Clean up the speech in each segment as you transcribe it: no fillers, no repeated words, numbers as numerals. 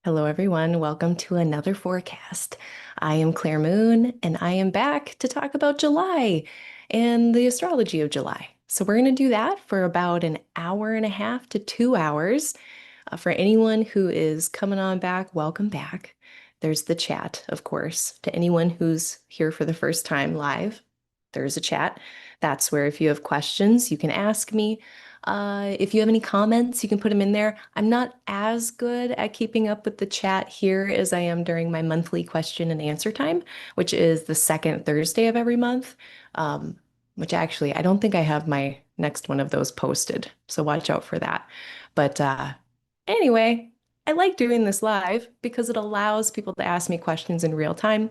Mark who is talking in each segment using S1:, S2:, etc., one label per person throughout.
S1: Hello, everyone. Welcome to another forecast. I am Claire Moon, and I am back to talk about July and the astrology of July. So, we're going to do that for about an hour and a half to 2 hours. For anyone who is coming on back, welcome back. There's the chat, of course. To anyone who's here for the first time live, there's a chat. That's where if you have questions, you can ask me. If you have any comments, you can put them in there. I'm not as good at keeping up with the chat here as I am during my monthly question and answer time, which is the second Thursday of every month. Um, which actually, I don't think I have my next one of those posted. So watch out for that. But anyway, I like doing this live because it allows people to ask me questions in real time.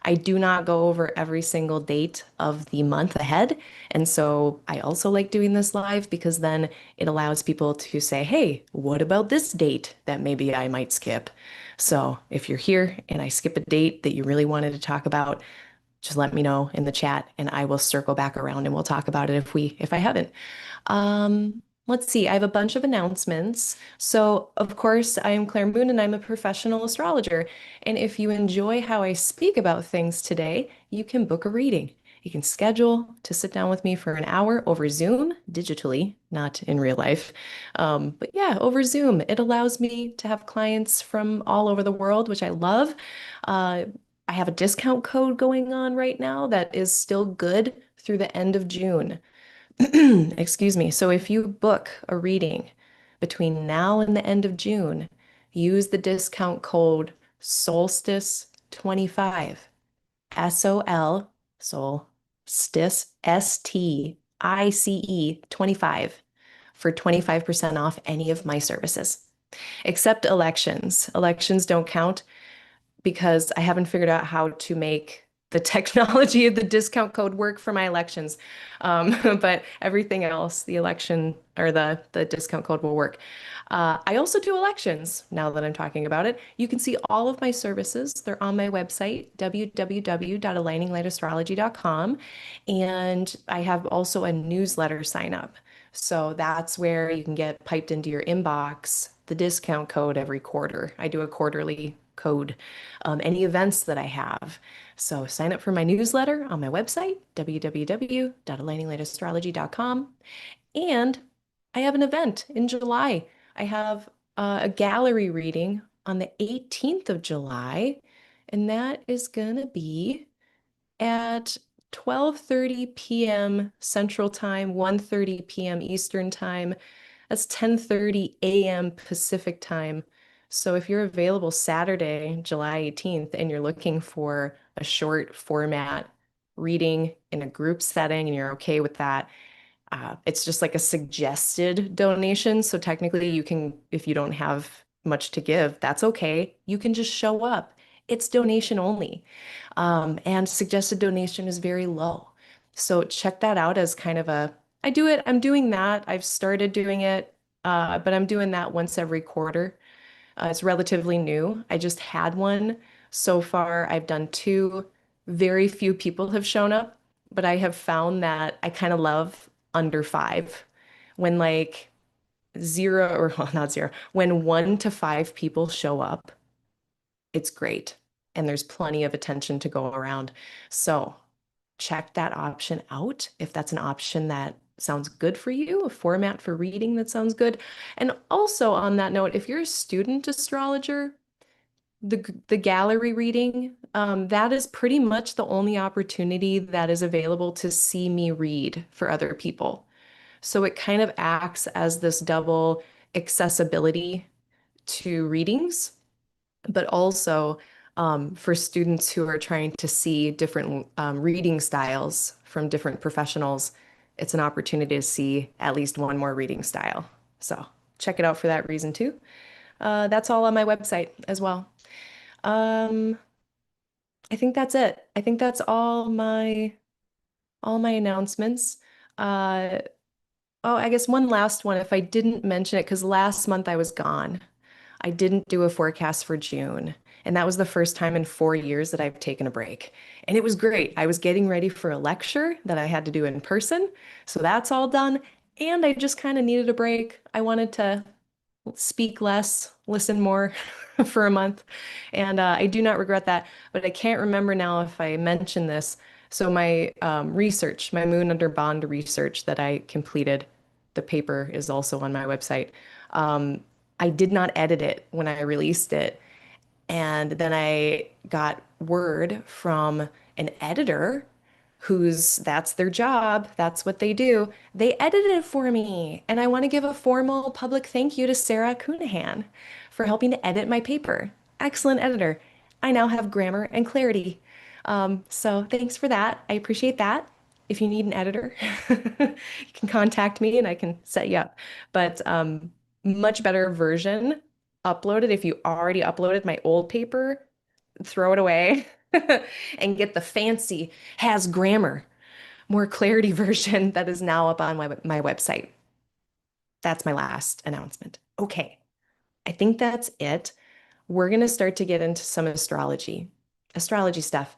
S1: I do not go over every single date of the month ahead. And so I also like doing this live because then it allows people to say, hey, what about this date that maybe I might skip? So if you're here and I skip a date that you really wanted to talk about, just let me know in the chat and I will circle back around and we'll talk about it if I haven't. Let's see, I have a bunch of announcements. So, of course, I am Claire Moon and I'm a professional astrologer. And if you enjoy how I speak about things today, you can book a reading. You can schedule to sit down with me for an hour over Zoom, digitally, not in real life. But yeah, over Zoom, it allows me to have clients from all over the world, which I love. Uh, I have a discount code going on right now that is still good through the end of June. Excuse me. So if you book a reading between now and the end of June, use the discount code Solstice25, SOL, Solstice, STICE 25 for 25% off any of my services, except elections. Elections don't count because I haven't figured out how to make the technology of the discount code work for my elections. But everything else, the election or the discount code will work. I also do elections now that I'm talking about it. You can see all of my services. They're on my website, www.aligninglightastrology.com. And I have also a newsletter sign up. So that's where you can get piped into your inbox the discount code every quarter. I do a quarterly code, any events that I have. So sign up for my newsletter on my website, www.aligninglightastrology.com. And I have an event in July. I have a gallery reading on the 18th of July, and that is going to be at 12:30 p.m. Central Time, 1:30 p.m. Eastern Time. That's 10:30 a.m. Pacific Time. So if you're available Saturday, July 18th, and you're looking for a short format reading in a group setting and you're okay with that, it's just like a suggested donation. So technically, you can, if you don't have much to give, that's okay. You can just show up. It's donation only. And suggested donation is very low. So check that out as kind of a, I do it, I'm doing that. I've started doing it, but I'm doing that once every quarter. It's relatively new. I just had one. So far, I've done two. Very few people have shown up, but I have found that I kind of love under five. When like zero, or well, not zero, when 1 to 5 people show up, it's great. And there's plenty of attention to go around. So check that option out if that's an option that sounds good for you, a format for reading that sounds good. And also on that note, if you're a student astrologer, the gallery reading, that is pretty much the only opportunity that is available to see me read for other people. So it kind of acts as this double accessibility to readings, but also for students who are trying to see different reading styles from different professionals, it's an opportunity to see at least one more reading style. So check it out for that reason too. That's all on my website as well. Um, I think that's it. I think that's all my announcements. Uh, oh, I guess one last one if I didn't mention it, because last month I was gone. I didn't do a forecast for June. And that was the first time in 4 years that I've taken a break. And it was great. I was getting ready for a lecture that I had to do in person. So that's all done. And I just kind of needed a break. I wanted to speak less, listen more for a month. And I do not regret that, but I can't remember now if I mentioned this. So my research, my Moon Under Bond research that I completed, the paper is also on my website. Um, I did not edit it when I released it. And then I got word from an editor who's that's their job, that's what they do. They edited it for me. And I want to give a formal public thank you to Sarah Cunahan for helping to edit my paper. Excellent editor. I now have grammar and clarity. So thanks for that. I appreciate that. If you need an editor, you can contact me and I can set you up. But much better version uploaded. If you already uploaded my old paper, throw it away and get the fancy, has grammar, more clarity version that is now up on my website. That's my last announcement. Okay, I think that's it. We're going to start to get into some astrology stuff.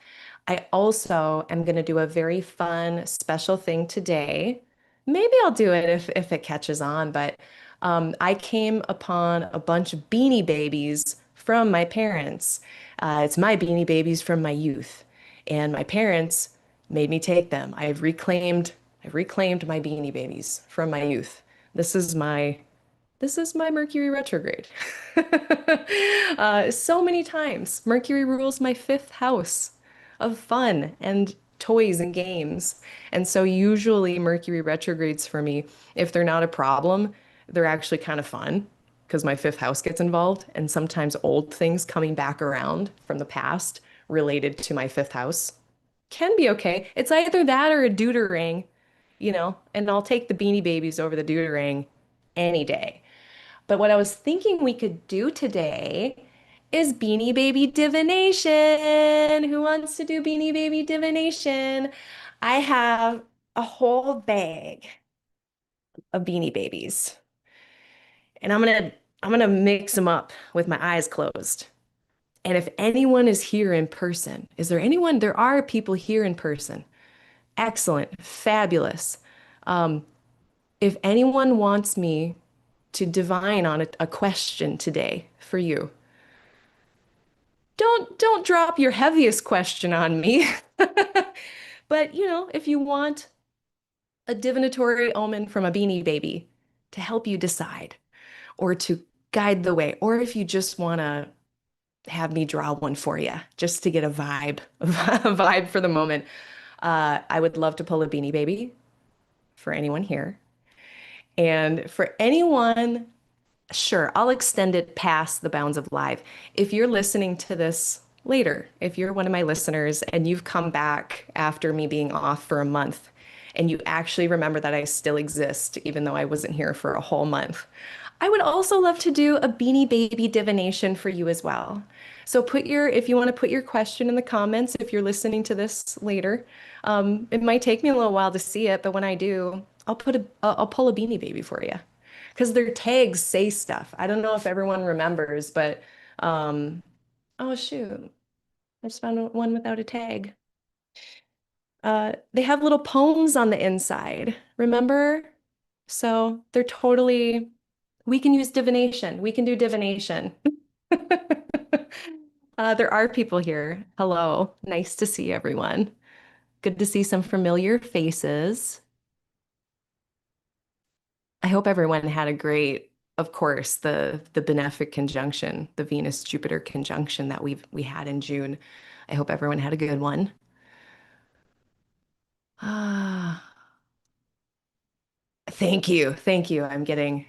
S1: I also am going to do a very fun special thing today. Maybe I'll do it if it catches on, but I came upon a bunch of Beanie Babies from my parents. It's my Beanie Babies from my youth, and my parents made me take them. I've reclaimed my Beanie Babies from my youth. This is my this is my Mercury retrograde. So many times. Mercury rules my fifth house of fun and toys and games. And so usually Mercury retrogrades for me, if they're not a problem, they're actually kind of fun because my fifth house gets involved. And sometimes old things coming back around from the past related to my fifth house can be okay. It's either that or a deuterang, and I'll take the Beanie Babies over the deuterang any day. But what I was thinking we could do today is Beanie Baby divination. Who wants to do Beanie Baby divination? I have a whole bag of Beanie Babies, and I'm gonna mix them up with my eyes closed. And if anyone is here in person, is there anyone? There are people here in person. Excellent, fabulous. Um, if anyone wants me to divine on a question today for you, don't drop your heaviest question on me. But, if you want a divinatory omen from a Beanie Baby to help you decide or to guide the way, or if you just want to have me draw one for you just to get a vibe, a vibe for the moment, I would love to pull a Beanie Baby for anyone here. And for anyone, sure, I'll extend it past the bounds of live. If you're listening to this later, if you're one of my listeners and you've come back after me being off for a month and you actually remember that I still exist, even though I wasn't here for a whole month, I would also love to do a Beanie Baby divination for you as well. So if you want to put your question in the comments, if you're listening to this later, it might take me a little while to see it, but when I do, I'll pull a Beanie Baby for you because their tags say stuff. I don't know if everyone remembers, but oh shoot, I just found one without a tag. They have little poems on the inside, remember? So they're totally, we can use divination. We can do divination. There are people here. Hello. Nice to see everyone. Good to see some familiar faces. I hope everyone had a great, of course, the benefic conjunction, the Venus-Jupiter conjunction that we had in June. I hope everyone had a good one. Ah, thank you. Thank you. I'm getting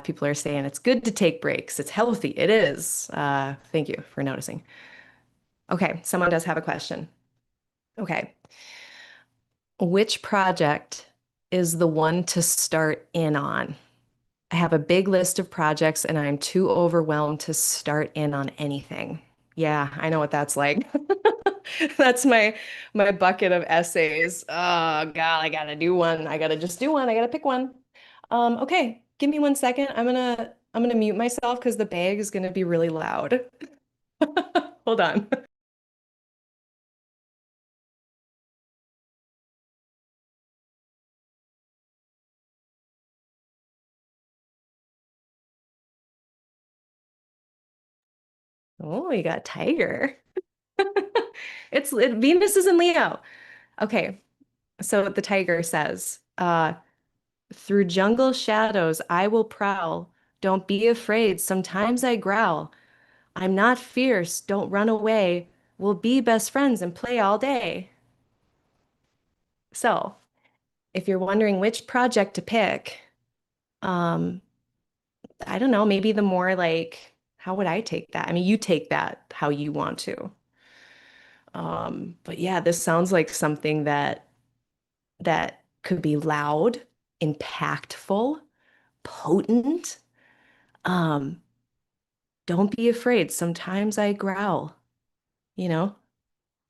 S1: people are saying it's good to take breaks. It's healthy. It is. Thank you for noticing. Okay, someone does have a question. Okay. Which project is the one to start in on? I have a big list of projects and I'm too overwhelmed to start in on anything. Yeah, I know what that's like. That's my bucket of essays. Oh God, I gotta do one. I gotta just do one. I gotta pick one. Okay, give me 1 second. I'm gonna mute myself because the bag is gonna be really loud. Hold on. Oh, you got tiger. Venus is in Leo. Okay, so the tiger says, through jungle shadows I will prowl. Don't be afraid, sometimes I growl. I'm not fierce, don't run away. We'll be best friends and play all day. So, if you're wondering which project to pick, um, I don't know, maybe the more like, how would I take that? I mean, you take that how you want to. But yeah, this sounds like something that could be loud, impactful, potent. Um, don't be afraid. Sometimes I growl, you know,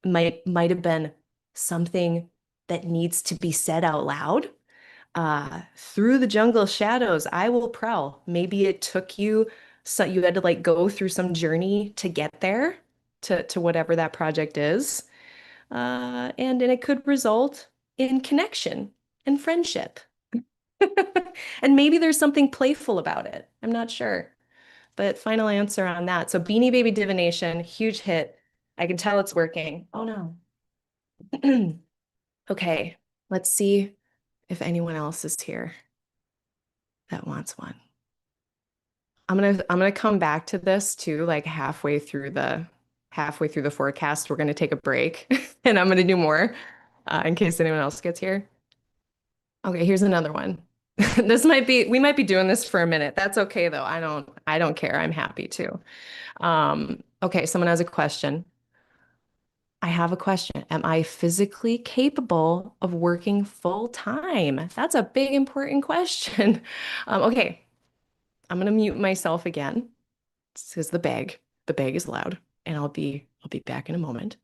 S1: might have been something that needs to be said out loud. Through the jungle shadows, I will prowl. Maybe it took you, so you had to like go through some journey to get there to whatever that project is. And it could result in connection and friendship. And maybe there's something playful about it. I'm not sure. But final answer on that. So Beanie Baby Divination, huge hit. I can tell it's working. Oh no. Okay, let's see if anyone else is here that wants one. I'm gonna come back to this too, like halfway through the forecast. We're gonna take a break and I'm gonna do more in case anyone else gets here. Okay, here's another one. We might be doing this for a minute. That's okay though. I don't care. I'm happy to. Okay, someone has a question. I have a question. Am I physically capable of working full time? That's a big, important question. Okay, I'm gonna mute myself again because the bag is loud, and I'll be back in a moment.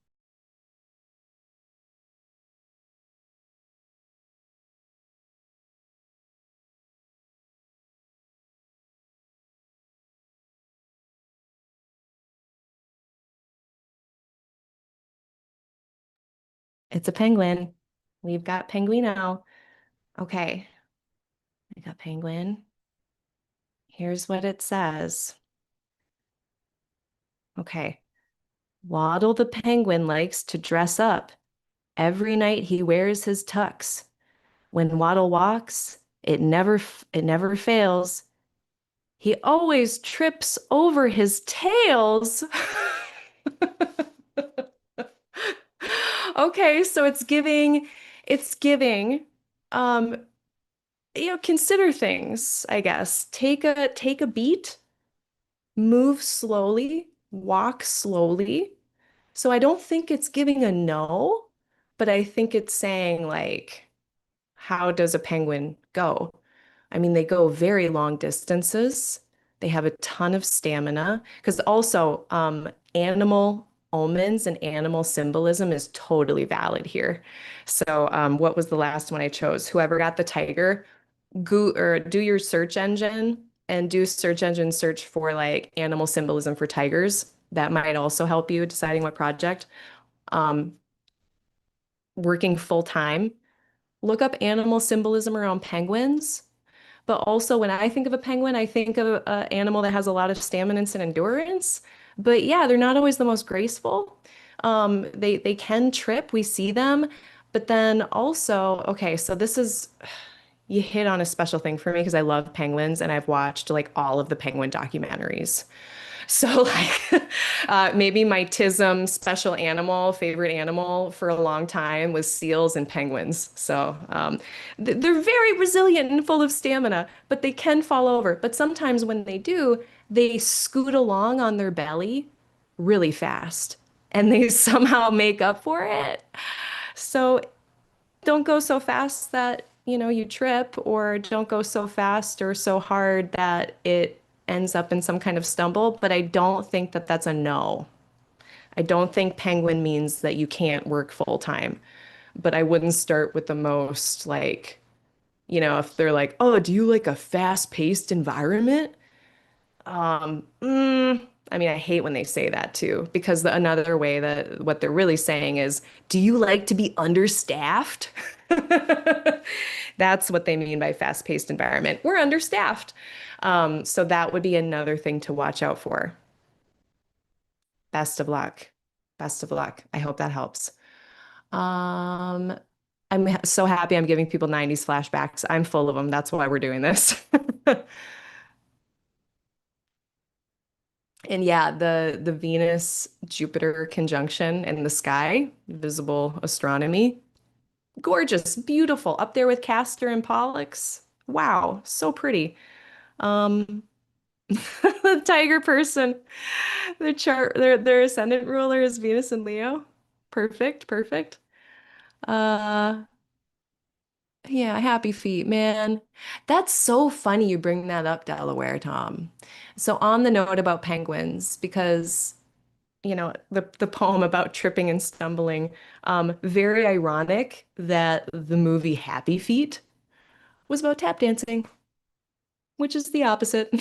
S1: It's a penguin. We've got Penguino. Okay, I got penguin. Here's what it says. Okay. Waddle the penguin likes to dress up. Every night he wears his tux. When Waddle walks, it never fails. He always trips over his tails. Okay, so it's giving, um, consider things, I guess. Take a beat, move slowly, walk slowly. So I don't think it's giving a no, but I think it's saying like, how does a penguin go? I mean, they go very long distances. They have a ton of stamina because also animal omens and animal symbolism is totally valid here. So what was the last one I chose? Whoever got the tiger, go or do your search engine and do search engine search for like animal symbolism for tigers. That might also help you deciding what project. Um, Working full time, look up animal symbolism around penguins. But also, when I think of a penguin, I think of an animal that has a lot of stamina and endurance. But yeah, they're not always the most graceful. They can trip. We see them. But then also, okay, so this is you hit on a special thing for me because I love penguins and I've watched like all of the penguin documentaries. So like maybe my TISM special animal, favorite animal for a long time was seals and penguins. So they're very resilient and full of stamina, but they can fall over. But sometimes when they do, they scoot along on their belly really fast and they somehow make up for it. So don't go so fast that, you trip, or don't go so fast or so hard that it ends up in some kind of stumble. But I don't think that that's a no. I don't think penguin means that you can't work full time. But I wouldn't start with the most like, if they're like, oh, do you like a fast-paced environment? I mean, I hate when they say that too, because another way that what they're really saying is, do you like to be understaffed? That's what they mean by fast-paced environment. We're understaffed. So that would be another thing to watch out for. Best of luck. Best of luck. I hope that helps. Um, so happy I'm giving people 90s flashbacks. I'm full of them. That's why we're doing this. And yeah, the Venus Jupiter conjunction in the sky, visible astronomy. Gorgeous, beautiful, up there with Castor and Pollux. Wow, so pretty. Um, the tiger person, their ascendant ruler is Venus and Leo. Perfect, perfect. Uh, yeah, happy feet, man. That's so funny you bring that up, Delaware, Tom. So on the note about penguins, because the poem about tripping and stumbling, very ironic that the movie Happy Feet was about tap dancing, which is the opposite.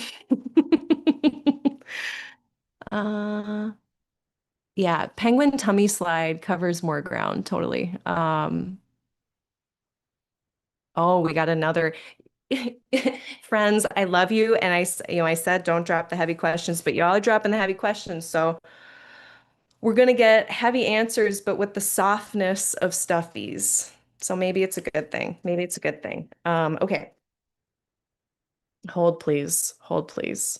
S1: Uh, yeah, penguin tummy slide covers more ground, totally. Oh, we got another. Friends, I love you, and I said don't drop the heavy questions, but y'all are dropping the heavy questions, so we're gonna get heavy answers, but with the softness of stuffies. So maybe it's a good thing. Maybe it's a good thing. Okay. Hold, please. Hold, please.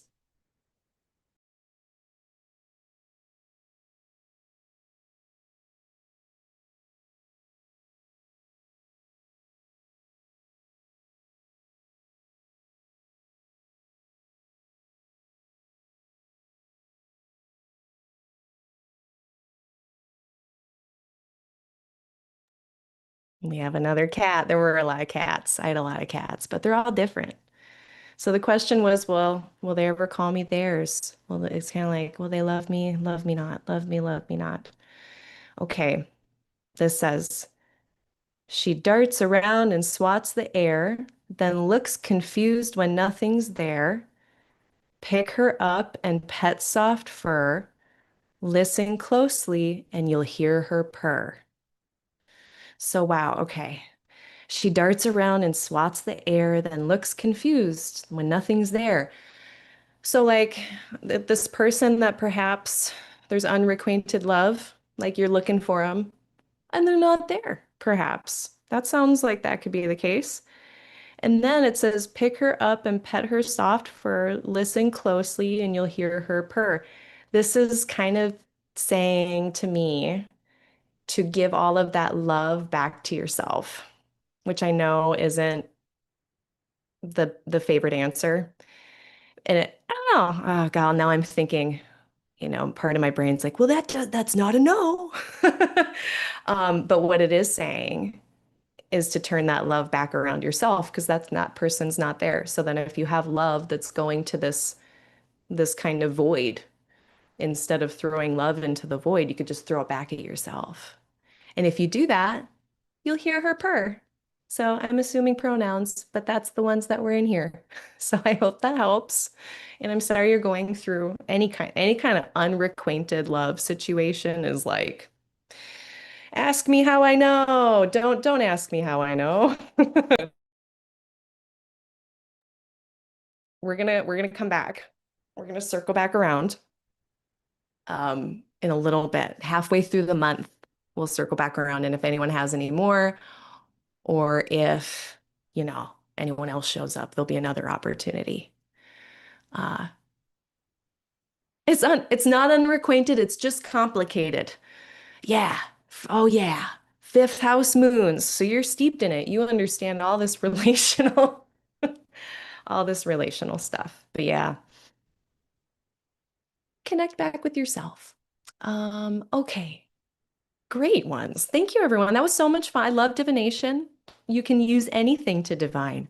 S1: We have another cat. There were a lot of cats. I had a lot of cats, but they're all different. So the question was, well, will they ever call me theirs? Well, it's kind of like, will they love me not, love me not. Okay, this says, she darts around and swats the air, then looks confused when nothing's there. Pick her up and pet soft fur. Listen closely and you'll hear her purr. So, wow, okay. She darts around and swats the air, then looks confused when nothing's there. So, like this person that perhaps there's unrequited love, like you're looking for them, and they're not there, perhaps. That sounds like that could be the case. And then it says, pick her up and pet her soft fur, listen closely, and you'll hear her purr. This is kind of saying to me to give all of that love back to yourself, which I know isn't the favorite answer. And I don't know. Oh God, now I'm thinking, part of my brain's like, well, that's not a no. But what it is saying is to turn that love back around yourself because that person's not there. So then if you have love that's going to this kind of void, instead of throwing love into the void, you could just throw it back at yourself. And if you do that, you'll hear her purr. So I'm assuming pronouns, but that's the ones that were in here. So I hope that helps. And I'm sorry you're going through any kind of unrequited love situation is like, ask me how I know. Don't ask me how I know. We're gonna come back. We're gonna circle back around in a little bit. Halfway through the month, we'll circle back around. And if anyone has any more, or if, anyone else shows up, there'll be another opportunity. Uh, it's not unrequited, it's just complicated. Yeah. Oh yeah. Fifth house moons. So you're steeped in it. You understand all this relational stuff. But yeah, connect back with yourself. Okay. Great ones. Thank you, everyone. That was so much fun. I love divination. You can use anything to divine.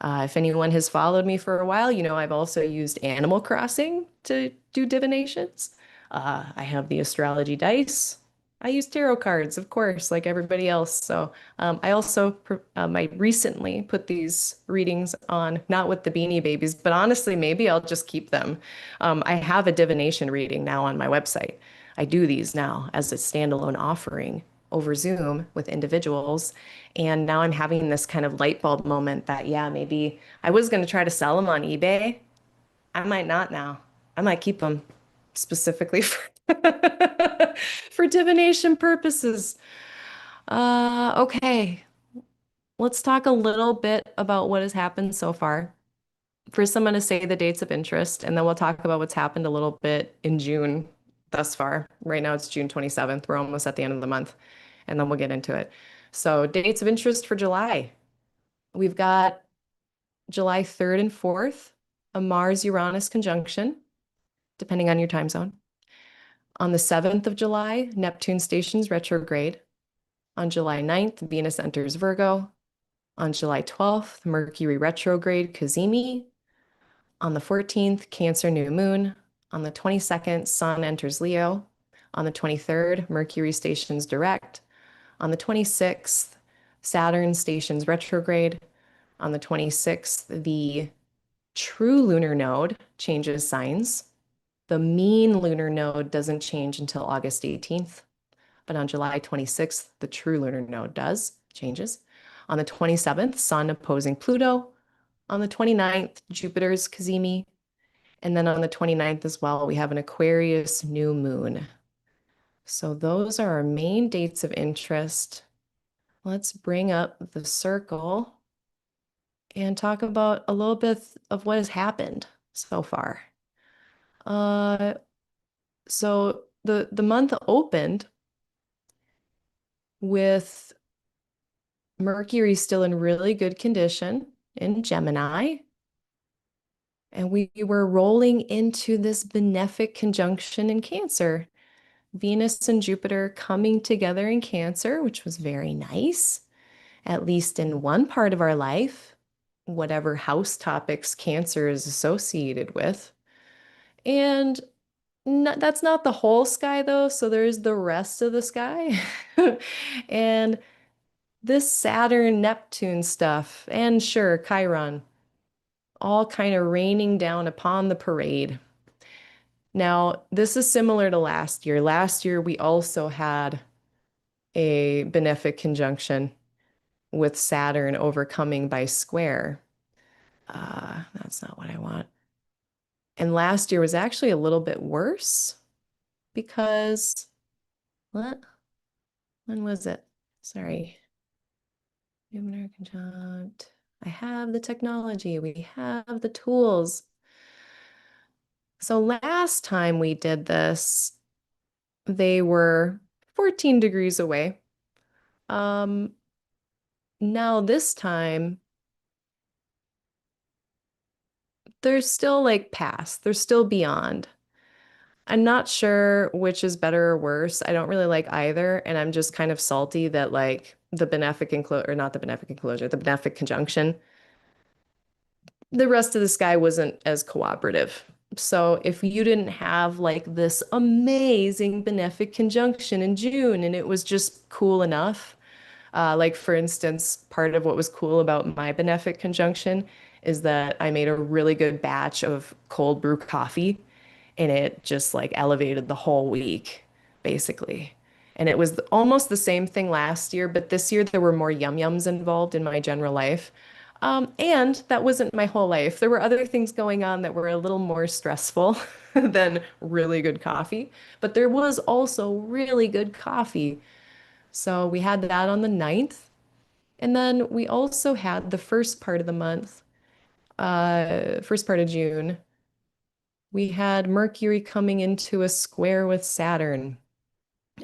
S1: If anyone has followed me for a while, I've also used Animal Crossing to do divinations. I have the astrology dice. I use tarot cards, of course, like everybody else. So I also I recently put these readings on, not with the Beanie Babies, but honestly, maybe I'll just keep them. I have a divination reading now on my website. I do these now as a standalone offering over Zoom with individuals. And now I'm having this kind of light bulb moment that, yeah, maybe I was going to try to sell them on eBay. I might not now. I might keep them specifically for For divination purposes. Okay, let's talk a little bit about what has happened so far. First, I'm going to say the dates of interest, and then we'll talk about what's happened a little bit in June thus far. Right now, it's June 27th. We're almost at the end of the month, and then we'll get into it. So, dates of interest for July. We've got July 3rd and 4th, a Mars-Uranus conjunction, depending on your time zone. On the 7th of July, Neptune stations retrograde. On July 9th, Venus enters Virgo. On July 12th, Mercury retrograde Cazimi. On the 14th, Cancer New Moon. On the 22nd, Sun enters Leo. On the 23rd, Mercury stations direct. On the 26th, Saturn stations retrograde. On the 26th, the true lunar node changes signs. The mean lunar node doesn't change until August 18th, but on July 26th, the true lunar node changes. On the 27th, Sun opposing Pluto. On the 29th, Jupiter's Cazimi. And then on the 29th as well, we have an Aquarius New Moon. So those are our main dates of interest. Let's bring up the circle and talk about a little bit of what has happened so far. Uh, so the month opened with Mercury still in really good condition in Gemini. And we were rolling into this benefic conjunction in Cancer. Venus and Jupiter coming together in Cancer, which was very nice, at least in one part of our life, whatever house topics Cancer is associated with. And that's not the whole sky, though. So there's the rest of the sky. And this Saturn, Neptune stuff, and sure, Chiron, all kind of raining down upon the parade. Now, this is similar to last year. Last year, we also had a benefic conjunction with Saturn overcoming by square. That's not what I want. And last year was actually a little bit worse because, what? When was it? Sorry. Jupiter conjunct. I have the technology. We have the tools. So last time we did this, they were 14 degrees away. Now this time, they're still like past, they're still beyond. I'm not sure which is better or worse. I don't really like either, and I'm just kind of salty that like the benefic enclosure, or not the benefic enclosure, the benefic conjunction, the rest of the sky wasn't as cooperative. So if you didn't have like this amazing benefic conjunction in June and it was just cool enough, like for instance, part of what was cool about my benefic conjunction is that I made a really good batch of cold brew coffee and it just like elevated the whole week, basically. And it was almost the same thing last year, but this year there were more yum yums involved in my general life. And that wasn't my whole life. There were other things going on that were a little more stressful than really good coffee, but there was also really good coffee. So we had that on the 9th. And then we also had the first part of the month, first part of June, we had Mercury coming into a square with Saturn.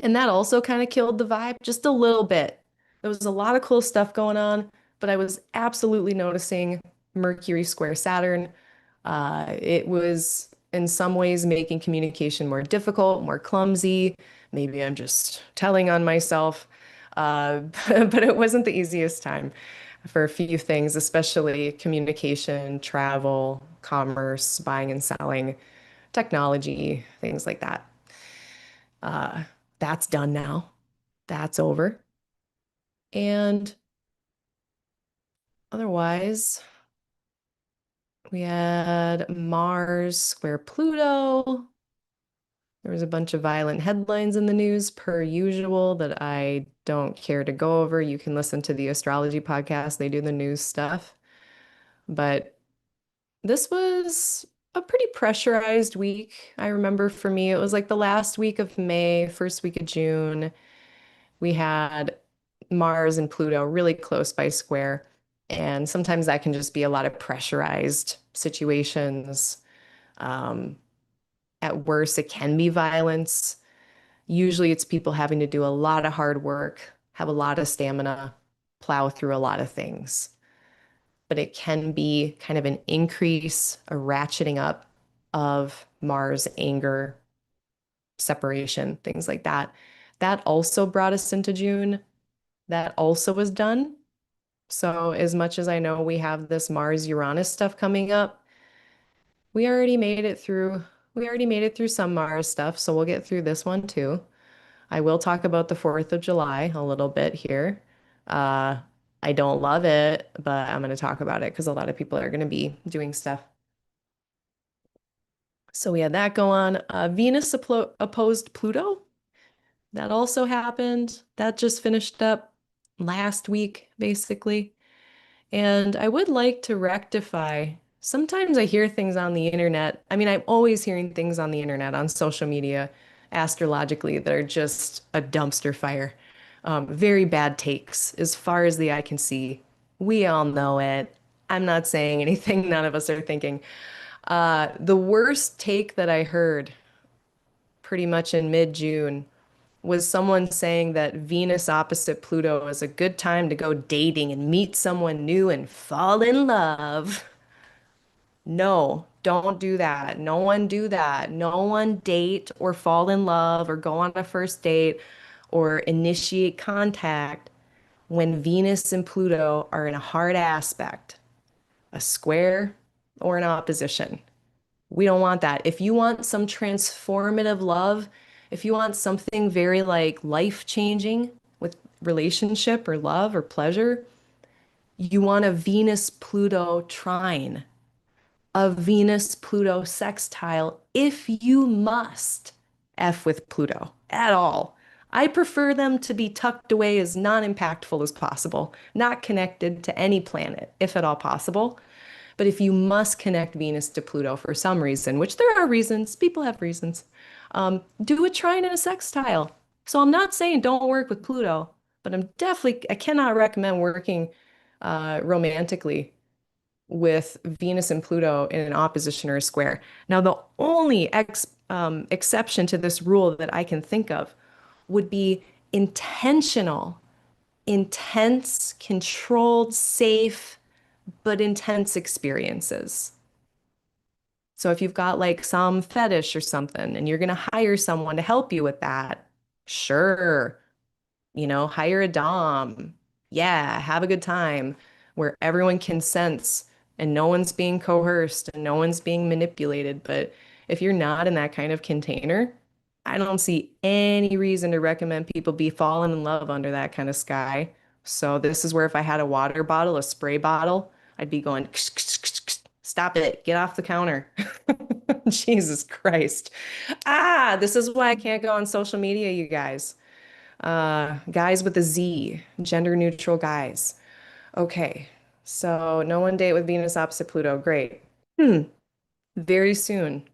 S1: And that also kind of killed the vibe just a little bit. There was a lot of cool stuff going on, but I was absolutely noticing Mercury square Saturn. It was in some ways making communication more difficult, more clumsy. Maybe I'm just telling on myself. But it wasn't the easiest time for a few things, especially communication, travel, commerce, buying and selling, technology, things like that. Uh, that's done now. That's over. And otherwise, we had Mars square Pluto. There was a bunch of violent headlines in the news, per usual, that I don't care to go over. You can listen to the Astrology podcast, they do the news stuff. But this was a pretty pressurized week. I remember for me, it was like the last week of May, first week of June. We had Mars and Pluto really close by square. And sometimes that can just be a lot of pressurized situations. Um, at worst, it can be violence. Usually it's people having to do a lot of hard work, have a lot of stamina, plow through a lot of things. But it can be kind of an increase, a ratcheting up of Mars anger, separation, things like that. That also brought us into June. That also was done. So, as much as I know we have this Mars Uranus stuff coming up, we already made it through. We already made it through some Mars stuff, so we'll get through this one too. I will talk about the 4th of July a little bit here. Uh, I don't love it, but I'm going to talk about it because a lot of people are going to be doing stuff. So we had that go on. Venus opposed Pluto. That also happened. That just finished up last week, basically. And I would like to rectify. Sometimes I hear things on the internet. I mean, I'm always hearing things on the internet, on social media, astrologically, that are just a dumpster fire. Very bad takes, as far as the eye can see. We all know it. I'm not saying anything none of us are thinking. The worst take that I heard pretty much in mid-June was someone saying that Venus opposite Pluto is a good time to go dating and meet someone new and fall in love. No, don't do that. No one do that. No one date or fall in love or go on a first date or initiate contact when Venus and Pluto are in a hard aspect, a square or an opposition. We don't want that. If you want some transformative love, if you want something very like life-changing with relationship or love or pleasure, you want a Venus-Pluto trine, a Venus-Pluto sextile if you must F with Pluto at all. I prefer them to be tucked away as non-impactful as possible, not connected to any planet, if at all possible. But if you must connect Venus to Pluto for some reason, which there are reasons, people have reasons, do a trine and a sextile. So I'm not saying don't work with Pluto, but I cannot recommend working romantically with Venus and Pluto in an opposition or a square. Now, the only exception to this rule that I can think of would be intentional, intense, controlled, safe, but intense experiences. So if you've got like some fetish or something and you're going to hire someone to help you with that, sure, hire a dom. Yeah, have a good time where everyone consents and no one's being coerced and no one's being manipulated. But if you're not in that kind of container, I don't see any reason to recommend people be falling in love under that kind of sky. So this is where if I had a water bottle, a spray bottle, I'd be going, stop it, get off the counter. Jesus Christ. This is why I can't go on social media, you guys. Guys with a Z, gender neutral guys. Okay, so no one date with Venus opposite Pluto. Great. Hmm, very soon.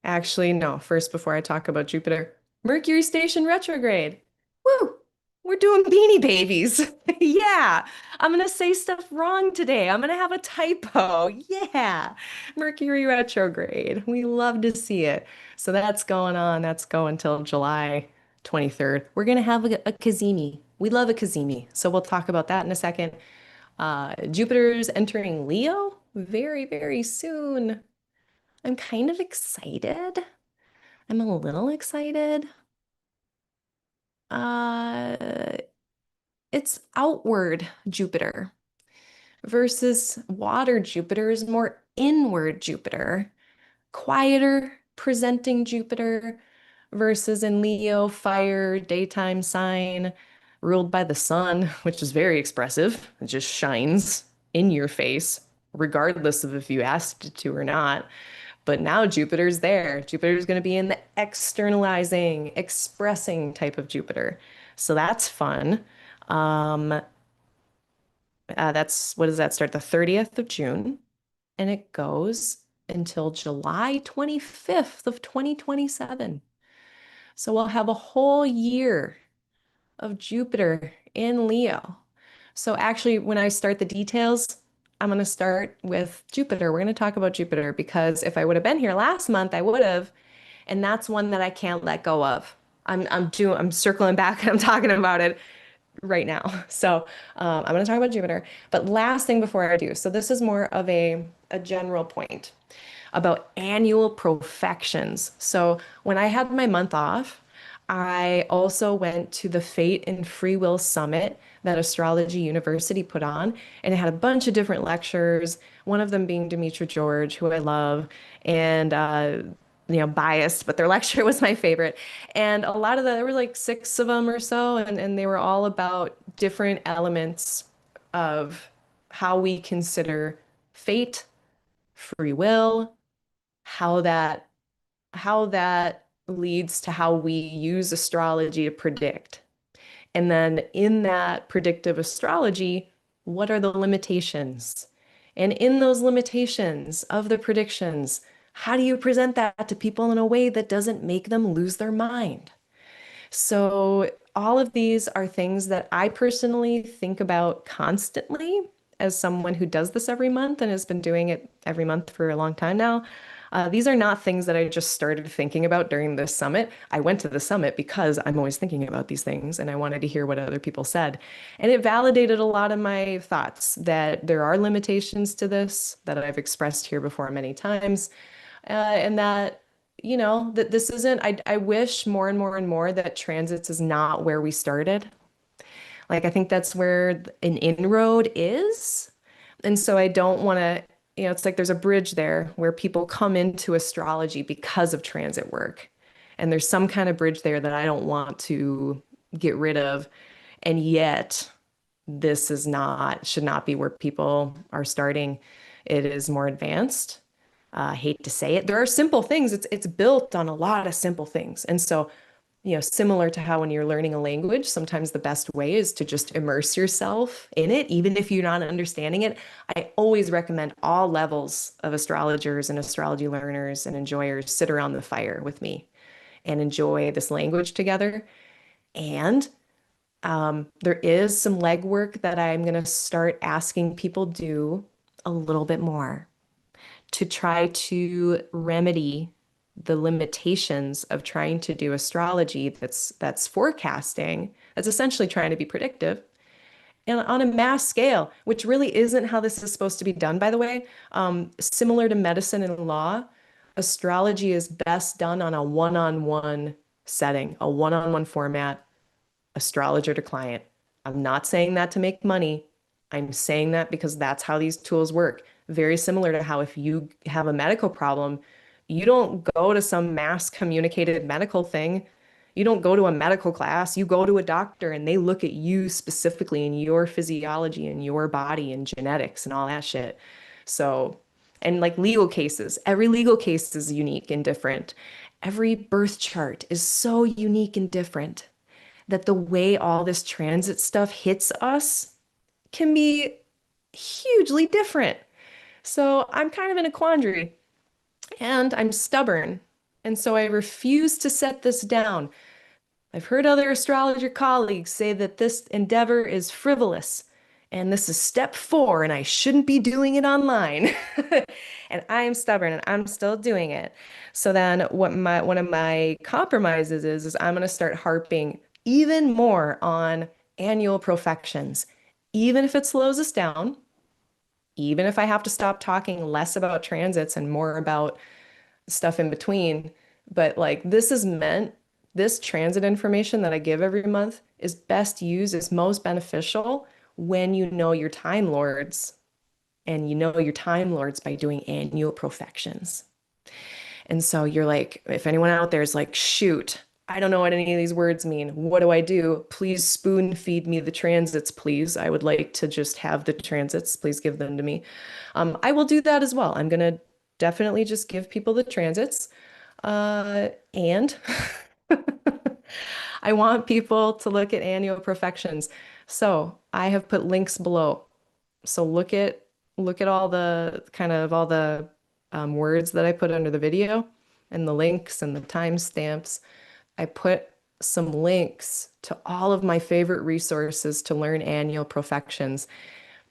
S1: Actually, no. First, before I talk about Jupiter, Mercury station retrograde. Woo! We're doing Beanie Babies. Yeah, I'm gonna say stuff wrong today. I'm gonna have a typo. Yeah, Mercury retrograde. We love to see it. So that's going on. That's going till July 23rd. We're gonna have a Cazimi. We love a Cazimi. So we'll talk about that in a second. Jupiter's entering Leo very, very soon. I'm kind of excited. I'm a little excited. Uh, it's outward Jupiter versus water Jupiter is more inward Jupiter, quieter presenting Jupiter versus in Leo, fire, daytime sign, ruled by the sun, which is very expressive. It just shines in your face, regardless of if you asked it to or not. But now Jupiter's there. Jupiter's going to be in the externalizing, expressing type of Jupiter. So that's fun. Um, that's what does that start? The 30th of June. And it goes until July 25th of 2027. So we'll have a whole year of Jupiter in Leo. So actually, when I start the details, I'm going to start with Jupiter. We're going to talk about Jupiter because if I would have been here last month, I would have. And that's one that I can't let go of. I'm circling back and I'm talking about it right now. So I'm going to talk about Jupiter. But last thing before I do, so this is more of a general point about annual profections. So when I had my month off, I also went to the Fate and Free Will Summit that Astrology University put on, and it had a bunch of different lectures, one of them being Demetra George, who I love, and biased, but their lecture was my favorite. And a lot of there were like six of them or so, and they were all about different elements of how we consider fate, free will, how that how that leads to how we use astrology to predict. And then in that predictive astrology, what are the limitations? And in those limitations of the predictions, how do you present that to people in a way that doesn't make them lose their mind? So, all of these are things that I personally think about constantly as someone who does this every month and has been doing it every month for a long time now. These are not things that I just started thinking about during this summit. I went to the summit because I'm always thinking about these things and I wanted to hear what other people said. And it validated a lot of my thoughts that there are limitations to this that I've expressed here before many times, and that that this isn't, I wish more and more and more that transits is not where we started. Like, I think that's where an inroad is. And so I don't want to, it's like there's a bridge there where people come into astrology because of transit work. And there's some kind of bridge there that I don't want to get rid of. And yet, this is not, should not be where people are starting. It is more advanced. I hate to say it. There are simple things. It's built on a lot of simple things. And so, similar to how when you're learning a language, sometimes the best way is to just immerse yourself in it, even if you're not understanding it. I always recommend all levels of astrologers and astrology learners and enjoyers sit around the fire with me and enjoy this language together. And there is some legwork that I'm going to start asking people do a little bit more to try to remedy the limitations of trying to do astrology that's forecasting, that's essentially trying to be predictive, and on a mass scale, which really isn't how this is supposed to be done, by the way. Similar to medicine and law, astrology is best done on a one-on-one setting, a one-on-one format, astrologer to client. I'm not saying that to make money. I'm saying that because that's how these tools work. Very similar to how if you have a medical problem, you don't go to some mass communicated medical thing. You don't go to a medical class. You go to a doctor and they look at you specifically in your physiology and your body and genetics and all that shit. So, and like legal cases, every legal case is unique and different. Every birth chart is so unique and different that the way all this transit stuff hits us can be hugely different. So I'm kind of in a quandary and I'm stubborn. And so I refuse to set this down. I've heard other astrologer colleagues say that this endeavor is frivolous and this is step 4 and I shouldn't be doing it online. And I am stubborn and I'm still doing it. So then one of my compromises is I'm going to start harping even more on annual profections, even if it slows us down, even if I have to stop talking less about transits and more about stuff in between. But like this transit information that I give every month is best used, is most beneficial when you know your time lords, and you know your time lords by doing annual profections. And so you're like, if anyone out there is like, shoot, I don't know what any of these words mean. What do I do? Please spoon feed me the transits, please. I would like to just have the transits. Please give them to me. I will do that as well. I'm going to definitely just give people the transits. And I want people to look at annual profections. So I have put links below. So look at all the kind of all the words that I put under the video and the links and the timestamps, I put some links to all of my favorite resources to learn annual profections.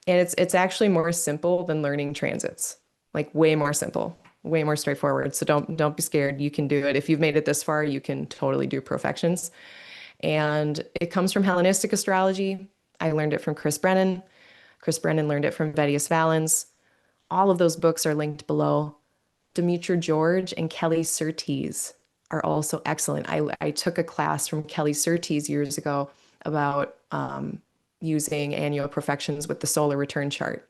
S1: And it's actually more simple than learning transits. Like way more simple, way more straightforward. So don't be scared. You can do it. If you've made it this far, you can totally do profections. And it comes from Hellenistic astrology. I learned it from Chris Brennan. Chris Brennan learned it from Vedius Valens. All of those books are linked below. Demetra George and Kelly Surtees are also excellent. I took a class from Kelly Surtees years ago about using annual profections with the solar return chart.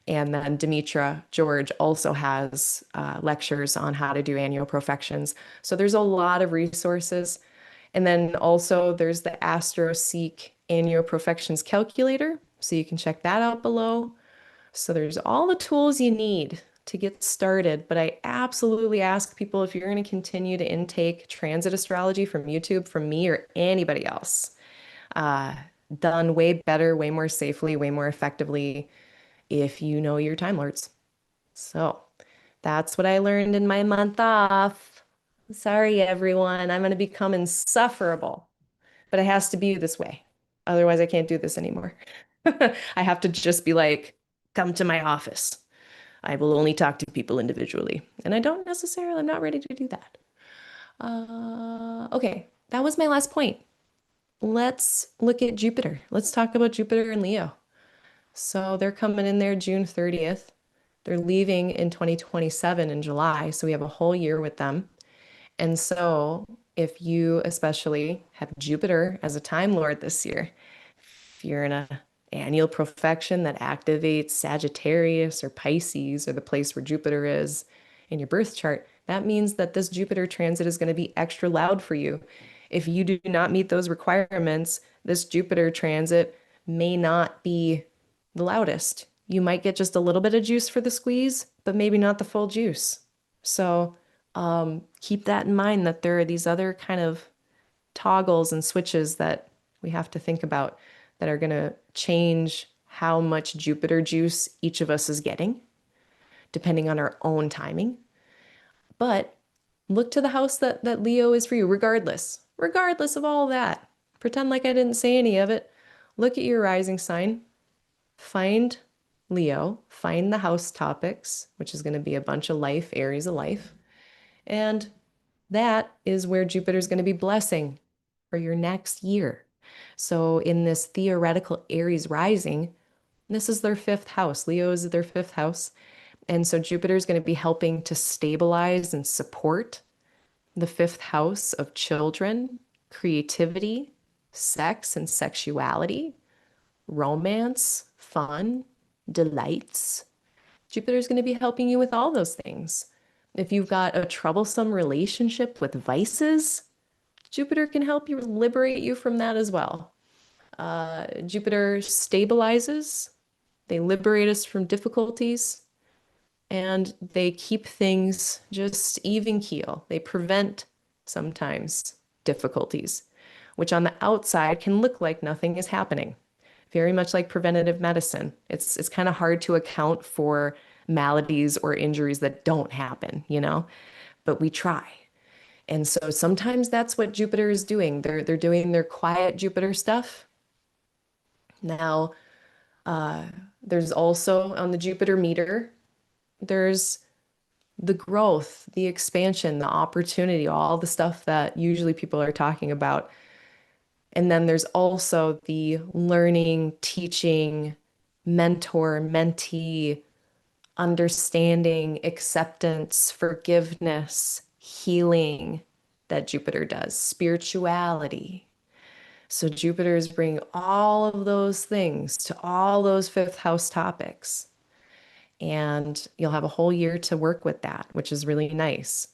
S1: And then Demetra George also has lectures on how to do annual profections. So there's a lot of resources. And then also there's the Astro-seek annual profections calculator. So you can check that out below. So there's all the tools you need to get started. But I absolutely ask people if you're going to continue to intake transit astrology from YouTube, from me or anybody else, done way better, way more safely, way more effectively if you know your Time Lords. So that's what I learned in my month off. Sorry, everyone. I'm going to become insufferable, but it has to be this way. Otherwise, I can't do this anymore. I have to just be like, come to my office. I will only talk to people individually. And I don't necessarily, I'm not ready to do that. Okay, that was my last point. Let's look at Jupiter. Let's talk about Jupiter and Leo. So they're coming in there June 30th. They're leaving in 2027 in July. So we have a whole year with them. And so if you especially have Jupiter as a Time Lord this year, if you're in a annual profection that activates Sagittarius or Pisces or the place where Jupiter is in your birth chart, that means that this Jupiter transit is going to be extra loud for you. If you do not meet those requirements, this Jupiter transit may not be the loudest. You might get just a little bit of juice for the squeeze, but maybe not the full juice. So keep that in mind, that there are these other kind of toggles and switches that we have to think about that are going to change how much Jupiter juice each of us is getting, depending on our own timing. But look to the house that Leo is for you, regardless of all that. Pretend like I didn't say any of it. Look at your rising sign. Find Leo, find the house topics, which is going to be a bunch of life, areas of life. And that is where Jupiter is going to be blessing for your next year. So in this theoretical Aries rising, this is their fifth house. Leo is their fifth house. And so Jupiter is going to be helping to stabilize and support the fifth house of children, creativity, sex and sexuality, romance, fun, delights. Jupiter is going to be helping you with all those things. If you've got a troublesome relationship with vices, Jupiter can help you liberate you from that as well. Jupiter stabilizes, they liberate us from difficulties, and they keep things just even keel. They prevent sometimes difficulties, which on the outside can look like nothing is happening. Very much like preventative medicine. It's kind of hard to account for maladies or injuries that don't happen, but we try. And so sometimes that's what Jupiter is doing. They're doing their quiet Jupiter stuff. Now, there's also on the Jupiter meter, there's the growth, the expansion, the opportunity, all the stuff that usually people are talking about. And then there's also the learning, teaching, mentor, mentee, understanding, acceptance, forgiveness, healing that Jupiter does, spirituality. So Jupiter is bringing all of those things to all those fifth house topics. And you'll have a whole year to work with that, which is really nice.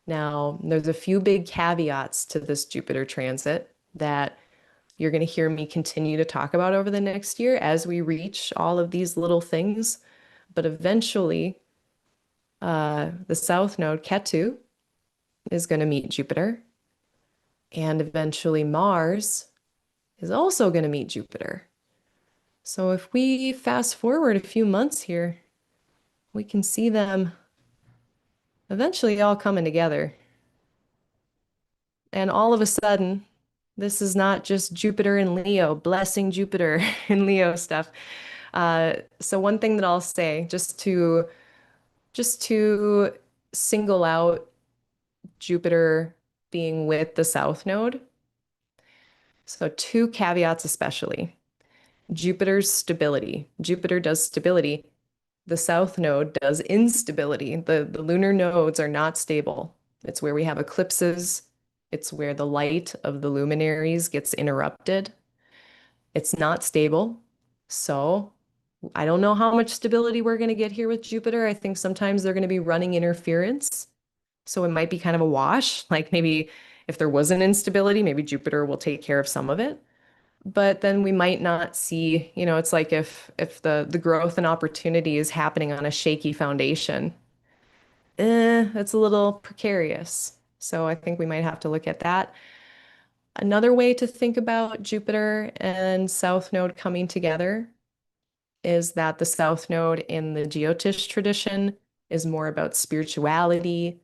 S1: Now, there's a few big caveats to this Jupiter transit that you're going to hear me continue to talk about over the next year as we reach all of these little things. But eventually, the South Node, Ketu, is going to meet Jupiter. And eventually Mars is also going to meet Jupiter. So if we fast forward a few months here, we can see them eventually all coming together. And all of a sudden, this is not just Jupiter and Leo, blessing Jupiter and Leo stuff. So one thing that I'll say, just to single out Jupiter being with the South Node. So two caveats especially. Jupiter's stability. Jupiter does stability. The South Node does instability. The lunar nodes are not stable. It's where we have eclipses. It's where the light of the luminaries gets interrupted. It's not stable. So I don't know how much stability we're going to get here with Jupiter. I think sometimes they're going to be running interference. So it might be kind of a wash. Like maybe if there was an instability, maybe Jupiter will take care of some of it. But then we might not see, it's like if the growth and opportunity is happening on a shaky foundation, it's a little precarious. So I think we might have to look at that. Another way to think about Jupiter and South Node coming together is that the South Node in the Jyotish tradition is more about spirituality,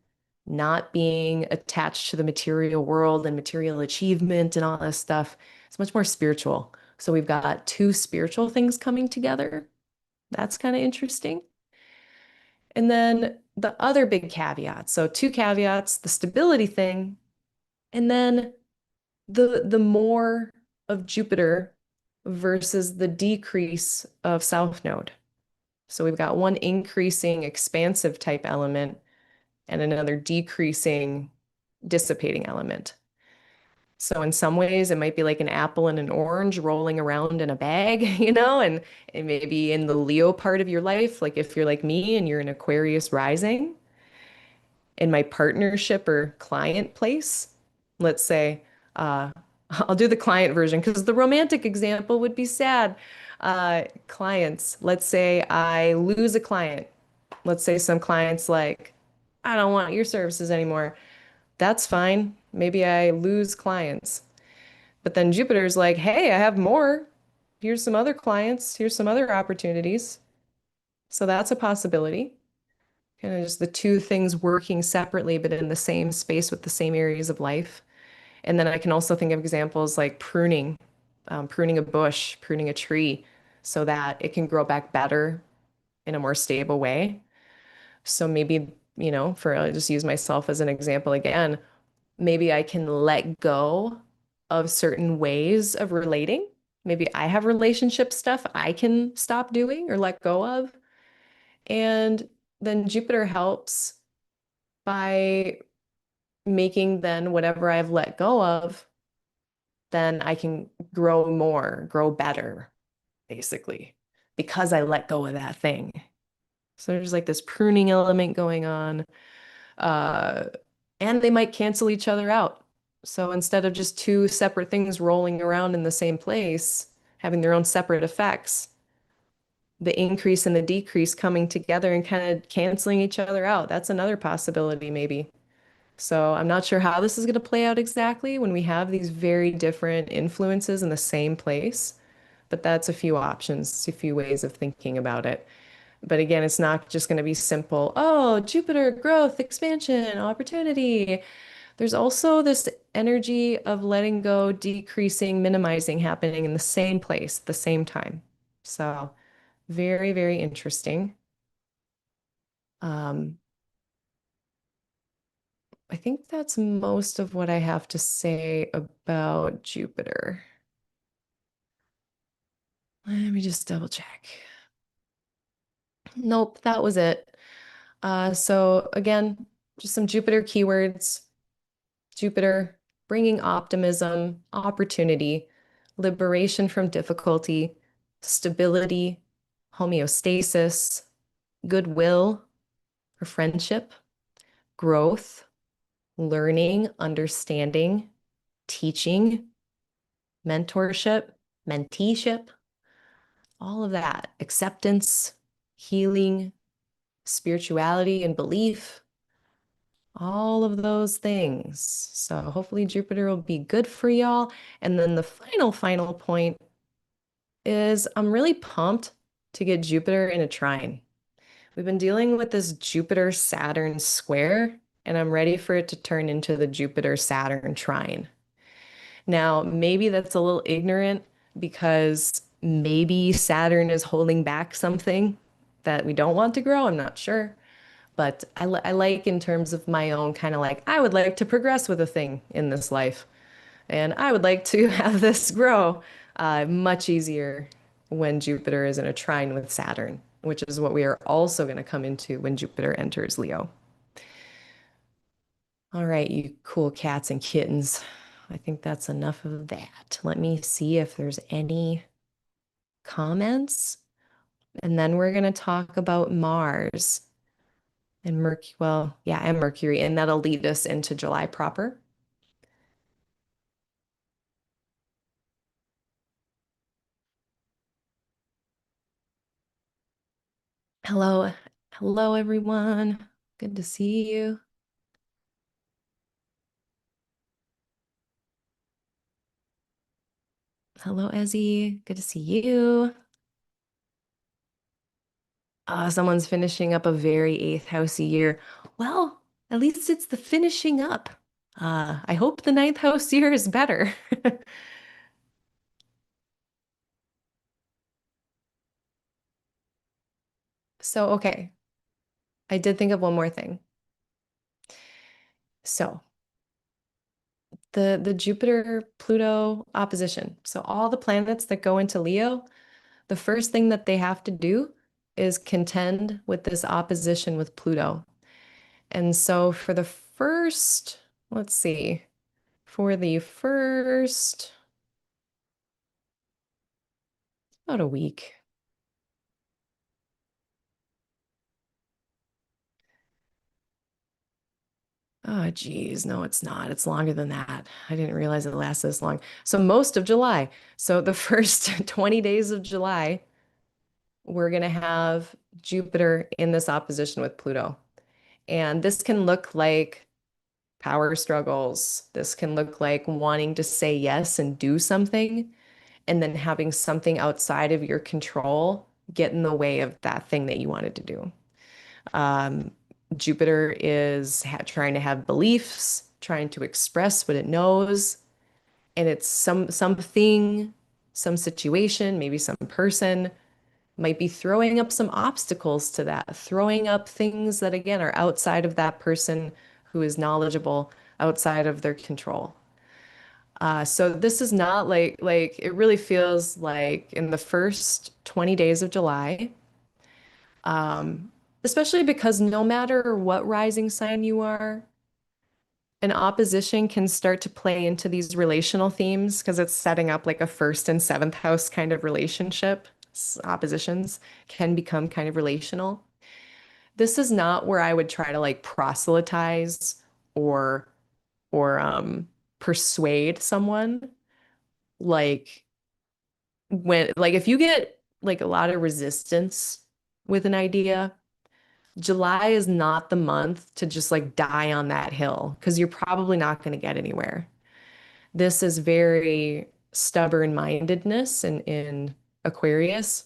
S1: not being attached to the material world and material achievement and all this stuff. It's much more spiritual. So we've got two spiritual things coming together. That's kind of interesting. And then the other big caveat. So two caveats, the stability thing, and then the more of Jupiter versus the decrease of South Node. So we've got one increasing expansive type element and another decreasing dissipating element. So in some ways, it might be like an apple and an orange rolling around in a bag, and maybe in the Leo part of your life, like if you're like me and you're an Aquarius rising, in my partnership or client place, let's say, uh, I'll do the client version because the romantic example would be sad. Clients, let's say I lose a client. Let's say some clients like, I don't want your services anymore. That's fine. Maybe I lose clients. But then Jupiter's like, hey, I have more. Here's some other clients. Here's some other opportunities. So that's a possibility. Kind of just the two things working separately, but in the same space with the same areas of life. And then I can also think of examples like pruning, pruning a bush, pruning a tree, so that it can grow back better in a more stable way. So maybe, I'll just use myself as an example again, maybe I can let go of certain ways of relating. Maybe I have relationship stuff I can stop doing or let go of. And then Jupiter helps by making then whatever I've let go of, then I can grow more, grow better, basically, because I let go of that thing. So there's like this pruning element going on. Uh, and they might cancel each other out. So instead of just two separate things rolling around in the same place, having their own separate effects, the increase and the decrease coming together and kind of canceling each other out. That's another possibility, maybe. So I'm not sure how this is going to play out exactly when we have these very different influences in the same place, but that's a few options, a few ways of thinking about it. But again, it's not just going to be simple, oh, Jupiter, growth, expansion, opportunity. There's also this energy of letting go, decreasing, minimizing happening in the same place at the same time. So very, very interesting. Um, I think that's most of what I have to say about Jupiter. Let me just double check. Nope, that was it. So again, just some Jupiter keywords. Jupiter bringing optimism, opportunity, liberation from difficulty, stability, homeostasis, goodwill or friendship, growth, learning, understanding, teaching, mentorship, menteeship, all of that, acceptance, healing, spirituality and belief, all of those things. So hopefully Jupiter will be good for y'all. And then the final point is I'm really pumped to get Jupiter in a trine. We've been dealing with this Jupiter-Saturn square, and I'm ready for it to turn into the Jupiter-Saturn trine. Now, maybe that's a little ignorant because maybe Saturn is holding back something that we don't want to grow. I'm not sure. But I like in terms of my own kind of like, I would like to progress with a thing in this life. And I would like to have this grow much easier when Jupiter is in a trine with Saturn, which is what we are also going to come into when Jupiter enters Leo. All right, you cool cats and kittens. I think that's enough of that. Let me see if there's any comments. And then we're going to talk about Mars and Mercury. Well, yeah, and Mercury. And that'll lead us into July proper. Hello. Hello, everyone. Good to see you. Hello, Ezzy. Good to see you. Someone's finishing up a very eighth housey year. Well, at least it's the finishing up. I hope the ninth house year is better. So, okay, I did think of one more thing. So, the Jupiter-Pluto opposition. So, all the planets that go into Leo, the first thing that they have to do is contend with this opposition with Pluto. And so, for the first, let's see, for the first about a week. Oh, geez. No, it's not. It's longer than that. I didn't realize it lasted this long. So most of July. So the first 20 days of July, we're going to have Jupiter in this opposition with Pluto. And this can look like power struggles. This can look like wanting to say yes and do something, and then having something outside of your control get in the way of that thing that you wanted to do. Um, Jupiter is trying to have beliefs, trying to express what it knows, and it's something, some situation, maybe some person might be throwing up some obstacles to that, throwing up things that again are outside of that person who is knowledgeable, outside of their control. So this is not like it really feels like in the first 20 days of July, especially because no matter what rising sign you are, an opposition can start to play into these relational themes because it's setting up like a first and seventh house kind of relationship. Oppositions can become kind of relational. This is not where I would try to like proselytize or or persuade someone. Like when like if you get like a lot of resistance with an idea, July is not the month to just like die on that hill because you're probably not going to get anywhere. This is very stubborn mindedness in Aquarius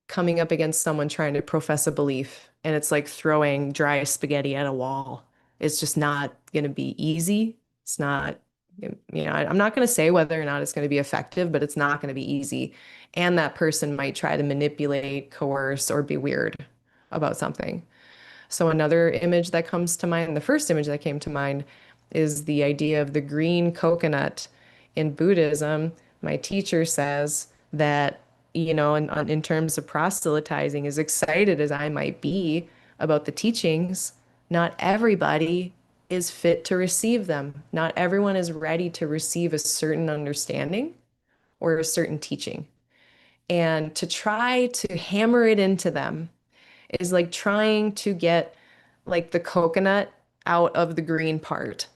S1: coming up against someone trying to profess a belief. And it's like throwing dry spaghetti at a wall. It's just not going to be easy. It's not, I'm not going to say whether or not it's going to be effective, but it's not going to be easy. And that person might try to manipulate, coerce, or be weird about something. So another image that comes to mind, the first image that came to mind is the idea of the green coconut. In Buddhism, my teacher says that, in terms of proselytizing, as excited as I might be about the teachings, not everybody is fit to receive them. Not everyone is ready to receive a certain understanding or a certain teaching. And to try to hammer it into them is like trying to get like the coconut out of the green part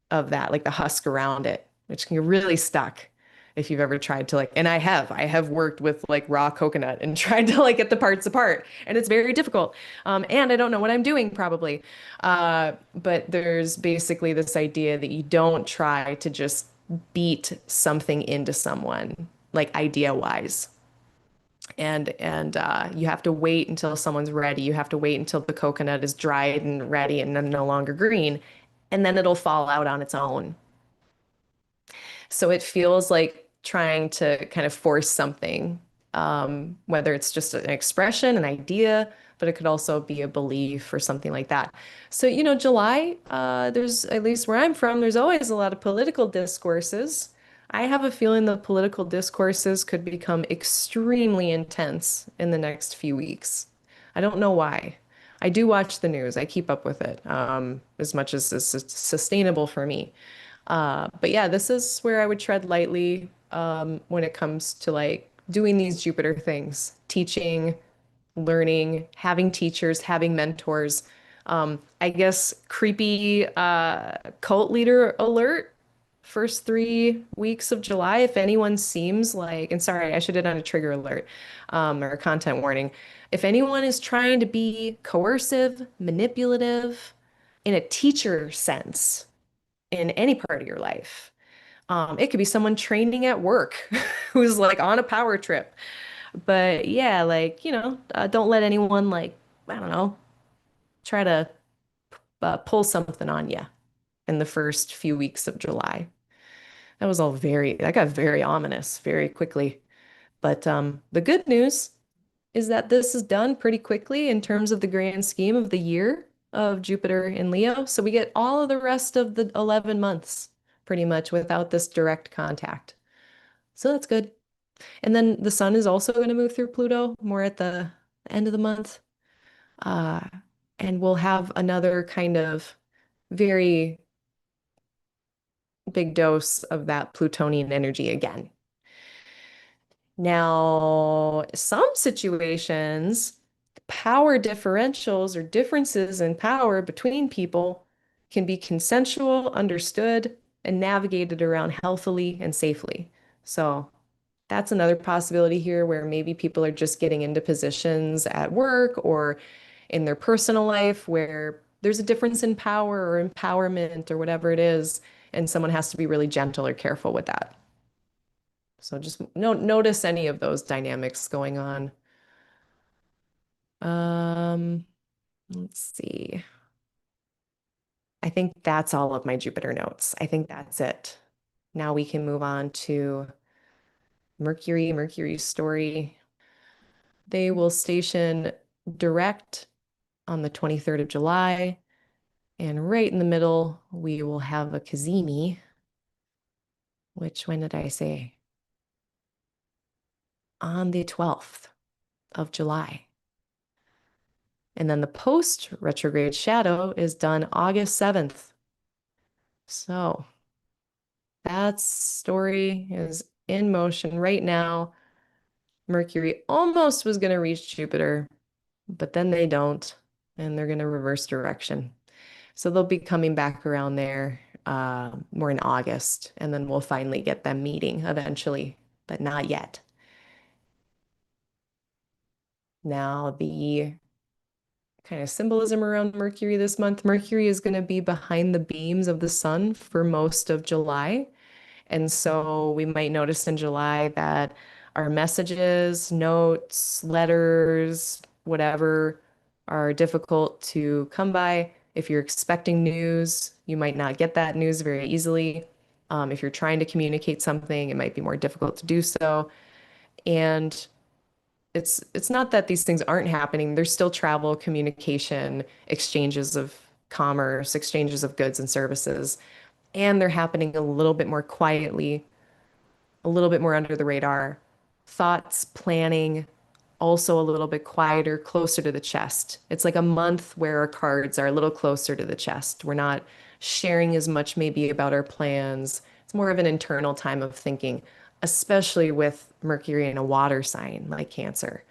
S1: of that, like the husk around it, which can get really stuck if you've ever tried to like, and I have worked with like raw coconut and tried to like get the parts apart, and it's very difficult. And I don't know what I'm doing probably. But there's basically this idea that you don't try to just beat something into someone, like idea wise. and you have to wait until someone's ready. You have to wait until the coconut is dried and ready and then no longer green, and then it'll fall out on its own. So it feels like trying to kind of force something, whether it's just an expression, an idea, but it could also be a belief or something like that. So, July, there's, at least where I'm from, there's always a lot of political discourses. I have a feeling the political discourses could become extremely intense in the next few weeks. I don't know why. I do watch the news. I keep up with it, as much as is sustainable for me. But yeah, this is where I would tread lightly when it comes to like doing these Jupiter things, teaching, learning, having teachers, having mentors. I guess creepy cult leader alert. First 3 weeks of July, if anyone seems like, and sorry, I should have done a trigger alert or a content warning. If anyone is trying to be coercive, manipulative in a teacher sense, in any part of your life. It could be someone training at work who's like on a power trip. But yeah, like, don't let anyone like, I don't know, try to pull something on you in the first few weeks of July. That got very ominous very quickly. But the good news is that this is done pretty quickly in terms of the grand scheme of the year of Jupiter in Leo. So we get all of the rest of the 11 months pretty much without this direct contact. So that's good. And then the sun is also going to move through Pluto more at the end of the month. Uh, and we'll have another kind of very big dose of that Plutonian energy again. Now, some situations, power differentials or differences in power between people can be consensual, understood, and navigated around healthily and safely. So that's another possibility here where maybe people are just getting into positions at work or in their personal life where there's a difference in power or empowerment or whatever it is, and someone has to be really gentle or careful with that. So just notice any of those dynamics going on. Um, let's see. I think that's all of my Jupiter notes. I think that's it. Now we can move on to Mercury's story. They will station direct on the 23rd of July. And right in the middle, we will have a Cazimi, which when did I say? On the 12th of July. And then the post retrograde shadow is done August 7th. So that story is in motion right now. Mercury almost was going to reach Jupiter, but then they don't, and they're going to reverse direction. So they'll be coming back around there more in August, and then we'll finally get them meeting eventually, but not yet. Now, the kind of symbolism around Mercury this month, Mercury is going to be behind the beams of the sun for most of July. And so we might notice in July that our messages, notes, letters, whatever, are difficult to come by. If you're expecting news, you might not get that news very easily. If you're trying to communicate something, it might be more difficult to do so. And it's not that these things aren't happening. There's still travel, communication, exchanges of commerce, exchanges of goods and services, and they're happening a little bit more quietly, a little bit more under the radar. Thoughts, planning, also a little bit quieter, closer to the chest. It's like a month where our cards are a little closer to the chest. We're not sharing as much maybe about our plans. It's more of an internal time of thinking, especially with Mercury in a water sign like Cancer.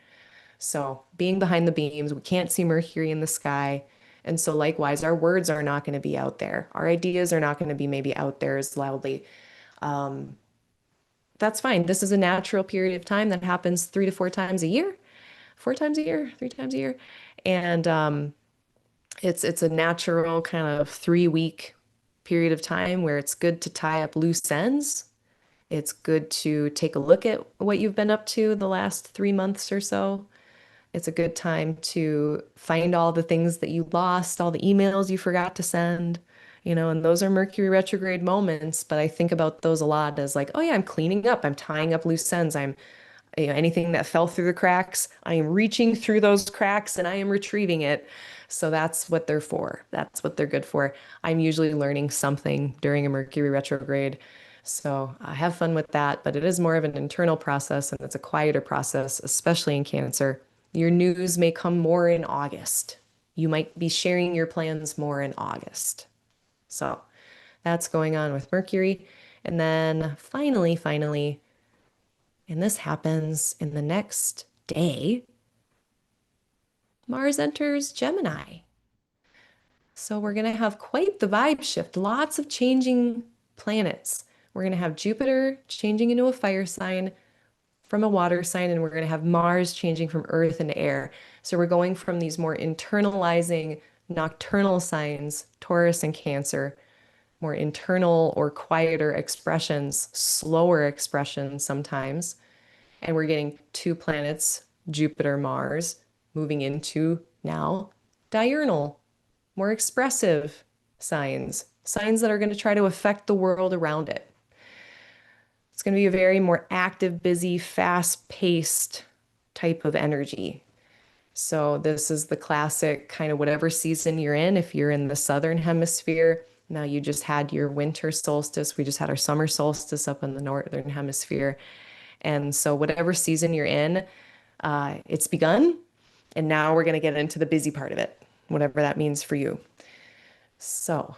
S1: So being behind the beams, we can't see Mercury in the sky. And so likewise, our words are not going to be out there. Our ideas are not going to be maybe out there as loudly. Um, that's fine. This is a natural period of time that happens 3 to 4 times a year, 4 times a year, 3 times a year. And it's a natural kind of 3 week period of time where it's good to tie up loose ends It's good to take a look at what you've been up to the last 3 months or so. It's a good time to find all the things that you lost, all the emails you forgot to send, and those are Mercury retrograde moments. But I think about those a lot as like, oh yeah, I'm cleaning up, I'm tying up loose ends, anything that fell through the cracks, I am reaching through those cracks and I am retrieving it. So that's what they're for. That's what they're good for. I'm usually learning something during a Mercury retrograde. So I have fun with that, but it is more of an internal process and it's a quieter process, especially in Cancer. Your news may come more in August. You might be sharing your plans more in August. So that's going on with Mercury. And then finally, and this happens in the next day, Mars enters Gemini. So we're going to have quite the vibe shift, lots of changing planets. We're going to have Jupiter changing into a fire sign from a water sign, and we're going to have Mars changing from earth into air. So we're going from these more internalizing nocturnal signs, Taurus and Cancer, more internal or quieter expressions, slower expressions sometimes. And we're getting two planets, Jupiter, Mars, moving into now diurnal, more expressive signs, signs that are going to try to affect the world around it. It's going to be a very more active, busy, fast-paced type of energy. So this is the classic kind of whatever season you're in. If you're in the southern hemisphere, now you just had your winter solstice. We just had our summer solstice up in the northern hemisphere. And so whatever season you're in, it's begun. And now we're going to get into the busy part of it, whatever that means for you. So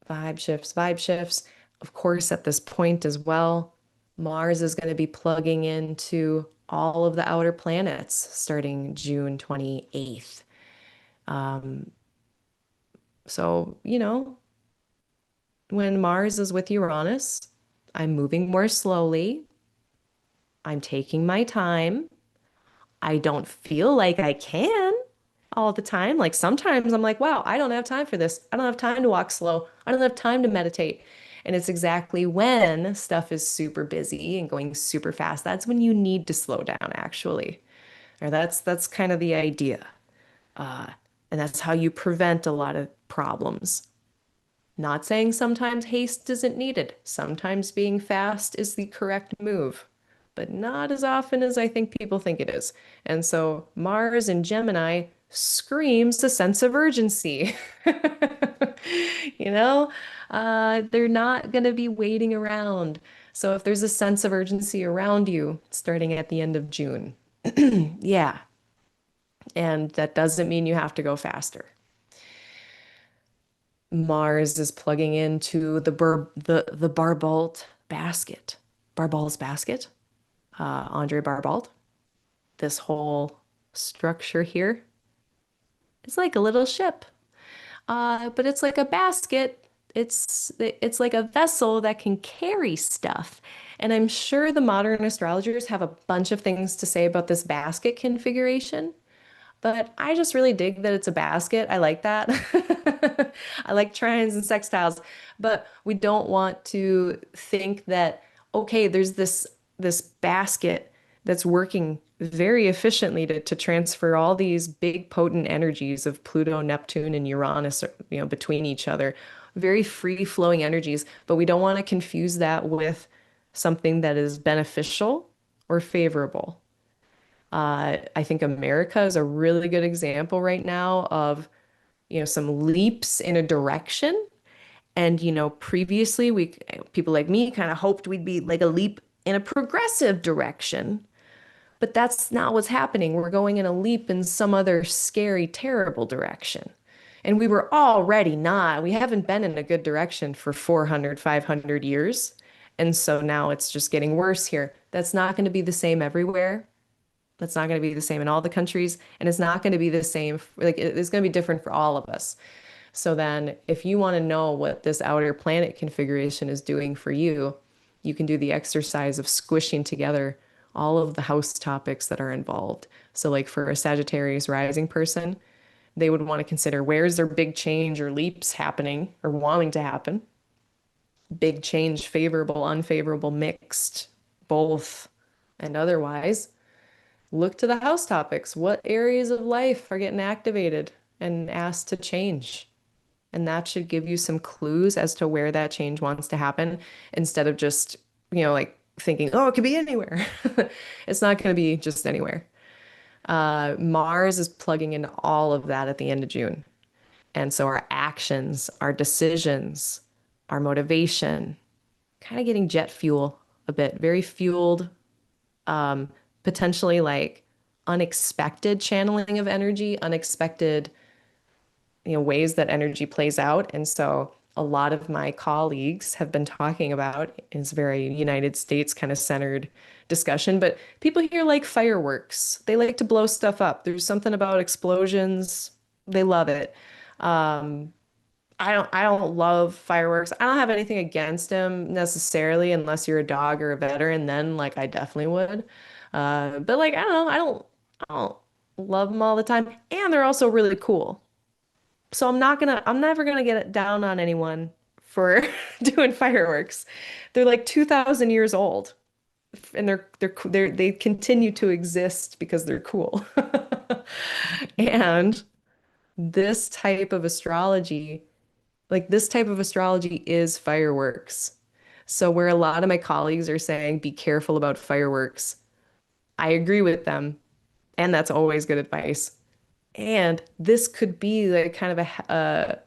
S1: vibe shifts, vibe shifts. Of course, at this point as well, Mars is going to be plugging into all of the outer planets starting June 28th. So, when Mars is with Uranus, I'm moving more slowly. I'm taking my time. I don't feel like I can all the time. Like sometimes I'm like, wow, I don't have time for this. I don't have time to walk slow. I don't have time to meditate. And it's exactly when stuff is super busy and going super fast. That's when you need to slow down, actually. Or that's kind of the idea. Uh, and that's how you prevent a lot of problems. Not saying sometimes haste isn't needed. Sometimes being fast is the correct move, but not as often as I think people think it is. And so Mars in Gemini screams a sense of urgency. You know, they're not going to be waiting around. So if there's a sense of urgency around you starting at the end of June, yeah. And that doesn't mean you have to go faster. Mars is plugging into the Barbalt basket. Barbal's basket. Andre Barbalt. This whole structure here is like a little ship. But it's like a basket. It's like a vessel that can carry stuff. And I'm sure the modern astrologers have a bunch of things to say about this basket configuration. But I just really dig that it's a basket. I like that. I like trines and sextiles, but we don't want to think that, okay, there's this basket that's working very efficiently to transfer all these big potent energies of Pluto, Neptune, and Uranus, between each other. Very free flowing energies, but we don't want to confuse that with something that is beneficial or favorable. I think America is a really good example right now of, some leaps in a direction. And, previously people like me kind of hoped we'd be like a leap in a progressive direction, but that's not what's happening. We're going in a leap in some other scary, terrible direction. And we were already not, we haven't been in a good direction for 400, 500 years. And so now it's just getting worse here. That's not going to be the same everywhere. That's not going to be the same in all the countries, and it's not going to be the same. Like it's going to be different for all of us. So then, if you want to know what this outer planet configuration is doing for you, you can do the exercise of squishing together all of the house topics that are involved. So, like for a Sagittarius rising person, they would want to consider where's their big change or leaps happening or wanting to happen. big change, favorable, unfavorable, mixed, both, and otherwise. Look to the house topics. What areas of life are getting activated and asked to change? And that should give you some clues as to where that change wants to happen instead of just, like thinking, oh, it could be anywhere. It's not going to be just anywhere. Mars is plugging into all of that at the end of June. And so our actions, our decisions, our motivation, kind of getting jet fuel a bit, very fueled, potentially like unexpected channeling of energy, unexpected, ways that energy plays out. And so a lot of my colleagues have been talking about is very United States kind of centered discussion, but people here like fireworks. They like to blow stuff up. There's something about explosions. They love it. I don't love fireworks. I don't have anything against them necessarily unless you're a dog or a veteran, then like I definitely would. But like I don't love them all the time. And they're also really cool. So I'm never gonna get it down on anyone for doing fireworks. They're like 2,000 years old and they continue to exist because they're cool. And this type of astrology, this type of astrology is fireworks. So where a lot of my colleagues are saying be careful about fireworks, I agree with them, and that's always good advice. And this could be like kind of I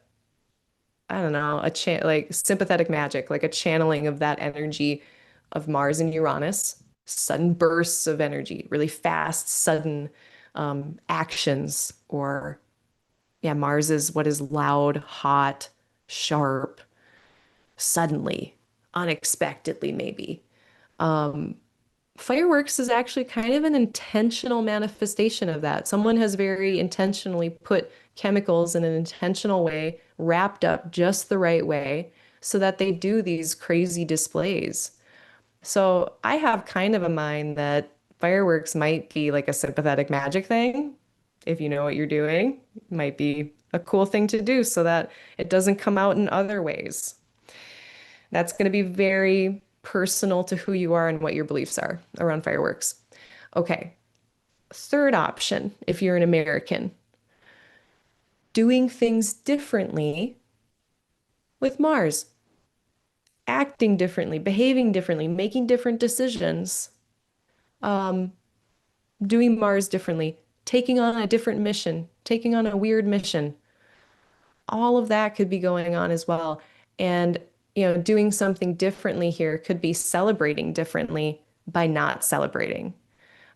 S1: don't know, like sympathetic magic, like a channeling of that energy of Mars and Uranus, sudden bursts of energy, really fast, sudden actions, or yeah, Mars is what is loud, hot, sharp, suddenly, unexpectedly, maybe. Fireworks is actually kind of an intentional manifestation of that. Someone has very intentionally put chemicals in an intentional way, wrapped up just the right way, so that they do these crazy displays. So I have kind of a mind that fireworks might be like a sympathetic magic thing. If you know what you're doing, might be a cool thing to do so that it doesn't come out in other ways. That's going to be very personal to who you are and what your beliefs are around fireworks. Okay, third option, if you're an American, doing things differently with Mars, acting differently, behaving differently, making different decisions, doing Mars differently, taking on a different mission, taking on a weird mission. All of that could be going on as well. And, doing something differently here could be celebrating differently by not celebrating.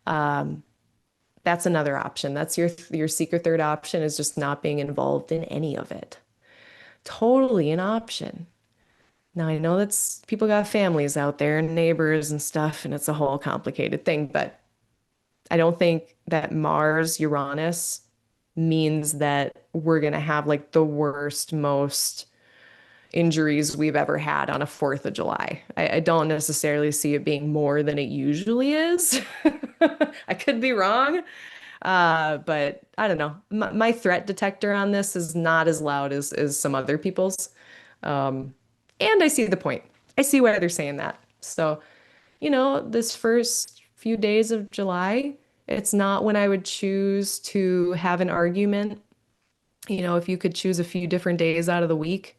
S1: That's another option. That's your secret third option is just not being involved in any of it. Totally an option. Now I know that's people got families out there and neighbors and stuff, and it's a whole complicated thing, but I don't think that Mars, Uranus means that we're gonna have like the worst, most injuries we've ever had on a 4th of July. I don't necessarily see it being more than it usually is. I could be wrong, but I don't know. My threat detector on this is not as loud as some other people's. And I see the point. I see why they're saying that. So, this first few days of July, it's not when I would choose to have an argument. If you could choose a few different days out of the week,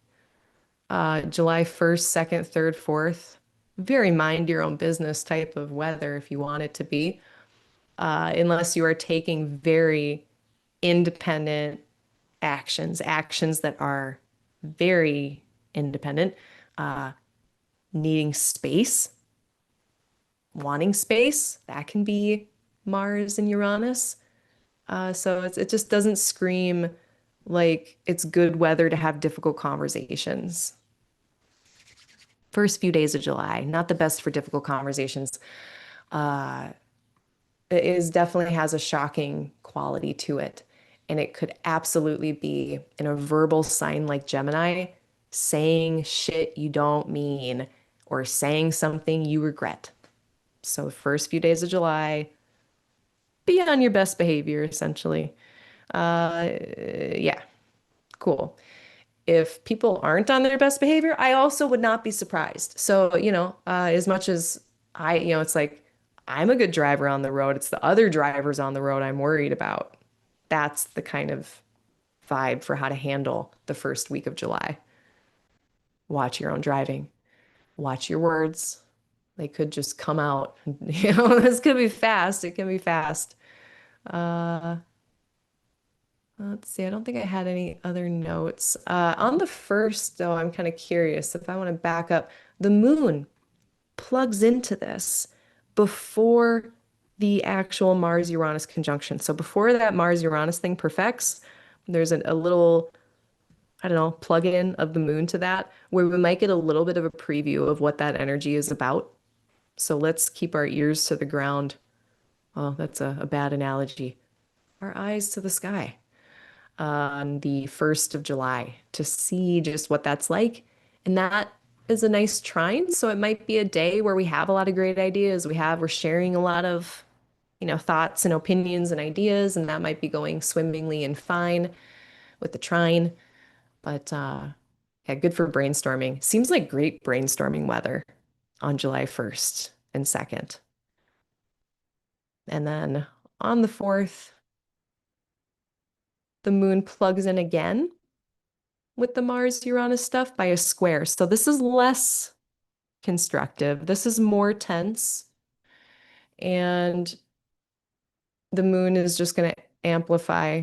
S1: July 1st, 2nd, 3rd, 4th, very mind your own business type of weather if you want it to be, unless you are taking very independent actions that are very independent, needing space, wanting space, that can be Mars and Uranus. So it just doesn't scream like it's good weather to have difficult conversations. First few days of July, not the best for difficult conversations. It is definitely has a shocking quality to it. And it could absolutely be in a verbal sign like Gemini, saying shit you don't mean or saying something you regret. So the first few days of July, be on your best behavior, essentially. Yeah, cool. if people aren't on their best behavior, I also would not be surprised. So, as much as it's like I'm a good driver on the road, it's the other drivers on the road I'm worried about. That's the kind of vibe for how to handle the first week of July. Watch your own driving, watch your words. They could just come out. This could be fast. It can be fast. Uh, let's see. I don't think I had any other notes. On the first, though, I'm kind of curious if I want to back up. The moon plugs into this before the actual Mars-Uranus conjunction. So before that Mars-Uranus thing perfects, there's a little, I don't know, plug-in of the moon to that, where we might get a little bit of a preview of what that energy is about. So let's keep our ears to the ground. Oh, that's a bad analogy. Our eyes to the sky on the 1st of July to see just what that's like. And that is a nice trine. So it might be a day where we have a lot of great ideas. We're sharing a lot of, thoughts and opinions and ideas, and that might be going swimmingly and fine with the trine. But yeah, good for brainstorming. Seems like great brainstorming weather on July 1st and 2nd. And then on the 4th, the moon plugs in again with the Mars-Uranus stuff by a square. So this is less constructive. This is more tense. And the moon is just going to amplify.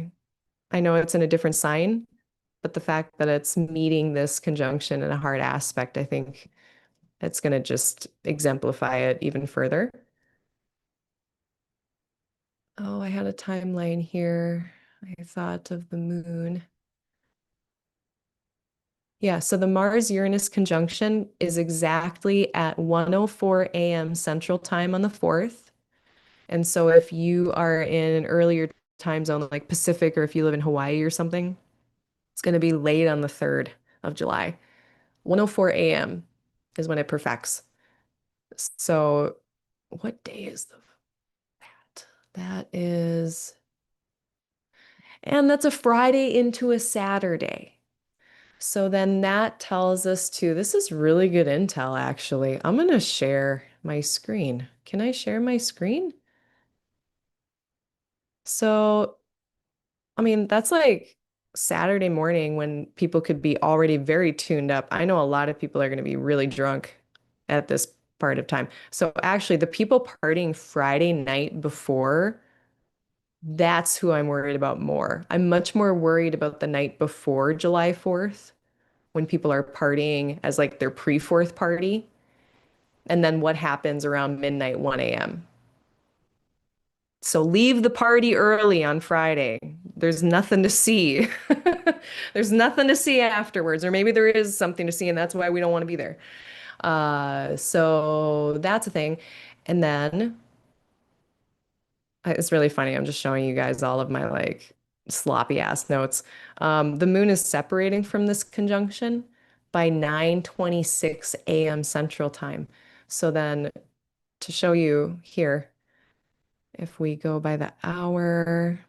S1: I know it's in a different sign, but the fact that it's meeting this conjunction in a hard aspect, I think it's going to just exemplify it even further. Oh, I had a timeline here. I thought of the moon. Yeah, so the Mars-Uranus conjunction is exactly at 1:04 a.m. Central Time on the 4th. And so if you are in an earlier time zone like Pacific, or if you live in Hawaii or something, it's going to be late on the 3rd of July. 1:04 a.m. is when it perfects. So what day is that? That is, and that's a Friday into a Saturday. So then that tells us too, this is really good intel, actually. I'm going to share my screen. Can I share my screen? So, I mean, that's like Saturday morning when people could be already very tuned up. I know a lot of people are going to be really drunk at this part of time. So actually, the people partying Friday night before, that's who I'm worried about more. I'm much more worried about the night before July 4th when people are partying as like their pre-4th party, and then what happens around midnight, 1 a.m. So leave the party early on Friday. There's nothing to see. There's nothing to see afterwards, or maybe there is something to see, and that's why we don't want to be there. So that's a thing. And then it's really funny. I'm just showing you guys all of my like sloppy ass notes. The moon is separating from this conjunction by 9:26 a.m. Central Time. So then to show you here, if we go by the hour,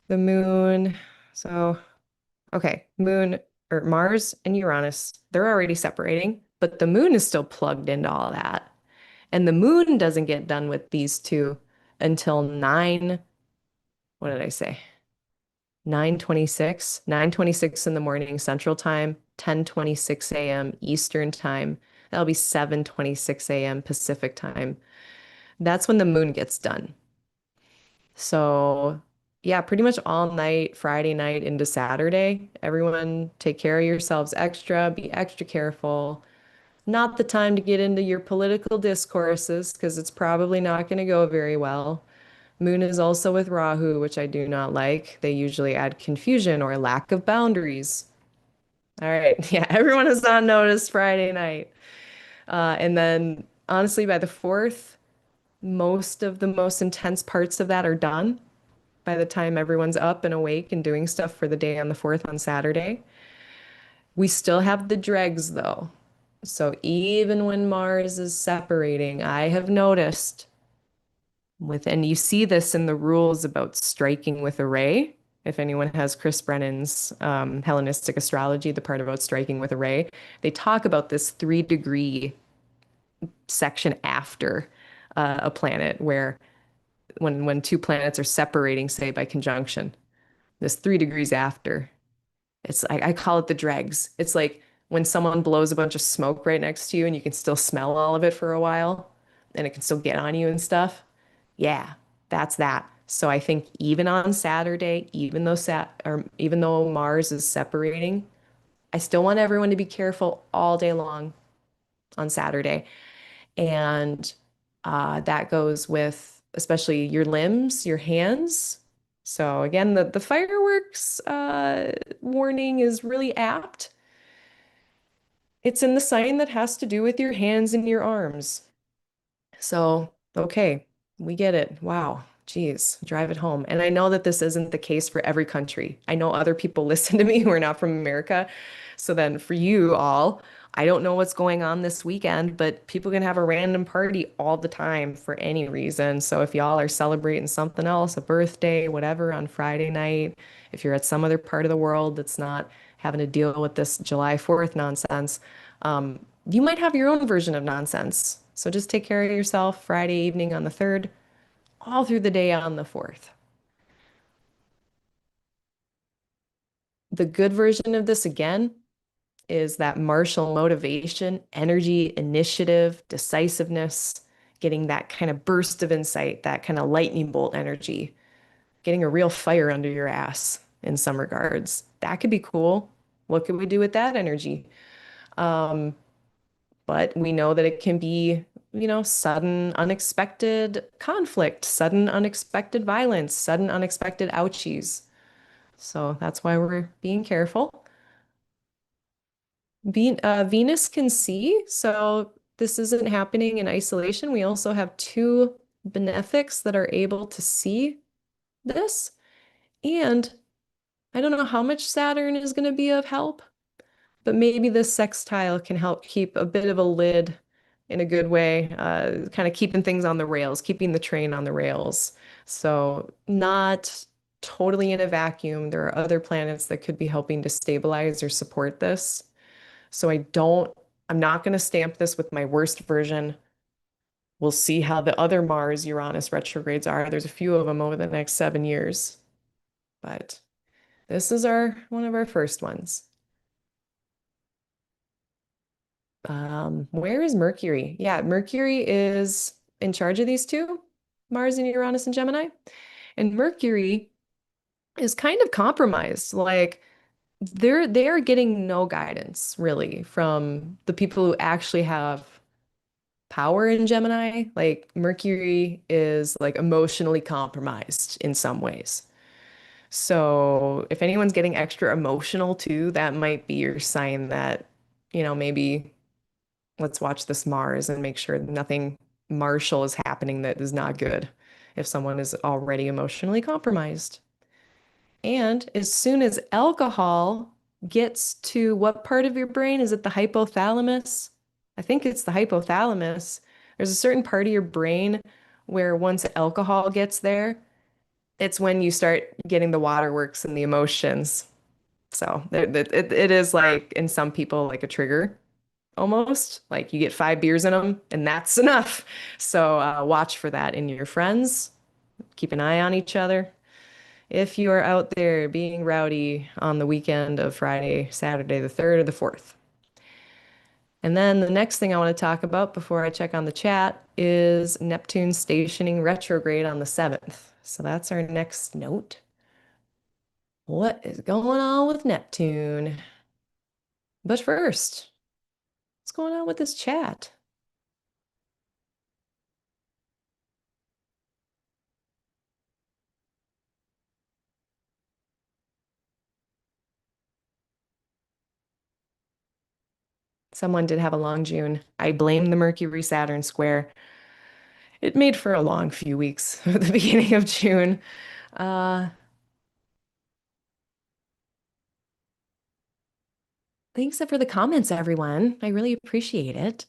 S1: the moon, so okay, moon or Mars and Uranus, they're already separating, but the moon is still plugged into all that. And the moon doesn't get done with these two until 9, what did I say? 9:26, 9:26 in the morning Central Time, 10:26 a.m. Eastern Time. That'll be 7:26 a.m. Pacific Time. That's when the moon gets done. So, yeah, pretty much all night, Friday night into Saturday. Everyone take care of yourselves extra, be extra careful. Not the time to get into your political discourses because it's probably not going to go very well. Moon is also with Rahu, which I do not like. They usually add confusion or lack of boundaries. All right. Yeah, everyone is on notice Friday night. And then, honestly, by the 4th, most of the most intense parts of that are done by the time everyone's up and awake and doing stuff for the day on the 4th on Saturday. We still have the dregs, though. So even when Mars is separating, I have noticed and you see this in the rules about striking with a ray. If anyone has Chris Brennan's Hellenistic Astrology, the part about striking with a ray, they talk about this 3 degree section after a planet where when two planets are separating, say by conjunction, this 3 degrees after. I call it the dregs. It's like when someone blows a bunch of smoke right next to you and you can still smell all of it for a while and it can still get on you and stuff. Yeah, that's that. So I think even on Saturday, even though Mars is separating, I still want everyone to be careful all day long on Saturday. And that goes with especially your limbs, your hands. So again, the fireworks warning is really apt. It's in the sign that has to do with your hands and your arms. So, okay, we get it. Wow. Geez, drive it home. And I know that this isn't the case for every country. I know other people listen to me who are not from America. So then for you all, I don't know what's going on this weekend, but people can have a random party all the time for any reason. So if y'all are celebrating something else, a birthday, whatever, on Friday night, if you're at some other part of the world that's not having to deal with this July 4th nonsense, you might have your own version of nonsense. So just take care of yourself Friday evening on the 3rd, all through the day on the 4th. The good version of this, again, is that martial motivation, energy, initiative, decisiveness, getting that kind of burst of insight, that kind of lightning bolt energy, getting a real fire under your ass in some regards. That could be cool. What could we do with that energy? Um, but we know that it can be, sudden, unexpected conflict, sudden, unexpected violence, sudden, unexpected ouchies. So that's why we're being careful. Venus can see, so this isn't happening in isolation. We also have two benefics that are able to see this. And I don't know how much Saturn is going to be of help, but maybe this sextile can help keep a bit of a lid in a good way, kind of keeping things on the rails, keeping the train on the rails. So not totally in a vacuum. There are other planets that could be helping to stabilize or support this. So I'm not going to stamp this with my worst version. We'll see how the other Mars Uranus retrogrades are. There's a few of them over the next 7 years, but this is one of our first ones. Where is Mercury? Yeah, Mercury is in charge of these two, Mars and Uranus and Gemini. And Mercury is kind of compromised. Like they're getting no guidance really from the people who actually have power in Gemini. Like Mercury is like emotionally compromised in some ways. So if anyone's getting extra emotional too, that might be your sign that, maybe let's watch this Mars and make sure nothing martial is happening that is not good if someone is already emotionally compromised. And as soon as alcohol gets to what part of your brain? Is it the hypothalamus? I think it's the hypothalamus. There's a certain part of your brain where once alcohol gets there, it's when you start getting the waterworks and the emotions. So it is like in some people like a trigger almost. Like you get 5 beers in them and that's enough. So watch for that in your friends. Keep an eye on each other. If you are out there being rowdy on the weekend of Friday, Saturday, the 3rd or the 4th. And then the next thing I want to talk about before I check on the chat is Neptune stationing retrograde on the 7th. So that's our next note. What is going on with Neptune? But first, what's going on with this chat? Someone did have a long June. I blame the Mercury Saturn square. It made for a long few weeks at the beginning of June. Uh, Thanks for the comments, everyone. I really appreciate it.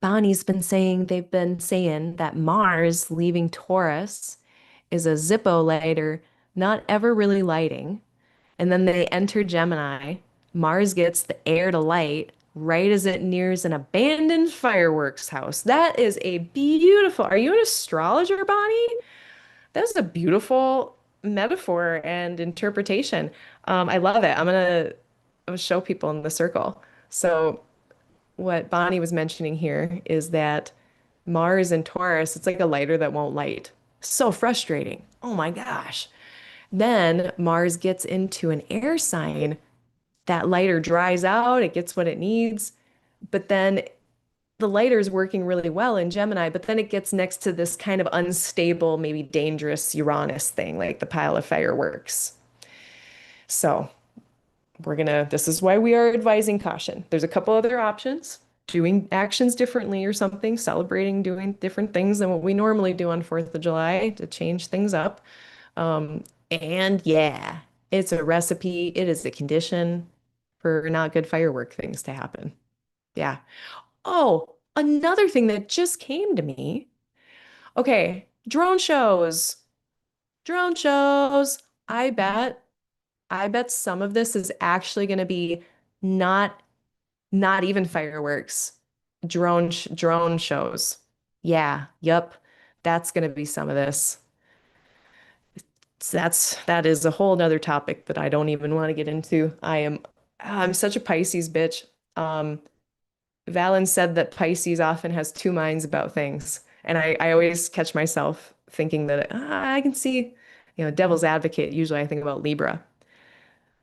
S1: Bonnie's been saying they've been saying that Mars leaving Taurus is a Zippo lighter, not ever really lighting. And then they enter Gemini. Mars gets the air to light right as it nears an abandoned fireworks house. That is a beautiful. Are you an astrologer, Bonnie? That was a beautiful metaphor and interpretation. I love it. I'm gonna show people in the circle. So what Bonnie was mentioning here is that Mars and Taurus, it's like a lighter that won't light. So frustrating. Oh my gosh. Then Mars gets into an air sign. That lighter dries out, it gets what it needs, but then the lighter is working really well in Gemini, but then it gets next to this kind of unstable, maybe dangerous Uranus thing, like the pile of fireworks. So this is why we are advising caution. There's a couple other options. Doing actions differently or something, celebrating, doing different things than what we normally do on 4th of July to change things up. And yeah, it's a recipe. It is a condition for not good firework things to happen. Yeah. Oh, another thing that just came to me. Okay, drone shows. Drone shows. I bet, I bet some of this is actually going to be not not even fireworks. Drone shows. Yeah, yep. That's going to be some of this. That is a whole nother topic that I don't even want to get into. I'm such a Pisces bitch. Um, Valen said that Pisces often has two minds about things. And I always catch myself thinking that I can see, devil's advocate. Usually I think about Libra.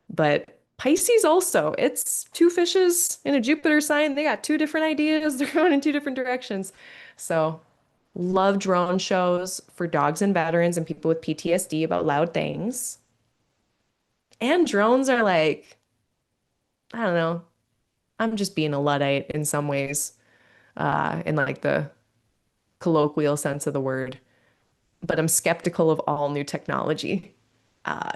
S1: But Pisces also, it's two fishes in a Jupiter sign. They got two different ideas. They're going in two different directions. So love drone shows for dogs and veterans and people with PTSD about loud things. And drones are like, I don't know, I'm just being a Luddite in some ways, in like the colloquial sense of the word. But I'm skeptical of all new technology.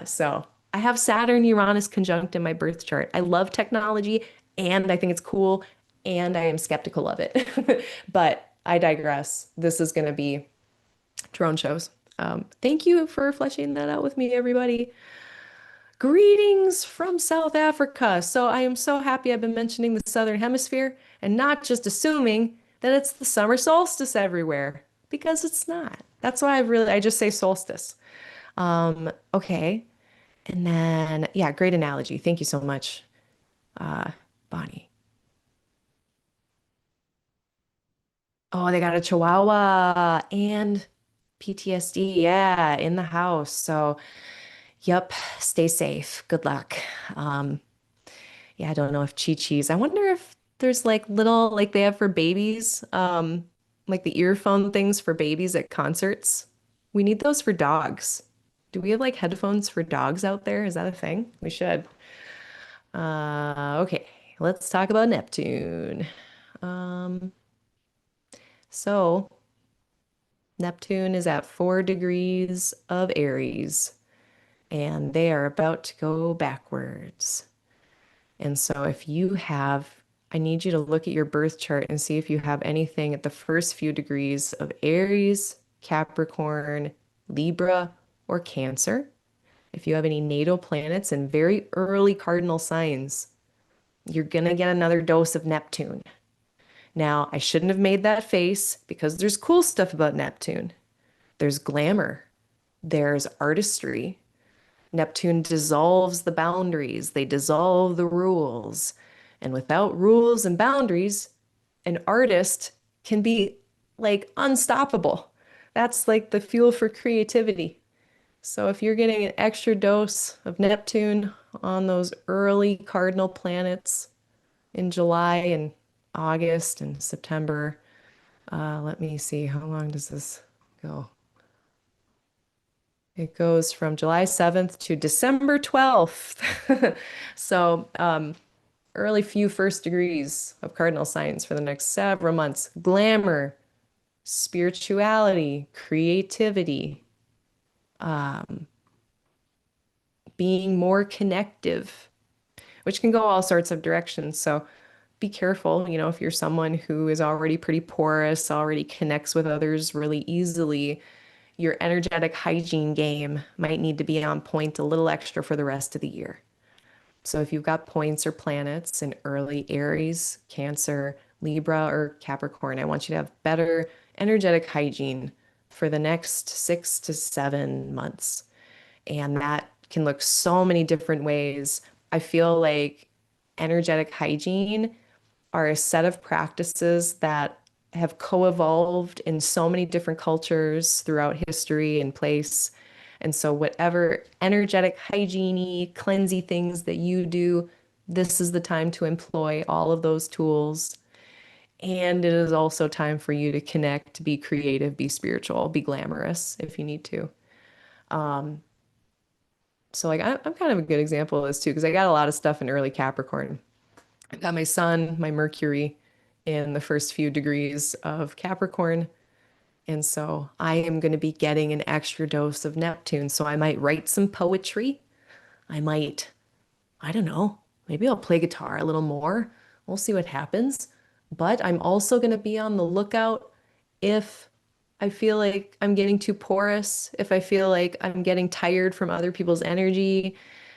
S1: So I have Saturn Uranus conjunct in my birth chart. I love technology and I think it's cool and I am skeptical of it. But I digress. This is going to be drone shows. Thank you for fleshing that out with me, everybody. Greetings from South Africa. So I am so happy I've been mentioning the Southern Hemisphere and not just assuming that it's the summer solstice everywhere because it's not. That's why I just say solstice. Okay. And then, yeah, great analogy. Thank you so much, uh, Bonnie. Oh, they got a Chihuahua and PTSD. Yeah, in the house. So, yep, stay safe. Good luck. Um, yeah, I don't know if Chi-Chi's. I wonder if there's like little, like they have for babies, like the earphone things for babies at concerts. We need those for dogs. Do we have like headphones for dogs out there? Is that a thing? We should. Okay, let's talk about Neptune. Um, so Neptune is at 4 degrees of Aries, and they are about to go backwards. And so if you have, I need you to look at your birth chart and see if you have anything at the first few degrees of Aries, Capricorn, Libra, or Cancer. If you have any natal planets in very early cardinal signs, you're going to get another dose of Neptune. Now, I shouldn't have made that face because there's cool stuff about Neptune. There's glamour, there's artistry. Neptune dissolves the boundaries, they dissolve the rules. And without rules and boundaries, an artist can be like unstoppable. That's like the fuel for creativity. So if you're getting an extra dose of Neptune on those early cardinal planets in July and August and September, let me see, how long does this go? It goes from July 7th to December 12th. So, early few first degrees of cardinal signs for the next several months. Glamour, spirituality, creativity, um, being more connective, which can go all sorts of directions. So be careful, if you're someone who is already pretty porous, already connects with others really easily, your energetic hygiene game might need to be on point a little extra for the rest of the year. So if you've got points or planets in early Aries, Cancer, Libra, or Capricorn, I want you to have better energetic hygiene for the next 6 to 7 months. And that can look so many different ways. I feel like energetic hygiene are a set of practices that have co-evolved in so many different cultures throughout history and place. And so whatever energetic, hygiene-y, cleansy things that you do, this is the time to employ all of those tools. And it is also time for you to connect, be creative, be spiritual, be glamorous if you need to. So like I'm kind of a good example of this too, because I got a lot of stuff in early Capricorn. I got my sun, my Mercury in the first few degrees of Capricorn. And so I am going to be getting an extra dose of Neptune. So I might write some poetry. I might, I don't know, maybe I'll play guitar a little more. We'll see what happens. But I'm also going to be on the lookout if I feel like I'm getting too porous, if I feel like I'm getting tired from other people's energy,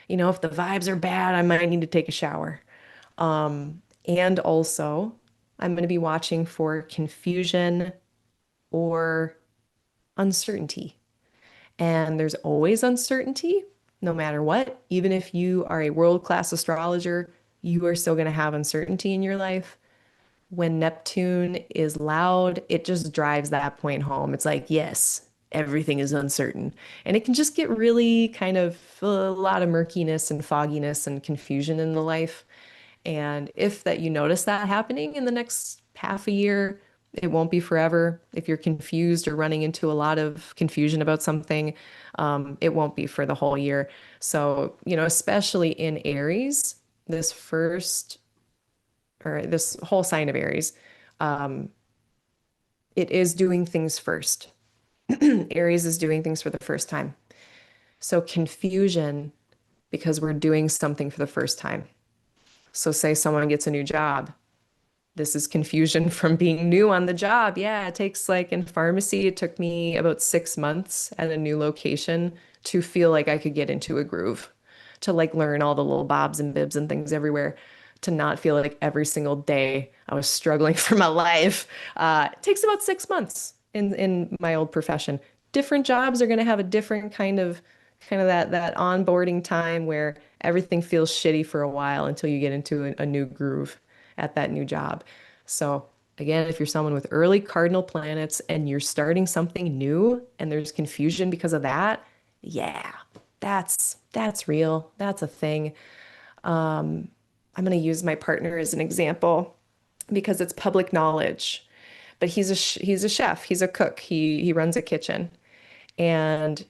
S1: if the vibes are bad, I might need to take a shower. And also, I'm going to be watching for confusion or uncertainty. And there's always uncertainty, no matter what. Even if you are a world-class astrologer, you are still going to have uncertainty in your life. When Neptune is loud, it just drives that point home. It's like, yes, everything is uncertain. And it can just get really kind of a lot of murkiness and fogginess and confusion in the life. And if that you notice that happening in the next half a year, it won't be forever. If you're confused or running into a lot of confusion about something, it won't be for the whole year. So, especially in Aries, this first or this whole sign of Aries, um, it is doing things first. Aries is doing things for the first time. So confusion because we're doing something for the first time. So say someone gets a new job. This is confusion from being new on the job. Yeah, it takes like in pharmacy, it took me about 6 months at a new location to feel like I could get into a groove, to like learn all the little bobs and bibs and things everywhere, to not feel like every single day I was struggling for my life. It takes about 6 months in my old profession. Different jobs are going to have a different kind of that onboarding time where everything feels shitty for a while until you get into a new groove at that new job. So again, if you're someone with early cardinal planets and you're starting something new and there's confusion because of that, yeah, that's real. That's a thing. I'm going to use my partner as an example because it's public knowledge. But he's a chef, he's a cook, he runs a kitchen. And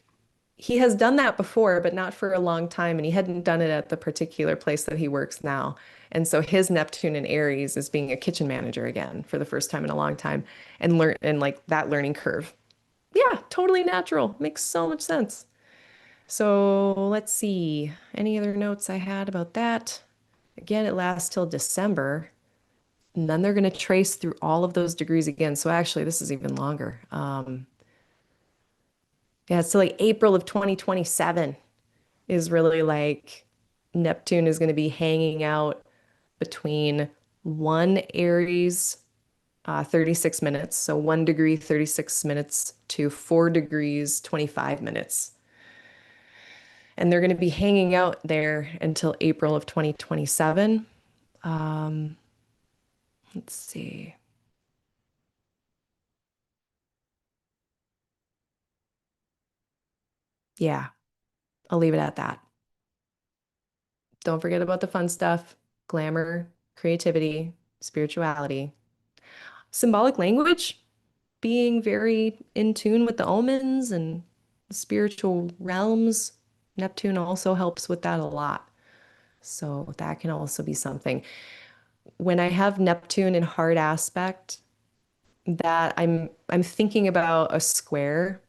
S1: he has done that before, but not for a long time, and he hadn't done it at the particular place that he works now. And so his Neptune in Aries is being a kitchen manager again for the first time in a long time and learn and like that learning curve. Yeah, totally natural. Makes so much sense. So let's see. Any other notes I had about that? Again, it lasts till December, and then they're going to trace through all of those degrees again. So actually, this is even longer. Yeah, so like April of 2027 is really like Neptune is going to be hanging out between one Aries, 36 minutes. So 1 degree, 36 minutes to 4 degrees, 25 minutes. And they're going to be hanging out there until April of 2027. Um, let's see. Yeah, I'll leave it at that. Don't forget about the fun stuff, glamour, creativity, spirituality, symbolic language, being very in tune with the omens and the spiritual realms. Neptune also helps with that a lot. So that can also be something. When I have Neptune in hard aspect, that I'm thinking about a square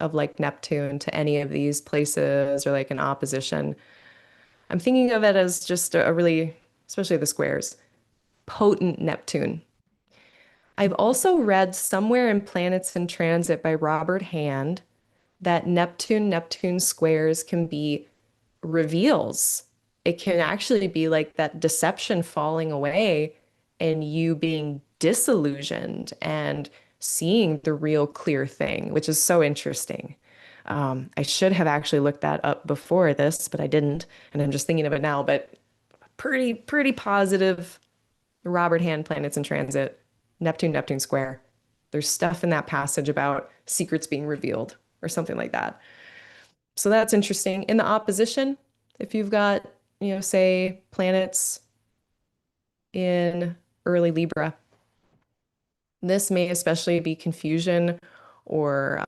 S1: of like Neptune to any of these places or like an opposition. I'm thinking of it as just a really, especially the squares, potent Neptune. I've also read somewhere in Planets in Transit by Robert Hand that Neptune squares can be reveals. It can actually be like that deception falling away and you being disillusioned and seeing the real clear thing, which is so interesting. I should have actually looked that up before this, but I didn't, and I'm just thinking of it now. But pretty positive Robert Hand planets in transit, Neptune square. There's stuff in that passage about secrets being revealed or something like that. So that's interesting. In the opposition, if you've got, say planets in early Libra, this may especially be confusion or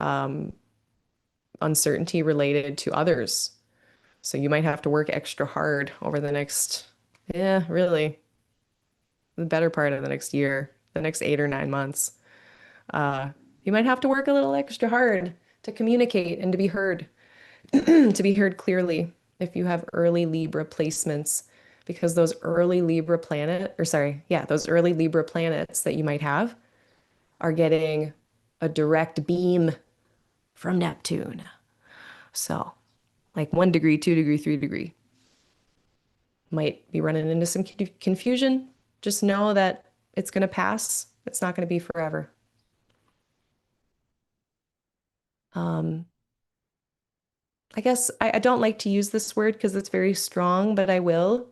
S1: uncertainty related to others. So you might have to work extra hard over the next, yeah, really, the better part of the next year, the next 8 or 9 months. Uh, you might have to work a little extra hard to communicate and to be heard, to be heard clearly if you have early Libra placements, because those early Libra planet, or sorry, yeah, those early Libra planets that you might have are getting a direct beam from Neptune. So, like 1 degree, 2 degree, 3 degree. Might be running into some confusion. Just know that it's going to pass. It's not going to be forever. Um, I guess I don't like to use this word because it's very strong, but I will.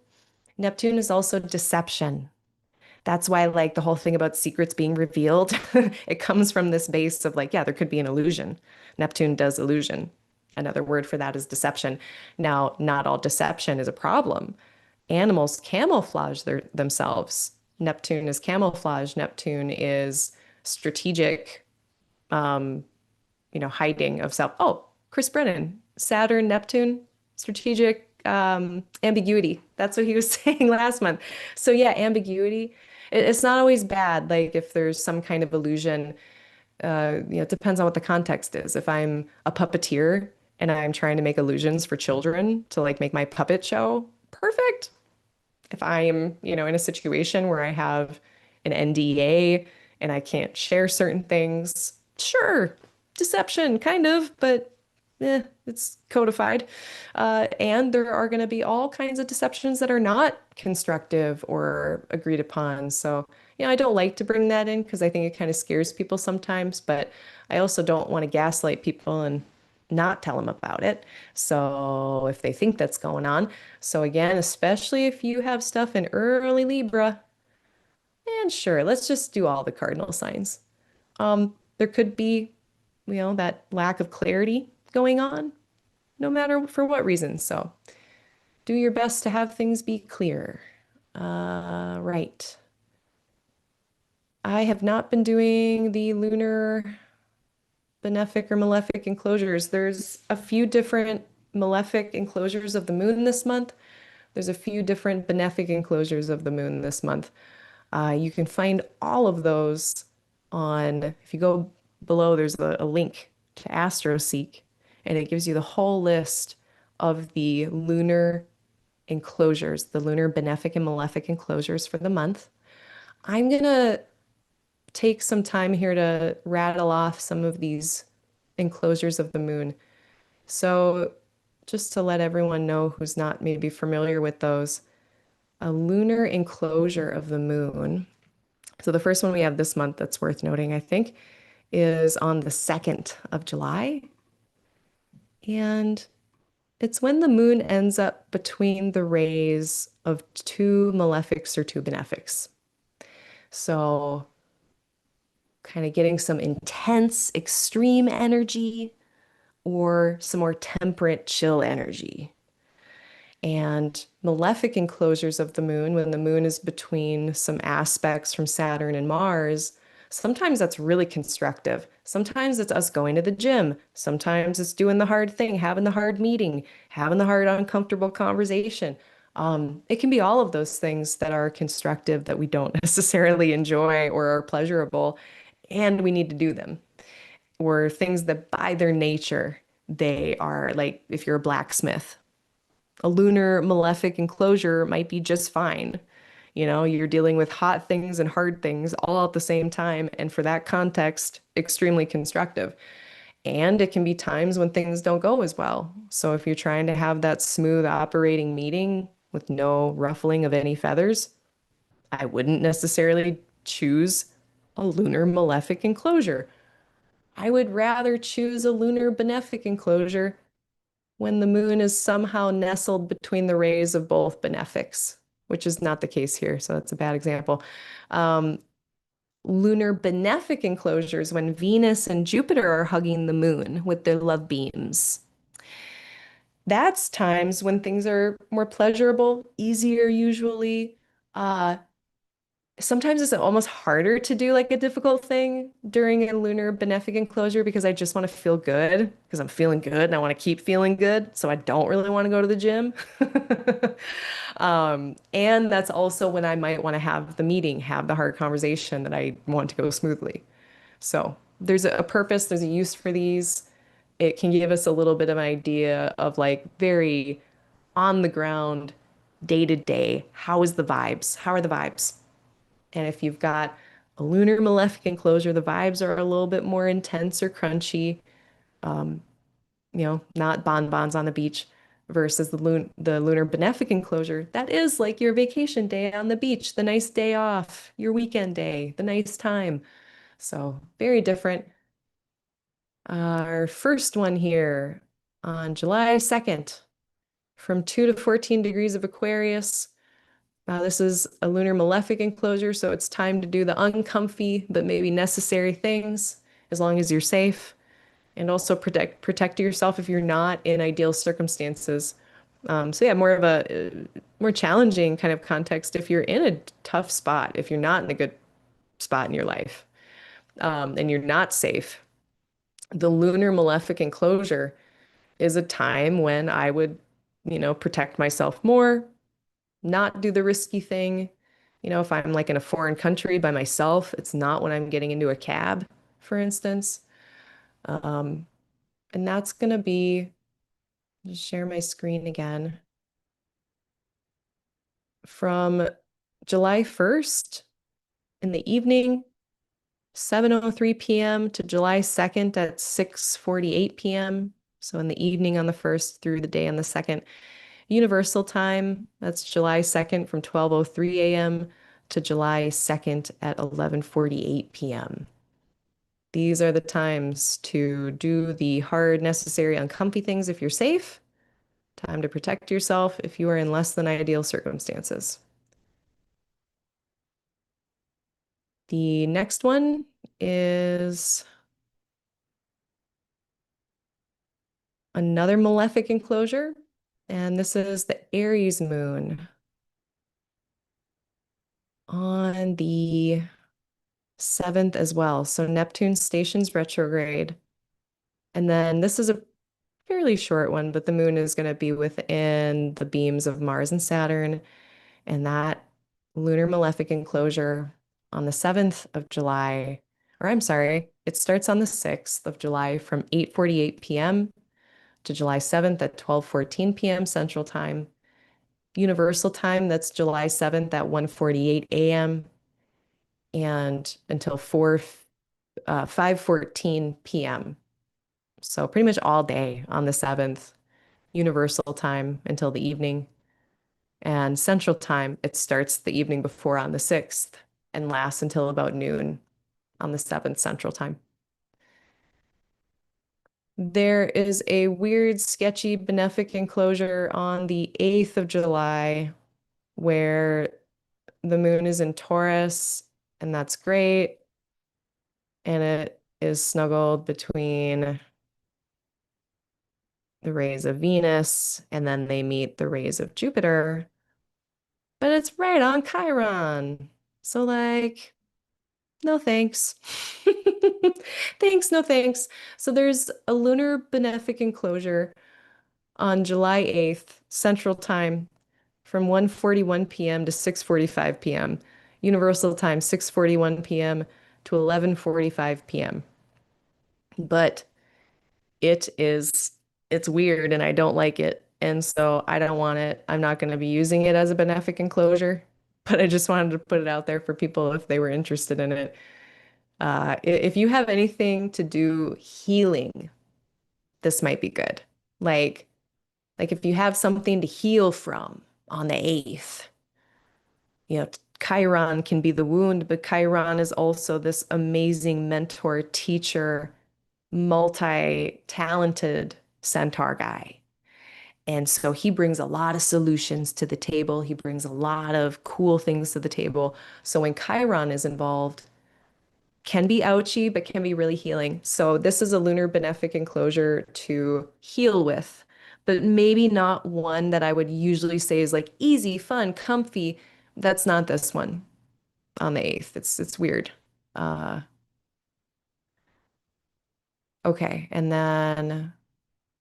S1: Neptune is also deception. That's why, like, the whole thing about secrets being revealed, it comes from this base of like, yeah, there could be an illusion. Neptune does illusion. Another word for that is deception. Now, not all deception is a problem. Animals camouflage themselves. Neptune is camouflage. Neptune is strategic, um, hiding of self. Oh, Chris Brennan, Saturn, Neptune, strategic ambiguity. That's what he was saying last month. So yeah, ambiguity. It's not always bad. Like if there's some kind of illusion, it depends on what the context is. If I'm a puppeteer and I'm trying to make illusions for children to like make my puppet show, perfect. If I'm, in a situation where I have an NDA and I can't share certain things, sure, deception, kind of, but it's codified. And there are going to be all kinds of deceptions that are not constructive or agreed upon. So, I don't like to bring that in because I think it kind of scares people sometimes, but I also don't want to gaslight people and not tell them about it. So if they think that's going on. So again, especially if you have stuff in early Libra, and sure, let's just do all the cardinal signs. There could be, that lack of clarity going on, no matter for what reason. So do your best to have things be clear. Right. I have not been doing the lunar benefic or malefic enclosures. There's a few different malefic enclosures of the moon this month. There's a few different benefic enclosures of the moon this month. You can find all of those if you go below, there's a link to Astro-seek, and it gives you the whole list of the lunar enclosures, the lunar benefic and malefic enclosures for the month. I'm going to take some time here to rattle off some of these enclosures of the moon. So just to let everyone know who's not maybe familiar with those, a lunar enclosure of the moon. So the first one we have this month that's worth noting, I think, is on the 2nd of July. And it's when the moon ends up between the rays of two malefics or two benefics. So kind of getting some intense, extreme energy or some more temperate, chill energy. And malefic enclosures of the moon, when the moon is between some aspects from Saturn and Mars, sometimes that's really constructive. Sometimes it's us going to the gym. Sometimes it's doing the hard thing, having the hard meeting, having the hard, uncomfortable conversation. It can be all of those things that are constructive that we don't necessarily enjoy or are pleasurable, and we need to do them. Or things that by their nature, they are like if you're a blacksmith, a lunar malefic enclosure might be just fine. You're dealing with hot things and hard things all at the same time. And for that context, extremely constructive. And it can be times when things don't go as well. So if you're trying to have that smooth operating meeting with no ruffling of any feathers, I wouldn't necessarily choose a lunar malefic enclosure. I would rather choose a lunar benefic enclosure when the moon is somehow nestled between the rays of both benefics, which is not the case here. So that's a bad example. Um, Lunar benefic enclosures when Venus and Jupiter are hugging the moon with their love beams. That's times when things are more pleasurable, easier usually. Uh, Sometimes it's almost harder to do like a difficult thing during a lunar benefic enclosure because I just want to feel good because I'm feeling good and I want to keep feeling good. So I don't really want to go to the gym. And that's also when I might want to have the meeting, have the hard conversation that I want to go smoothly. So there's a purpose, there's a use for these. It can give us a little bit of an idea of like very on the ground, day to day. How is the vibes? How are the vibes? And if you've got a lunar malefic enclosure, the vibes are a little bit more intense or crunchy, not bonbons on the beach versus the lunar benefic enclosure. That is like your vacation day on the beach, the nice day off, your weekend day, the nice time. So very different. Our first one here on July 2nd, from 2 to 14 degrees of Aquarius. This is a lunar malefic enclosure, so it's time to do the uncomfy but maybe necessary things as long as you're safe, and also protect yourself if you're not in ideal circumstances. So yeah, more of a more challenging kind of context if you're in a tough spot, if you're not in a good spot in your life, and you're not safe. The lunar malefic enclosure is a time when I would, protect myself more, not do the risky thing. If I'm like in a foreign country by myself, it's not when I'm getting into a cab, for instance. Um, and that's going to be, just share my screen again, from July 1st in the evening, 7:03 p.m. to July 2nd at 6:48 p.m. So in the evening on the 1st through the day on the 2nd. Universal time, that's July 2nd from 12:03 a.m. to July 2nd at 11:48 p.m. These are the times to do the hard, necessary, uncomfy things if you're safe. Time to protect yourself if you are in less than ideal circumstances. The next one is another malefic enclosure, and this is the Aries moon on the 7th as well. So Neptune stations retrograde. And then this is a fairly short one, but the moon is going to be within the beams of Mars and Saturn. And that lunar malefic enclosure on the 7th of July, or I'm sorry, it starts on the 6th of July from 8:48 p.m. to July 7th at 12:14 p.m. Central Time. Universal Time, that's July 7th at 1:48 a.m. and until 5:14 p.m. So pretty much all day on the 7th, Universal Time until the evening. And Central Time, it starts the evening before on the 6th and lasts until about noon on the 7th Central Time. There is a weird, sketchy benefic enclosure on the 8th of July where the moon is in Taurus, and that's great. And it is snuggled between the rays of Venus, and then they meet the rays of Jupiter. But it's right on Chiron. So, like, no thanks. Thanks, no thanks. So, there's a lunar benefic enclosure on July 8th, Central Time, from 1:41 p.m. to 6:45 p.m. Universal Time, 6:41 p.m. to 11:45 p.m. But it's weird and I don't like it. And so I don't want it. I'm not going to be using it as a benefic enclosure, but I just wanted to put it out there for people if they were interested in it. If you have anything to do healing, this might be good. Like, like if you have something to heal from on the 8th, Chiron can be the wound, but Chiron is also this amazing mentor, teacher, multi-talented centaur guy. And so he brings a lot of solutions to the table. He brings a lot of cool things to the table. So when Chiron is involved, can be ouchy, but can be really healing. So this is a lunar benefic enclosure to heal with, but maybe not one that I would usually say is like easy, fun, comfy. That's not this one on the 8th. It's weird. Uh, okay, and then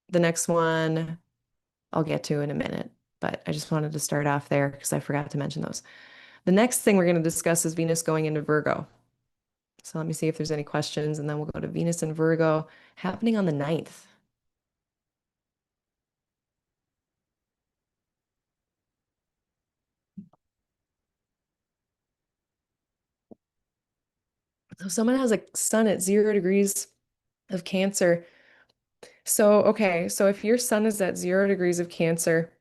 S1: the next one I'll get to in a minute, but I just wanted to start off there because I forgot to mention those. The next thing we're going to discuss is Venus going into Virgo. So let me see if there's any questions, and then we'll go to Venus and Virgo happening on the 9th. So someone has a sun at 0 degrees of Cancer. So, okay, so if your sun is at 0 degrees of Cancer,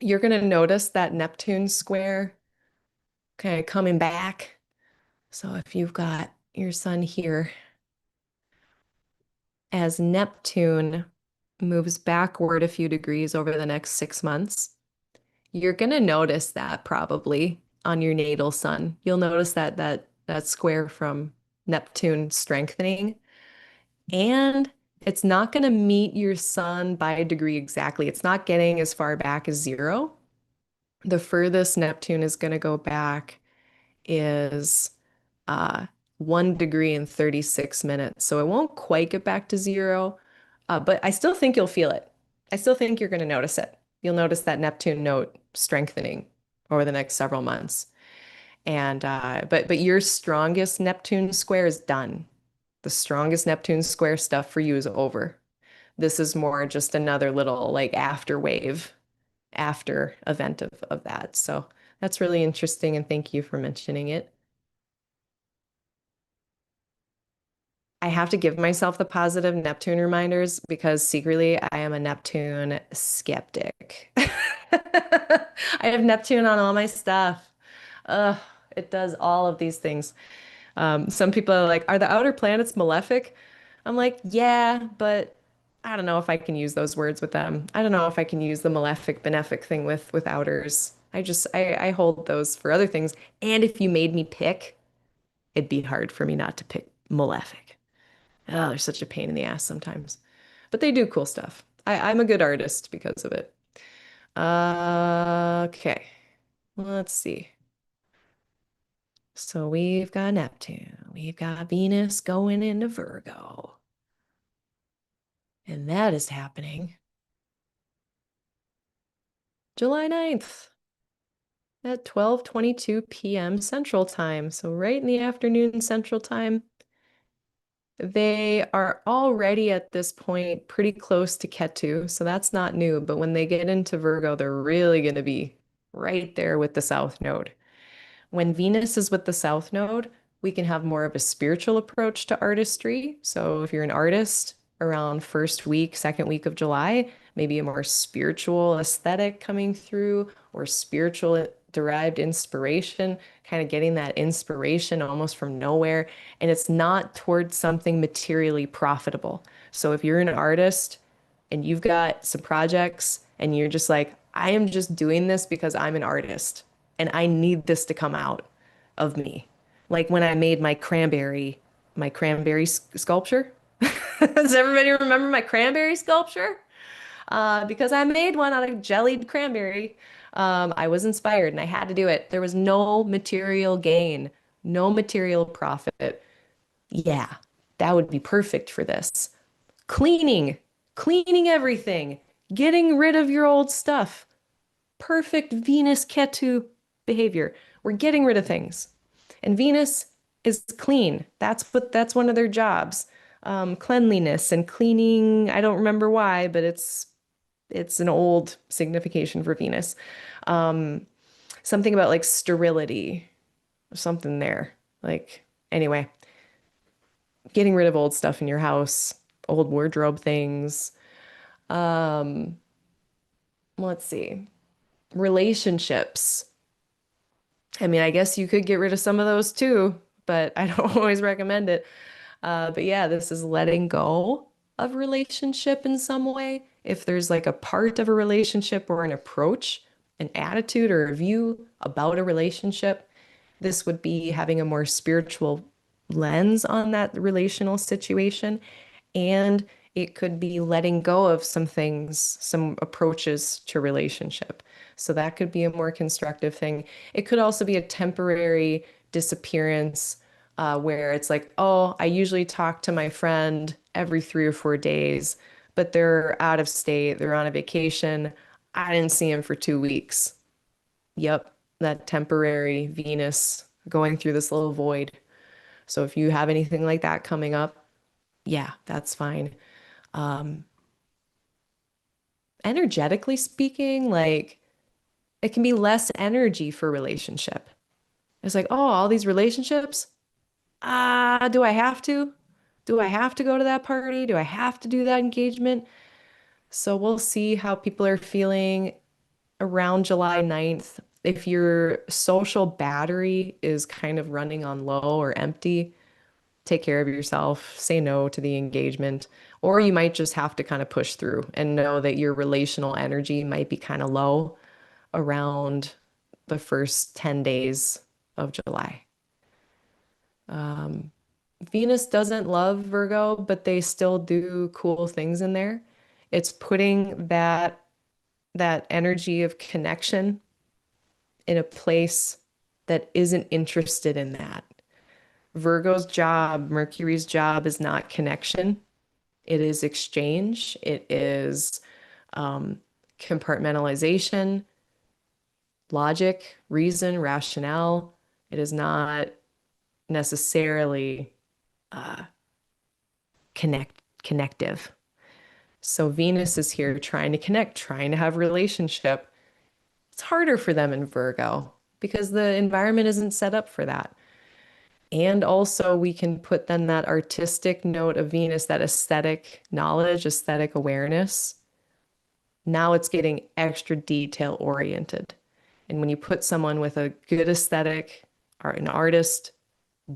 S1: you're going to notice that Neptune square kind of coming back. So if you've got your sun here, as Neptune moves backward a few degrees over the next 6 months, you're going to notice that probably on your natal sun. You'll notice that square from Neptune strengthening. And it's not going to meet your sun by a degree exactly. It's not getting as far back as 0. The furthest Neptune is going to go back is 1 degree and 36 minutes. So it won't quite get back to 0, but I still think you'll feel it. I still think you're going to notice it. You'll notice that Neptune note strengthening over the next several months. And but your strongest Neptune square is done. The strongest Neptune square stuff for you is over. This is more just another little like after wave, after event of that. So that's really interesting, and thank you for mentioning it. I have to give myself the positive Neptune reminders because secretly I am a Neptune skeptic. I have Neptune on all my stuff. Ugh, it does all of these things. Some people are like, are the outer planets malefic? I'm like, yeah, but I don't know if I can use those words with them. I don't know if I can use the malefic, benefic thing with outers. I hold those for other things. And if you made me pick, it'd be hard for me not to pick malefic. Oh, they're such a pain in the ass sometimes. But they do cool stuff. I'm a good artist because of it. Okay, let's see. So we've got Neptune, we've got Venus going into Virgo, and that is happening July 9th at 12:22 p.m. Central Time. So right in the afternoon Central Time. They are already at this point pretty close to Ketu, so that's not new. But when they get into Virgo, they're really going to be right there with the South Node. When Venus is with the South Node, we can have more of a spiritual approach to artistry. So if you're an artist around first week, second week of July, maybe a more spiritual aesthetic coming through or spiritual derived inspiration, kind of getting that inspiration almost from nowhere. And it's not towards something materially profitable. So if you're an artist and you've got some projects and you're just like, I am just doing this because I'm an artist and I need this to come out of me. Like when I made my cranberry sculpture. Does everybody remember my cranberry sculpture? Because I made one out of jellied cranberry. I was inspired and I had to do it. There was no material gain, no material profit. Yeah, that would be perfect for this. Cleaning, cleaning everything, getting rid of your old stuff. Perfect Venus Ketu behavior. We're getting rid of things. And Venus is clean. That's one of their jobs. Cleanliness and cleaning. I don't remember why, but it's an old signification for Venus. Um, Something about like sterility, something there. Like, anyway, getting rid of old stuff in your house, old wardrobe things. Um, let's see. Relationships. I mean, I guess you could get rid of some of those too, but I don't always recommend it. But yeah, this is letting go of relationship in some way. If there's like a part of a relationship or an approach, an attitude or a view about a relationship, this would be having a more spiritual lens on that relational situation. And it could be letting go of some things, some approaches to relationship. So that could be a more constructive thing. It could also be a temporary disappearance where it's like, oh, I usually talk to my friend every 3 or 4 days, but they're out of state, they're on a vacation. I didn't see him for 2 weeks. Yep, that temporary Venus going through this little void. So if you have anything like that coming up, yeah, that's fine. Um, Energetically speaking, like it can be less energy for relationship. It's like, oh, all these relationships. Do I have to? Do I have to go to that party? Do I have to do that engagement? So we'll see how people are feeling around July 9th. If your social battery is kind of running on low or empty, take care of yourself, say no to the engagement, or you might just have to kind of push through and know that your relational energy might be kind of low around the first 10 days of July. Um, Venus doesn't love Virgo, but they still do cool things in there. It's putting that energy of connection in a place that isn't interested in that. Virgo's job, Mercury's job is not connection. It is exchange. It is um, compartmentalization, logic, reason, rationale. It is not necessarily uh, connective. So Venus is here trying to connect, trying to have relationship. It's harder for them in Virgo because the environment isn't set up for that. And also we can put then that artistic note of Venus, that aesthetic knowledge, aesthetic awareness. Now it's getting extra detail oriented. And when you put someone with a good aesthetic or an artist,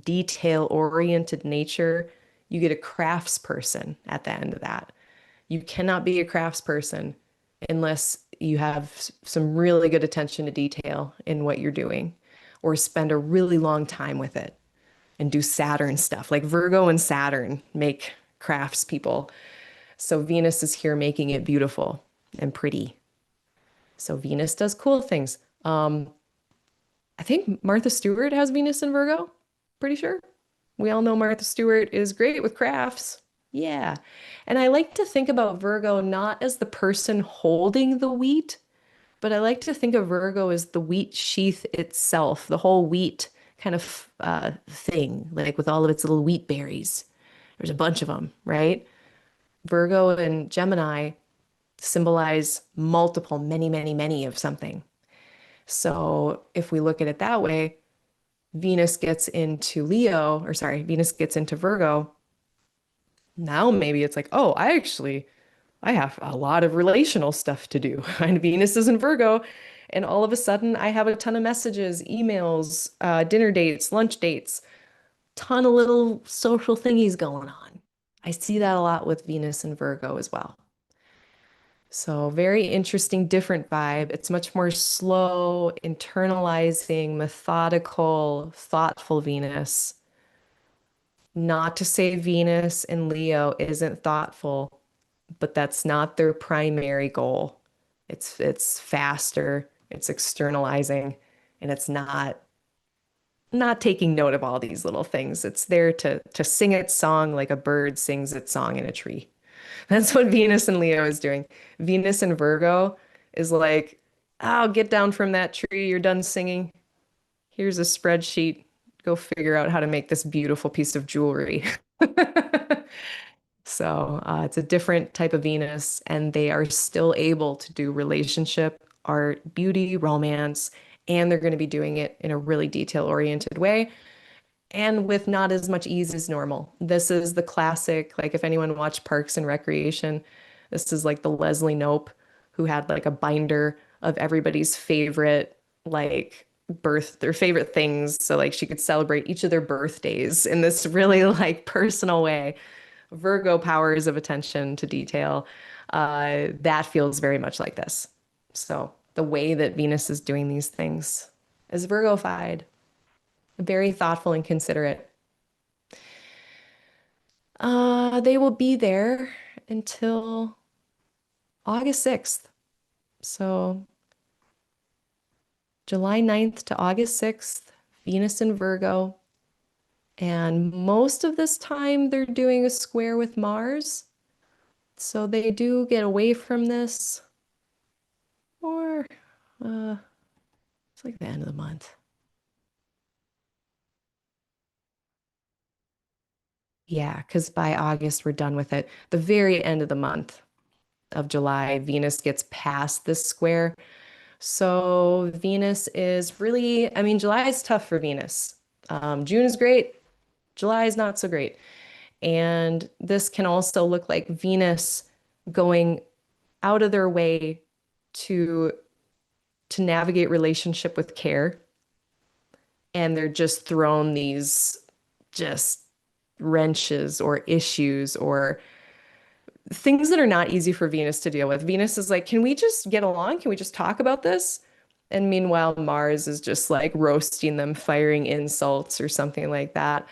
S1: detail oriented nature, you get a craftsperson at the end of that. You cannot be a craftsperson unless you have some really good attention to detail in what you're doing or spend a really long time with it and do Saturn stuff. Like Virgo and Saturn make crafts people. So Venus is here making it beautiful and pretty. So Venus does cool things. I think Martha Stewart has Venus in Virgo. Pretty sure. We all know Martha Stewart is great with crafts. Yeah. And I like to think about Virgo not as the person holding the wheat, but I like to think of Virgo as the wheat sheath itself, the whole wheat kind of thing, like with all of its little wheat berries. There's a bunch of them, right? Virgo and Gemini symbolize multiple, many, many, many of something. So if we look at it that way, Venus gets into Leo, or sorry, Venus gets into Virgo. Now maybe it's like, oh, I have a lot of relational stuff to do. And Venus is in Virgo. And all of a sudden, I have a ton of messages, emails, dinner dates, lunch dates, ton of little social thingies going on. I see that a lot with Venus and Virgo as well. So very interesting, different vibe. It's much more slow, internalizing, methodical, thoughtful Venus. Not to say Venus and Leo isn't thoughtful, but that's not their primary goal. It's faster, it's externalizing, and it's not taking note of all these little things. It's there to sing its song like a bird sings its song in a tree. That's what Venus and Leo is doing. Venus and Virgo is like, oh, get down from that tree. You're done singing. Here's a spreadsheet. Go figure out how to make this beautiful piece of jewelry. So it's a different type of Venus, and they are still able to do relationship, art, beauty, romance, and they're going to be doing it in a really detail-oriented way. and with not as much ease as normal. This is the classic, like if anyone watched Parks and Recreation, this is like the Leslie Knope who had like a binder of everybody's favorite like their favorite things. So like she could celebrate each of their birthdays in this really like personal way. Virgo powers of attention to detail. That feels very much like this. So the way that Venus is doing these things is Virgofied, very thoughtful and considerate. They will be there until August 6th. So July 9th to August 6th, Venus in Virgo. And most of this time they're doing a square with Mars. So they do get away from this. Or it's like the end of the month. Yeah, because by August we're done with it. The very end of the month of July, Venus gets past this square. So Venus is really, I mean, July is tough for Venus. June is great. July is not so great. And this can also look like Venus going out of their way to navigate relationship with care. And they're just thrown these just wrenches or issues or things that are not easy for Venus to deal with. Venus is like, can we just get along? Can we just talk about this? And meanwhile, Mars is just like roasting them, firing insults or something like that.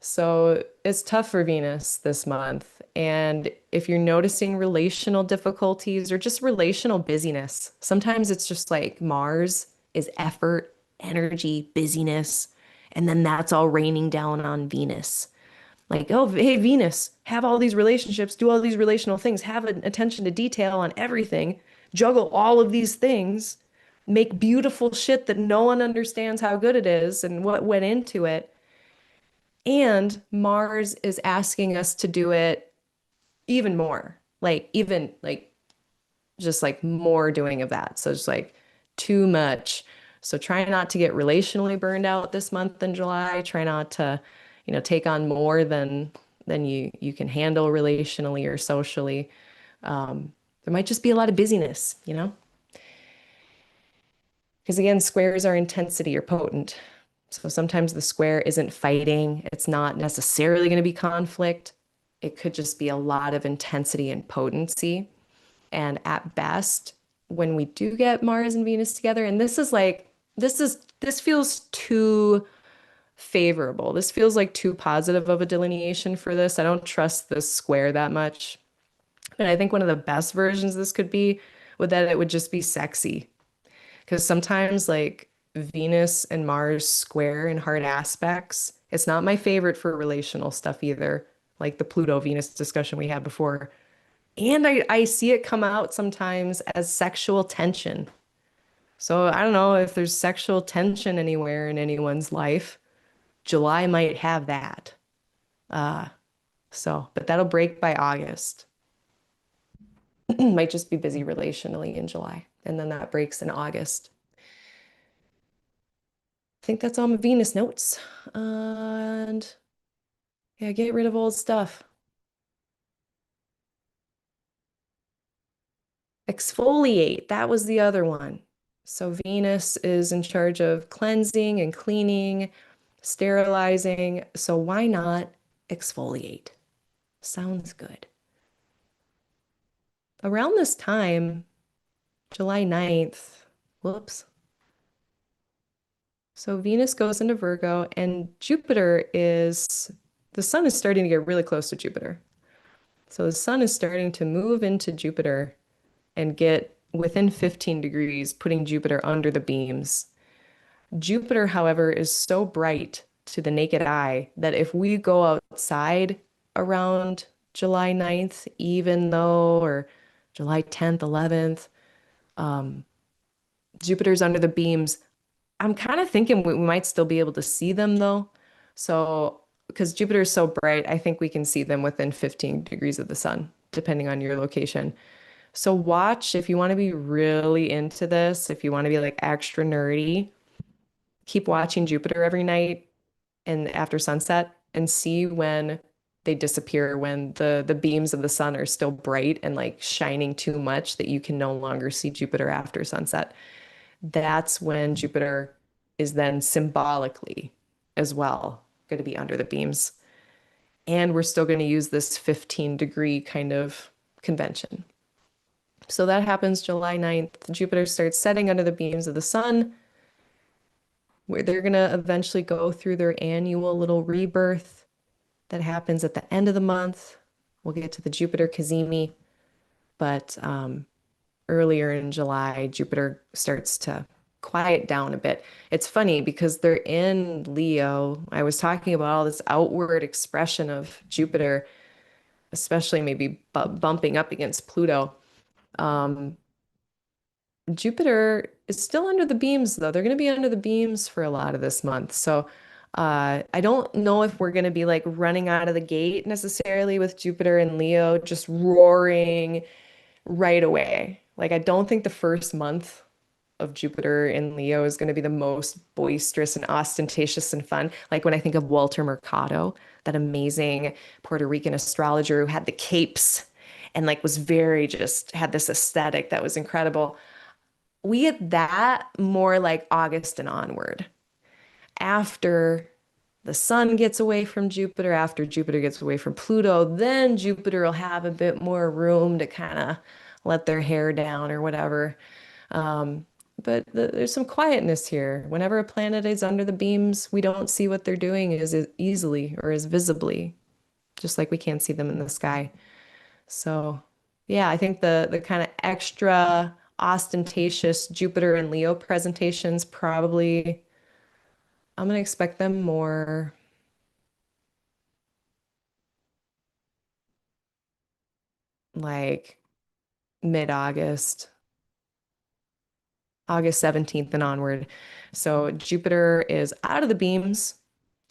S1: So it's tough for Venus this month. And if you're noticing relational difficulties or just relational busyness, sometimes it's just like Mars is effort, energy, busyness, and then that's all raining down on Venus. Like, oh, hey, Venus, have all these relationships, do all these relational things, have an attention to detail on everything, juggle all of these things, make beautiful shit that no one understands how good it is and what went into it. And Mars is asking us to do it even more, like, even like just like more doing of that. So it's like too much. So try not to get relationally burned out this month in July. Try not to, take on more than you can handle relationally or socially. There might just be a lot of busyness. Because again, squares are intensity or potent. So sometimes the square isn't fighting. It's not necessarily going to be conflict. It could just be a lot of intensity and potency. And at best, when we do get Mars and Venus together, and this feels too favorable. This feels like too positive of a delineation for this. I don't trust this square that much. And I think one of the best versions this could be would that it would just be sexy. Because sometimes like Venus and Mars square in hard aspects, it's not my favorite for relational stuff either, like the Pluto Venus discussion we had before. And I see it come out sometimes as sexual tension. So I don't know if there's sexual tension anywhere in anyone's life. July might have that. Uh, but that'll break by August. Might just be busy relationally in July. And then that breaks in August. I think that's all my Venus notes. And yeah, get rid of old stuff. Exfoliate, that was the other one. So Venus is in charge of cleansing and cleaning, sterilizing. So why not exfoliate? Sounds good. Around this time, July 9th, whoops. So Venus goes into Virgo and the sun is starting to get really close to Jupiter. So the sun is starting to move into Jupiter and get within 15 degrees, putting Jupiter under the beams. Jupiter, however, is so bright to the naked eye that if we go outside around July 9th, or July 10th, 11th, Jupiter's under the beams. I'm kind of thinking we might still be able to see them though. So, because Jupiter is so bright, I think we can see them within 15 degrees of the sun, depending on your location. So watch if you want to be really into this, if you want to be like extra nerdy, keep watching Jupiter every night and after sunset and see when they disappear, when the beams of the sun are still bright and like shining too much that you can no longer see Jupiter after sunset. That's when Jupiter is then symbolically as well going to be under the beams. And we're still going to use this 15-degree kind of convention. So that happens July 9th. Jupiter starts setting under the beams of the sun, where they're going to eventually go through their annual little rebirth that happens at the end of the month. We'll get to the Jupiter Cazimi, but earlier in July, Jupiter starts to quiet down a bit. It's funny because they're in Leo. I was talking about all this outward expression of Jupiter, especially maybe bumping up against Pluto. Um, Jupiter is still under the beams, though. They're going to be under the beams for a lot of this month. So I don't know if we're going to be like running out of the gate necessarily with Jupiter and Leo just roaring right away. Like, I don't think the first month of Jupiter in Leo is going to be the most boisterous and ostentatious and fun. Like when I think of Walter Mercado, that amazing Puerto Rican astrologer who had the capes and like was very just had this aesthetic that was incredible. We get that more like August and onward. After the sun gets away from Jupiter, after Jupiter gets away from Pluto, then Jupiter will have a bit more room to kind of let their hair down or whatever. Um, but there's some quietness here. Whenever a planet is under the beams, we don't see what they're doing as easily or as visibly, just like we can't see them in the sky. So, yeah, I think the kind of extra ostentatious Jupiter and Leo presentations probably I'm gonna expect them more like mid-August, August 17th and onward. So Jupiter is out of the beams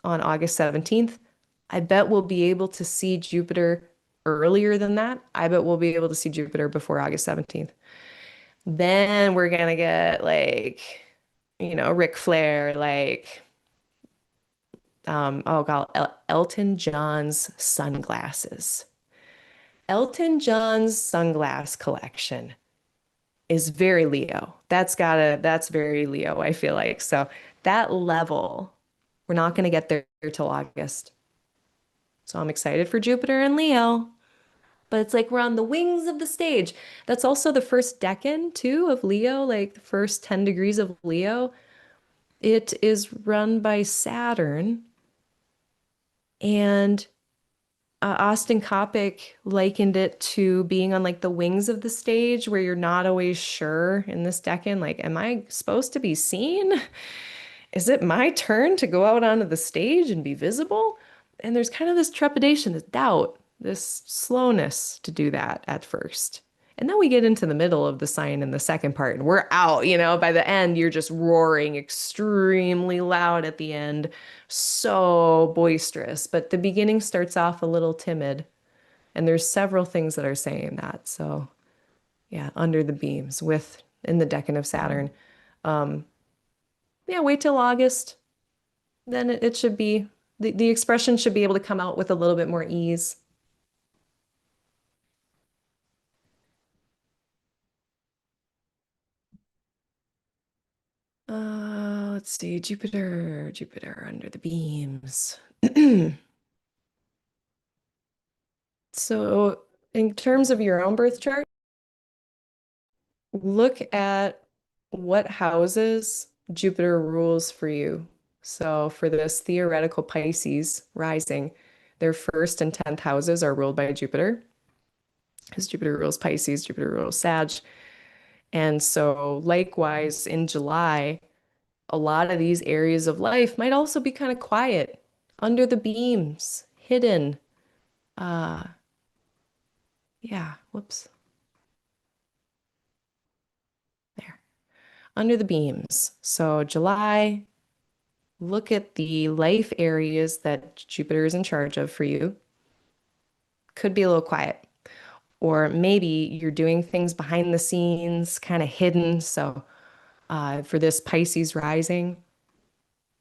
S1: on August 17th. I bet we'll be able to see Jupiter earlier than that. I bet we'll be able to see Jupiter before August 17th. Then we're gonna get like, Ric Flair, like, oh God, Elton John's sunglasses. Elton John's sunglass collection is very Leo. That's very Leo, I feel like. So that level, we're not going to get there till August. So I'm excited for Jupiter and Leo, but it's like we're on the wings of the stage. That's also the first decan too of Leo, like the first 10 degrees of Leo. It is run by Saturn, and Austin Coppock likened it to being on like the wings of the stage where you're not always sure in this decan, like, am I supposed to be seen? Is it my turn to go out onto the stage and be visible? And there's kind of this trepidation, this doubt, this slowness to do that at first. And then we get into the middle of the sign in the second part, and we're out, by the end, you're just roaring extremely loud at the end, so boisterous. But the beginning starts off a little timid, and there's several things that are saying that. So, yeah, under the beams with in the decan of Saturn. Um, yeah, wait till August. Then it should be the expression should be able to come out with a little bit more ease. Let's see, Jupiter under the beams. So, in terms of your own birth chart, look at what houses Jupiter rules for you. So, for this theoretical Pisces rising, their first and 10th houses are ruled by Jupiter, because Jupiter rules Pisces, Jupiter rules Sag. And so, likewise, in July, a lot of these areas of life might also be kind of quiet, under the beams, hidden. Uh, yeah, whoops, there, under the beams. So July, look at the life areas that Jupiter is in charge of for you. Could be a little quiet, or maybe you're doing things behind the scenes, kind of hidden. So for this Pisces rising,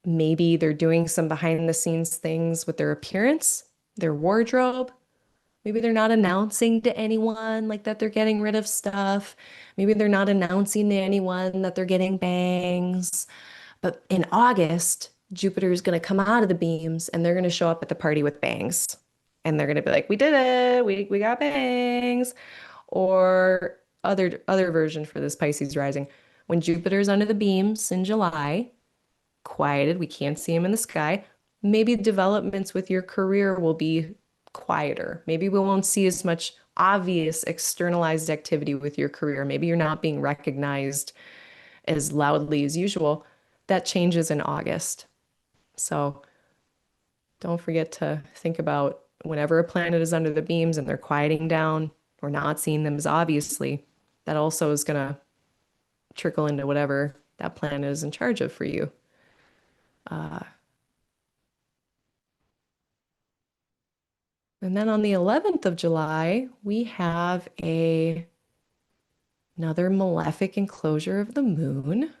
S1: Maybe they're doing some behind the scenes things with their appearance, their wardrobe. Maybe they're not announcing to anyone like that they're getting rid of stuff. Maybe they're not announcing to anyone that they're getting bangs. But in August, Jupiter is going to come out of the beams and they're going to show up at the party with bangs. And they're going to be like, "We did it. We got bangs." Or other version for this Pisces rising. When Jupiter's under the beams in July, quieted, we can't see him in the sky. Maybe developments with your career will be quieter. Maybe we won't see as much obvious externalized activity with your career. Maybe you're not being recognized as loudly as usual. That changes in August. So don't forget to think about whenever a planet is under the beams and they're quieting down or not seeing them as obviously, that also is going to trickle into whatever that planet is in charge of for you. Uh, and then on the 11th of July, we have another malefic enclosure of the moon.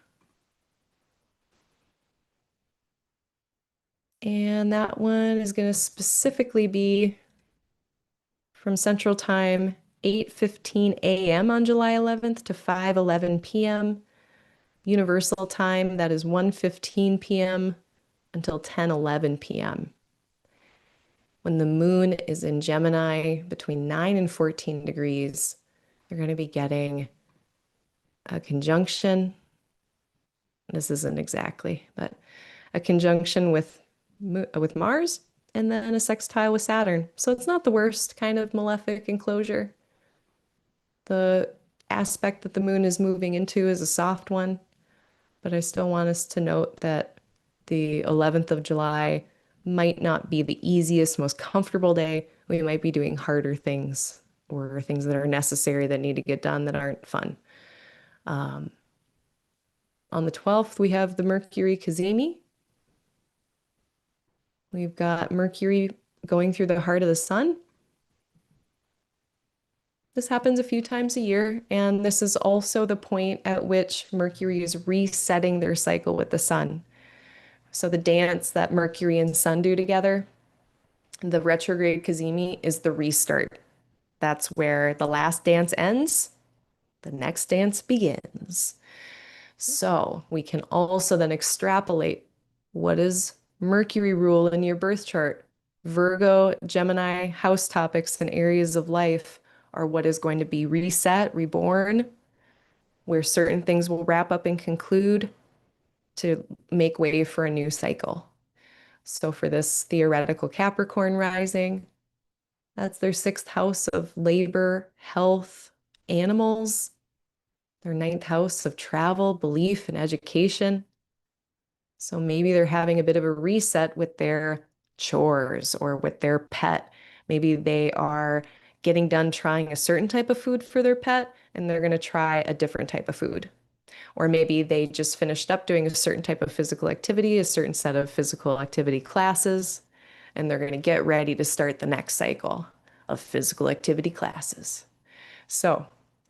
S1: And that one is going to specifically be from Central Time, 8:15 a.m. on July 11th to 5:11 p.m. Universal Time, that is 1:15 p.m. until 10:11 p.m. When the moon is in Gemini between 9 and 14 degrees, you're going to be getting a conjunction. This isn't exactly, but a conjunction with Mars and then a sextile with Saturn. So it's not the worst kind of malefic enclosure. The aspect that the moon is moving into is a soft one, but I still want us to note that the 11th of July might not be the easiest, most comfortable day. We might be doing harder things or things that are necessary that need to get done that aren't fun. On the 12th, we have the Mercury Cazimi. We've got Mercury going through the heart of the sun. This happens a few times a year, and this is also the point at which Mercury is resetting their cycle with the sun. So the dance that Mercury and Sun do together, the retrograde Cazimi, is the restart. That's where the last dance ends, the next dance begins. So we can also then extrapolate what is Mercury rule in your birth chart. Virgo, Gemini, house topics and areas of life are what is going to be reset, reborn, where certain things will wrap up and conclude to make way for a new cycle. So for this theoretical Capricorn rising, that's their sixth house of labor, health, animals, their ninth house of travel, belief, and education. So maybe they're having a bit of a reset with their chores or with their pet. Maybe they are getting done trying a certain type of food for their pet and they're going to try a different type of food. Or maybe they just finished up doing a certain type of physical activity, a certain set of physical activity classes, and they're going to get ready to start the next cycle of physical activity classes. So,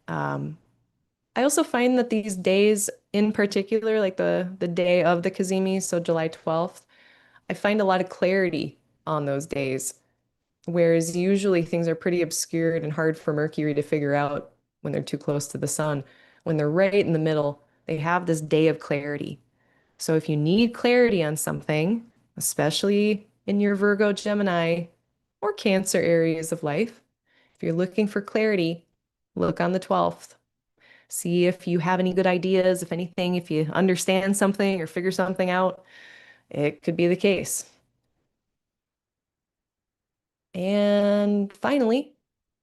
S1: I also find that these days in particular, like the day of the Cazimi, so July 12th, I find a lot of clarity on those days. Whereas usually things are pretty obscured and hard for Mercury to figure out when they're too close to the sun. When they're right in the middle, they have this day of clarity. So if you need clarity on something, especially in your Virgo, Gemini, or Cancer areas of life, if you're looking for clarity, look on the 12th. See if you have any good ideas, if anything, if you understand something or figure something out, it could be the case. And finally,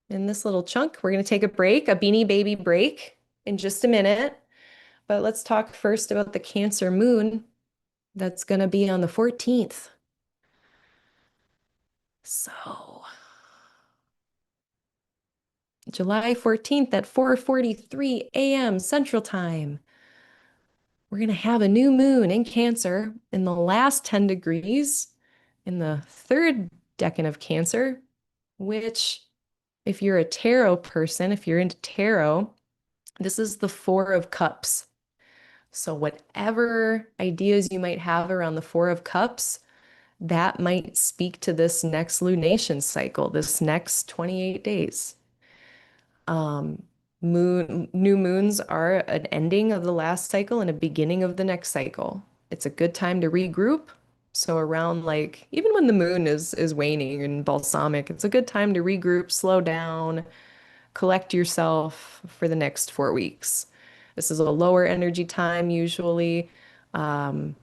S1: in this little chunk, we're going to take a break, a Beanie Baby break in just a minute. But let's talk first about the Cancer moon that's going to be on the 14th. So, July 14th at 4:43 a.m. Central Time, we're going to have a new moon in Cancer in the last 10 degrees in the third decan of Cancer, which, if you're a tarot person, if you're into tarot, this is the Four of Cups. So whatever ideas you might have around the Four of Cups, that might speak to this next lunation cycle, this next 28 days. Um, new moons are an ending of the last cycle and a beginning of the next cycle. It's a good time to regroup. So around like even when the moon is waning and balsamic, it's a good time to regroup, slow down, collect yourself for the next 4 weeks. This is a lower energy time usually. Um,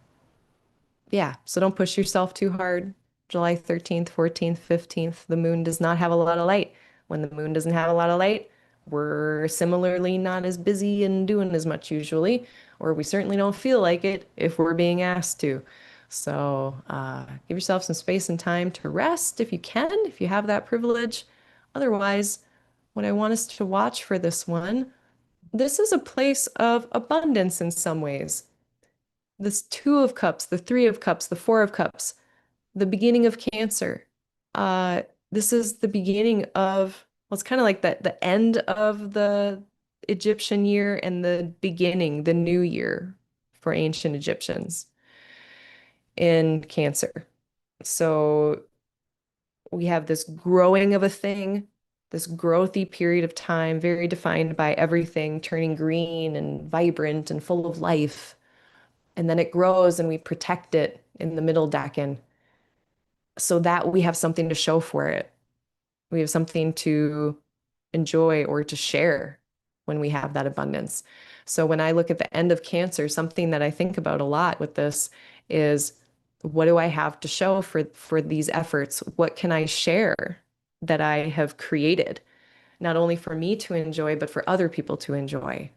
S1: yeah, so don't push yourself too hard. July 13th, 14th, 15th, the moon does not have a lot of light. When the moon doesn't have a lot of light, we're similarly not as busy and doing as much usually, or we certainly don't feel like it if we're being asked to. So give yourself some space and time to rest if you can, if you have that privilege. Otherwise, what I want us to watch for this one, this is a place of abundance in some ways. This Two of Cups, the Three of Cups, the Four of Cups, the beginning of Cancer. Uh, this is the beginning of, well, it's kind of like the end of the Egyptian year and the beginning, the new year for ancient Egyptians in Cancer. So we have this growing of a thing, this growthy period of time, very defined by everything turning green and vibrant and full of life. And then it grows and we protect it in the middle decan so that we have something to show for it. We have something to enjoy or to share when we have that abundance. So when I look at the end of Cancer, something that I think about a lot with this is what do I have to show for these efforts? What can I share that I have created, not only for me to enjoy, but for other people to enjoy?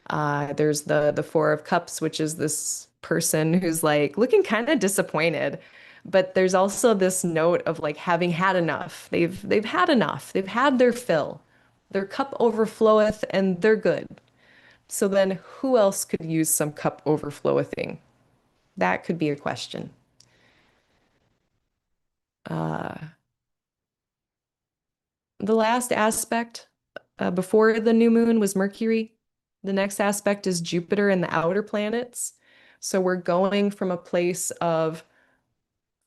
S1: There's the Four of Cups, which is this person who's like looking kind of disappointed. But there's also this note of like having had enough. They've had enough. They've had their fill. Their cup overfloweth and they're good. So then who else could use some cup overflowing? That could be a question. Uh, the last aspect before the new moon was Mercury. The next aspect is Jupiter and the outer planets. So we're going from a place of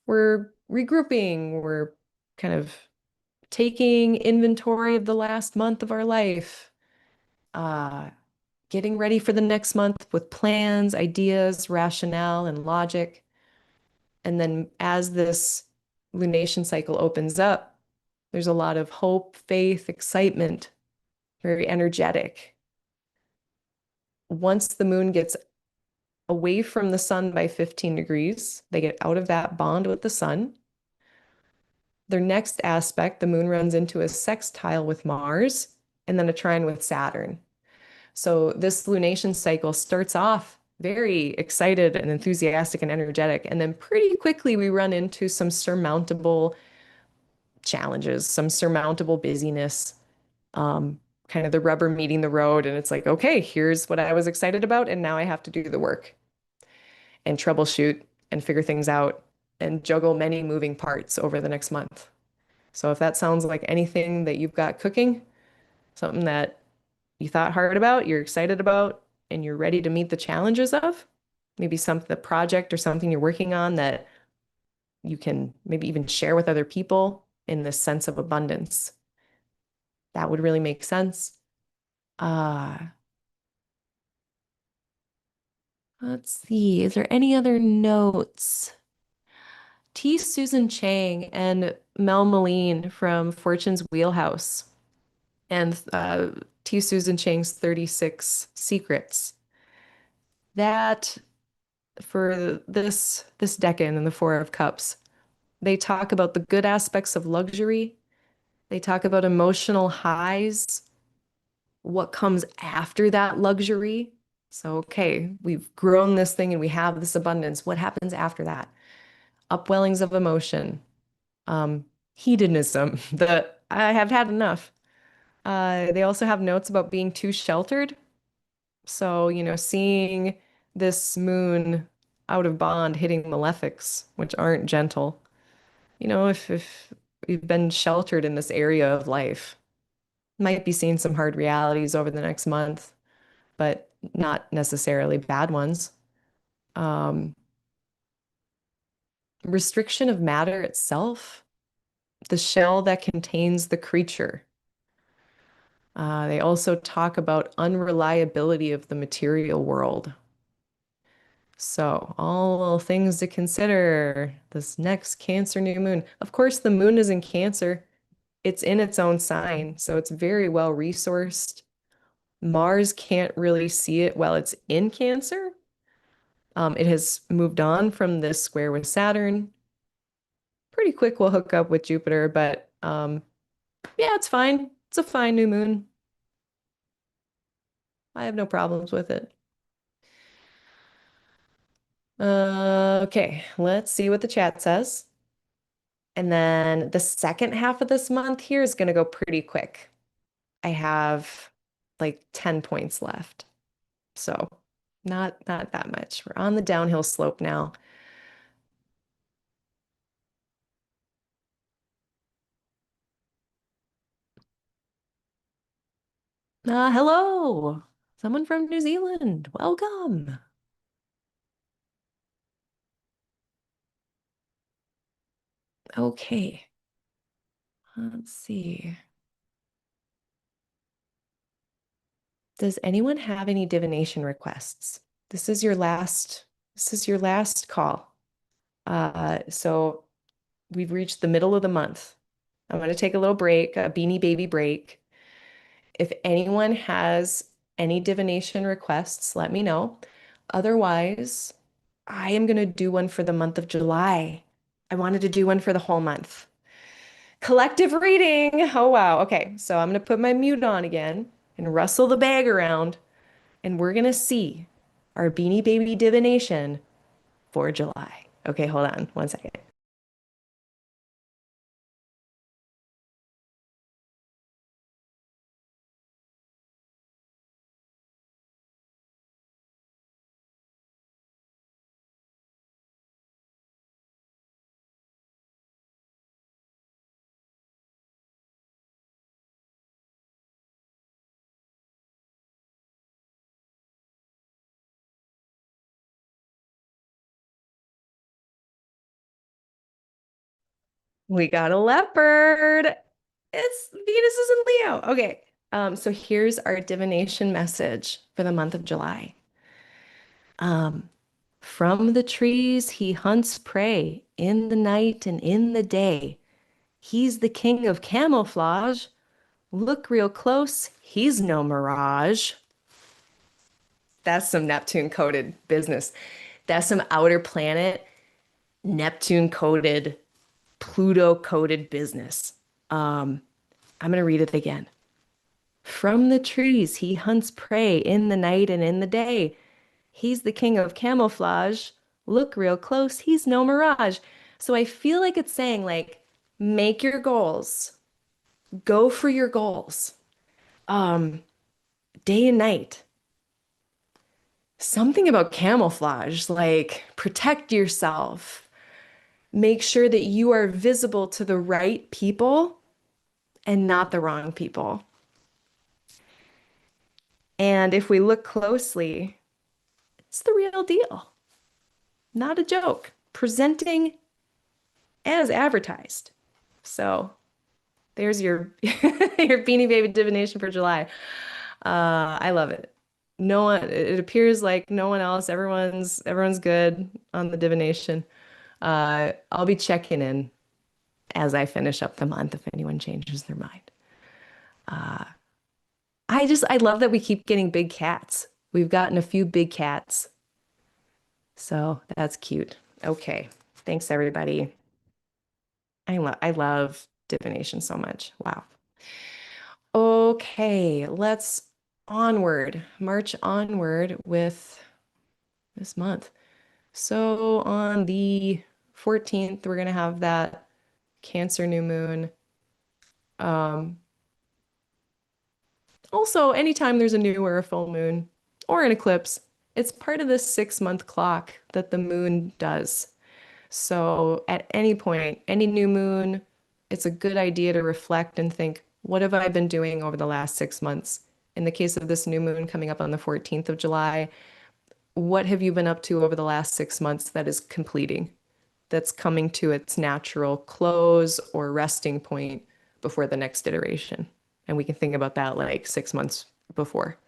S1: we're regrouping, we're kind of taking inventory of the last month of our life, uh, getting ready for the next month with plans, ideas, rationale, and logic. And then as this lunation cycle opens up, there's a lot of hope, faith, excitement, very energetic. Once the moon gets away from the sun by 15 degrees, they get out of that bond with the sun. Their next aspect, the moon runs into a sextile with Mars and then a trine with Saturn. So this lunation cycle starts off very excited and enthusiastic and energetic. And then pretty quickly we run into some surmountable challenges, some surmountable busyness, kind of the rubber meeting the road. And it's like, okay, here's what I was excited about. And now I have to do the work and troubleshoot and figure things out and juggle many moving parts over the next month. So if that sounds like anything that you've got cooking, something that you thought hard about, you're excited about, and you're ready to meet the challenges of, maybe some the project or something you're working on that you can maybe even share with other people in this sense of abundance. That would really make sense. Uh, let's see, is there any other notes? T. Susan Chang and Mel Meline from Fortune's Wheelhouse and T. Susan Chang's 36 Secrets. That for this decade in the Four of Cups, they talk about the good aspects of luxury. They talk about emotional highs, what comes after that luxury. So, okay, we've grown this thing and we have this abundance. What happens after that? Upwellings of emotion, hedonism, the I have had enough. They also have notes about being too sheltered. So, seeing this moon out of bond hitting malefics, which aren't gentle. If you've been sheltered in this area of life, might be seeing some hard realities over the next month, but not necessarily bad ones. Um, Restriction of matter itself, the shell that contains the creature. They also talk about unreliability of the material world. So, all things to consider this next Cancer new moon. Of course, the moon is in Cancer. It's in its own sign, so it's very well resourced. Mars can't really see it while it's in Cancer. It has moved on from this square with Saturn. Pretty quick, we'll hook up with Jupiter, but yeah, it's fine. It's a fine new moon. I have no problems with it. Okay, let's see what the chat says. And then the second half of this month here is going to go pretty quick. I have like 10 points left. So not that much. We're on the downhill slope now. Hello. Someone from New Zealand. Welcome. Okay. Let's see. Does anyone have any divination requests? This is your last call. So we've reached the middle of the month. I'm going to take a little break, a Beanie Baby break. If anyone has any divination requests, let me know. Otherwise, I am going to do one for the month of July. I wanted to do one for the whole month. Collective reading. Oh, wow. Okay, so I'm going to put my mute on again and rustle the bag around, and we're going to see our Beanie Baby divination for July. Okay, hold on one second. We got a leopard. It's Venus is in Leo. Okay. So here's our divination message for the month of July. Um, from the trees he hunts prey in the night and in the day. He's the king of camouflage. Look real close, he's no mirage. That's some Neptune coded business. That's some outer planet Neptune coded, Pluto coded business. I'm going to read it again. From the trees he hunts prey in the night and in the day. He's the king of camouflage. Look real close, he's no mirage. So I feel like it's saying like make your goals. Go for your goals. Um Day and night. Something about camouflage, like protect yourself. Make sure that you are visible to the right people and not the wrong people. And if we look closely, it's the real deal, not a joke. Presenting as advertised. So there's your your Beanie Baby divination for July. I love it. No one, it appears like no one else. Everyone's good on the divination. I'll be checking in as I finish up the month if anyone changes their mind. I love that we keep getting big cats. We've gotten a few big cats. So that's cute. Okay. Thanks, everybody. I love divination so much. Wow. Okay, let's march onward with this month. So on the 14th, we're gonna have that Cancer new moon. Um, Also, anytime there's a new or a full moon or an eclipse, it's part of this 6-month clock that the moon does. So at any point, any new moon, it's a good idea to reflect and think, what have I been doing over the last 6 months? In the case of this new moon coming up on the 14th of July, what have you been up to over the last 6 months that is completing, that's coming to its natural close or resting point before the next iteration? And we can think about that like 6 months before.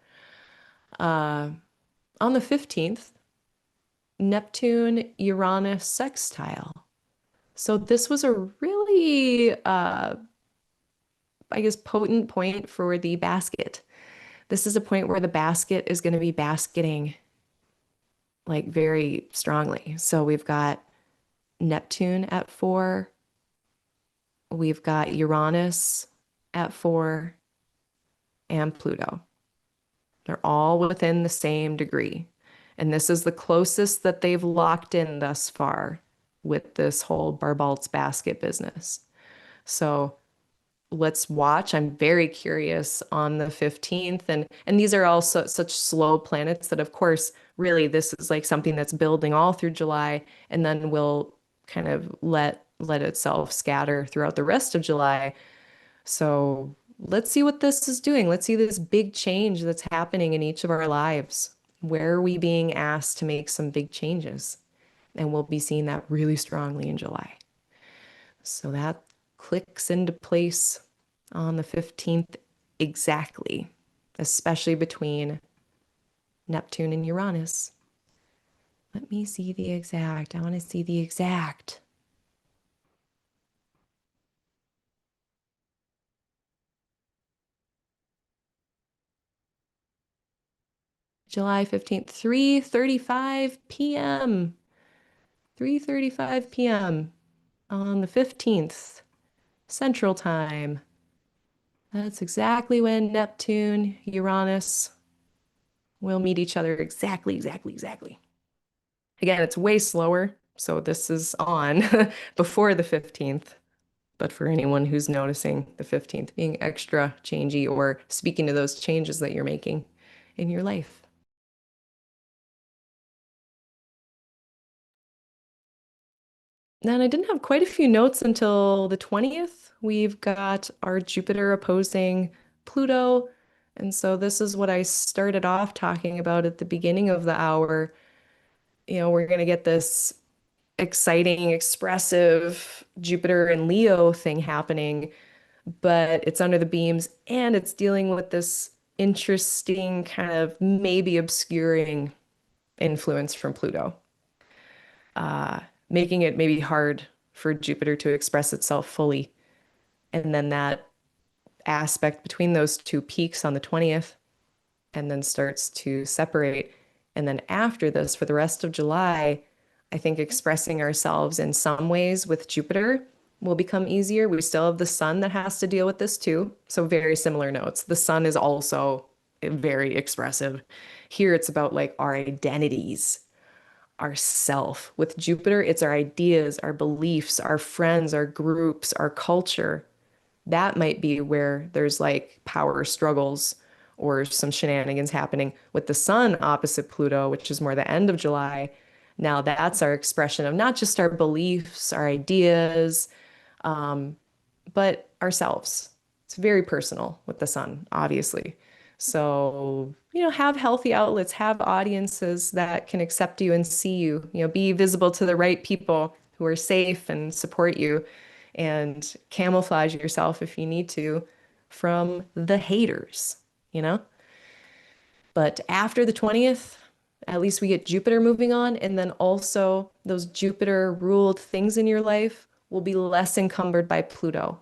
S1: On the 15th, Neptune Uranus sextile. So this was a really, I guess, potent point for the basket. This is a point where the basket is going to be basketing like very strongly. So we've got Neptune at 4, we've got Uranus at 4, and Pluto. They're all within the same degree. And this is the closest that they've locked in thus far with this whole Barbalt's basket business. So let's watch. I'm very curious on the 15th. And these are also such slow planets that, of course, really this is like something that's building all through July and then will kind of let itself scatter throughout the rest of July. So let's see what this is doing. Let's see this big change that's happening in each of our lives. Where are we being asked to make some big changes? And we'll be seeing that really strongly in July. So that clicks into place on the 15th exactly, especially between Neptune and Uranus. Let me see the exact. I want to see the exact. July 15th, 3:35 p.m. 3:35 p.m. on the 15th, Central Time. That's exactly when Neptune, Uranus will meet each other. Exactly, exactly, exactly. Again, it's way slower, so this is on before the 15th. But for anyone who's noticing the 15th being extra changey or speaking to those changes that you're making in your life. And I didn't have quite a few notes until the 20th. We've got our Jupiter opposing Pluto. And so this is what I started off talking about at the beginning of the hour. You know, we're going to get this exciting, expressive Jupiter and Leo thing happening, but it's under the beams and it's dealing with this interesting kind of maybe obscuring influence from Pluto, making it maybe hard for Jupiter to express itself fully. And then that aspect between those two peaks on the 20th and then starts to separate. And then after this, for the rest of July, I think expressing ourselves in some ways with Jupiter will become easier. We still have the sun that has to deal with this too. So very similar notes. The sun is also very expressive. Here it's about like our identities, our self. With Jupiter, it's our ideas, our beliefs, our friends, our groups, our culture. That might be where there's like power struggles or some shenanigans happening. With the sun opposite Pluto, which is more the end of July, now that's our expression of not just our beliefs, our ideas, but ourselves. It's very personal with the sun, obviously. So, have healthy outlets, have audiences that can accept you and see you, be visible to the right people who are safe and support you, and camouflage yourself if you need to from the haters, you know? But after the 20th, at least we get Jupiter moving on. And then also those Jupiter ruled things in your life will be less encumbered by Pluto,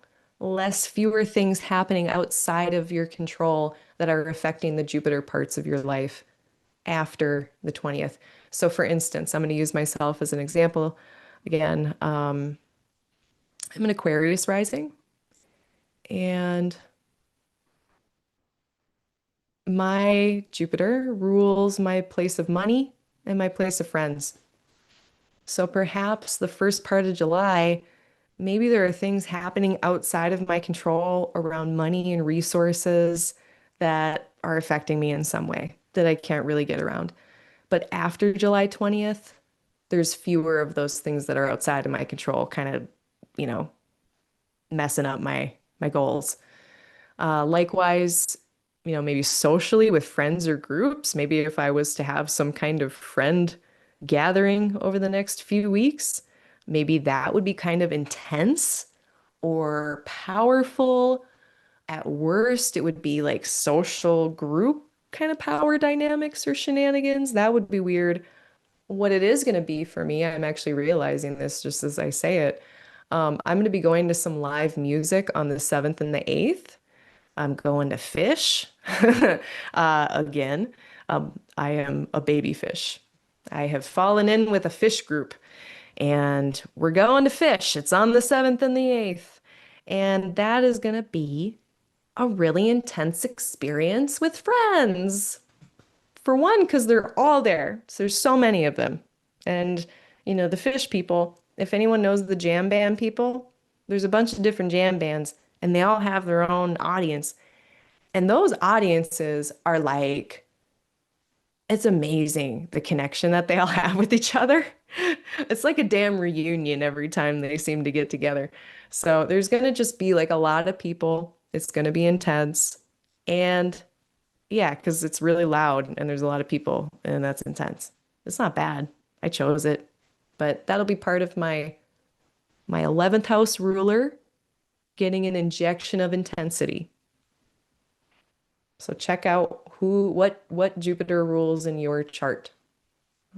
S1: fewer things happening outside of your control that are affecting the Jupiter parts of your life after the 20th. So for instance, I'm going to use myself as an example. Again, I'm an Aquarius rising, and my Jupiter rules my place of money and my place of friends. So perhaps the first part of July, maybe there are things happening outside of my control around money and resources that are affecting me in some way that I can't really get around. But after July 20th, there's fewer of those things that are outside of my control, kind of, you know, messing up my goals. Likewise, maybe socially with friends or groups. Maybe if I was to have some kind of friend gathering over the next few weeks, maybe that would be kind of intense or powerful. At worst, it would be like social group kind of power dynamics or shenanigans. That would be weird. What it is going to be for me, I'm actually realizing this just as I say it. I'm going to be going to some live music on the 7th and the 8th. I'm going to fish again. I am a baby fish. I have fallen in with a fish group and we're going to fish. It's on the 7th and the 8th. And that is going to be a really intense experience with friends. For one, because they're all there. So there's so many of them. And, the fish people, if anyone knows the jam band people, there's a bunch of different jam bands and they all have their own audience. And those audiences are like, it's amazing the connection that they all have with each other. It's like a damn reunion every time they seem to get together. So there's going to just be like a lot of people. It's going to be intense. And yeah, because it's really loud and there's a lot of people and that's intense. It's not bad. I chose it. But that'll be part of my 11th house ruler getting an injection of intensity. So check out what Jupiter rules in your chart.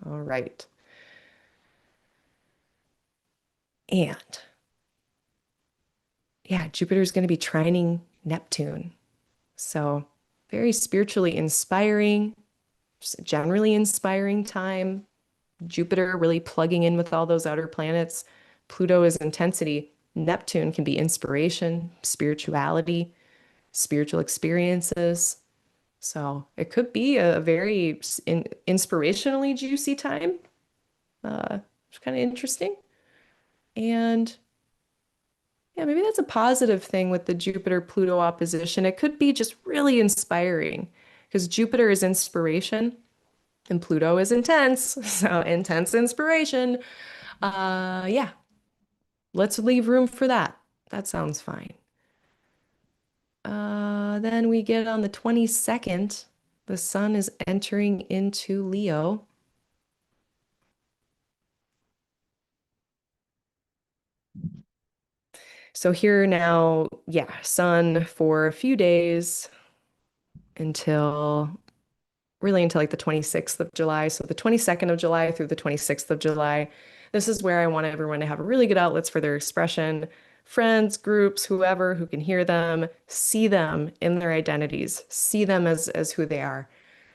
S1: All right. And yeah, Jupiter's going to be trining Neptune. So very spiritually inspiring, just a generally inspiring time. Jupiter really plugging in with all those outer planets. Pluto is intensity. Neptune can be inspiration, spirituality, spiritual experiences. So it could be a very inspirationally juicy time. It's kind of interesting. And yeah, maybe that's a positive thing with the Jupiter-Pluto opposition. It could be just really inspiring because Jupiter is inspiration and Pluto is intense. So intense inspiration. Yeah, let's leave room for that. That sounds fine. Then we get on the 22nd, the sun is entering into Leo. So here now, yeah, sun for a few days until until like the 26th of July. So the 22nd of July through the 26th of July. This is where I want everyone to have really good outlets for their expression. Friends, groups, whoever who can hear them, see them in their identities, see them as who they are,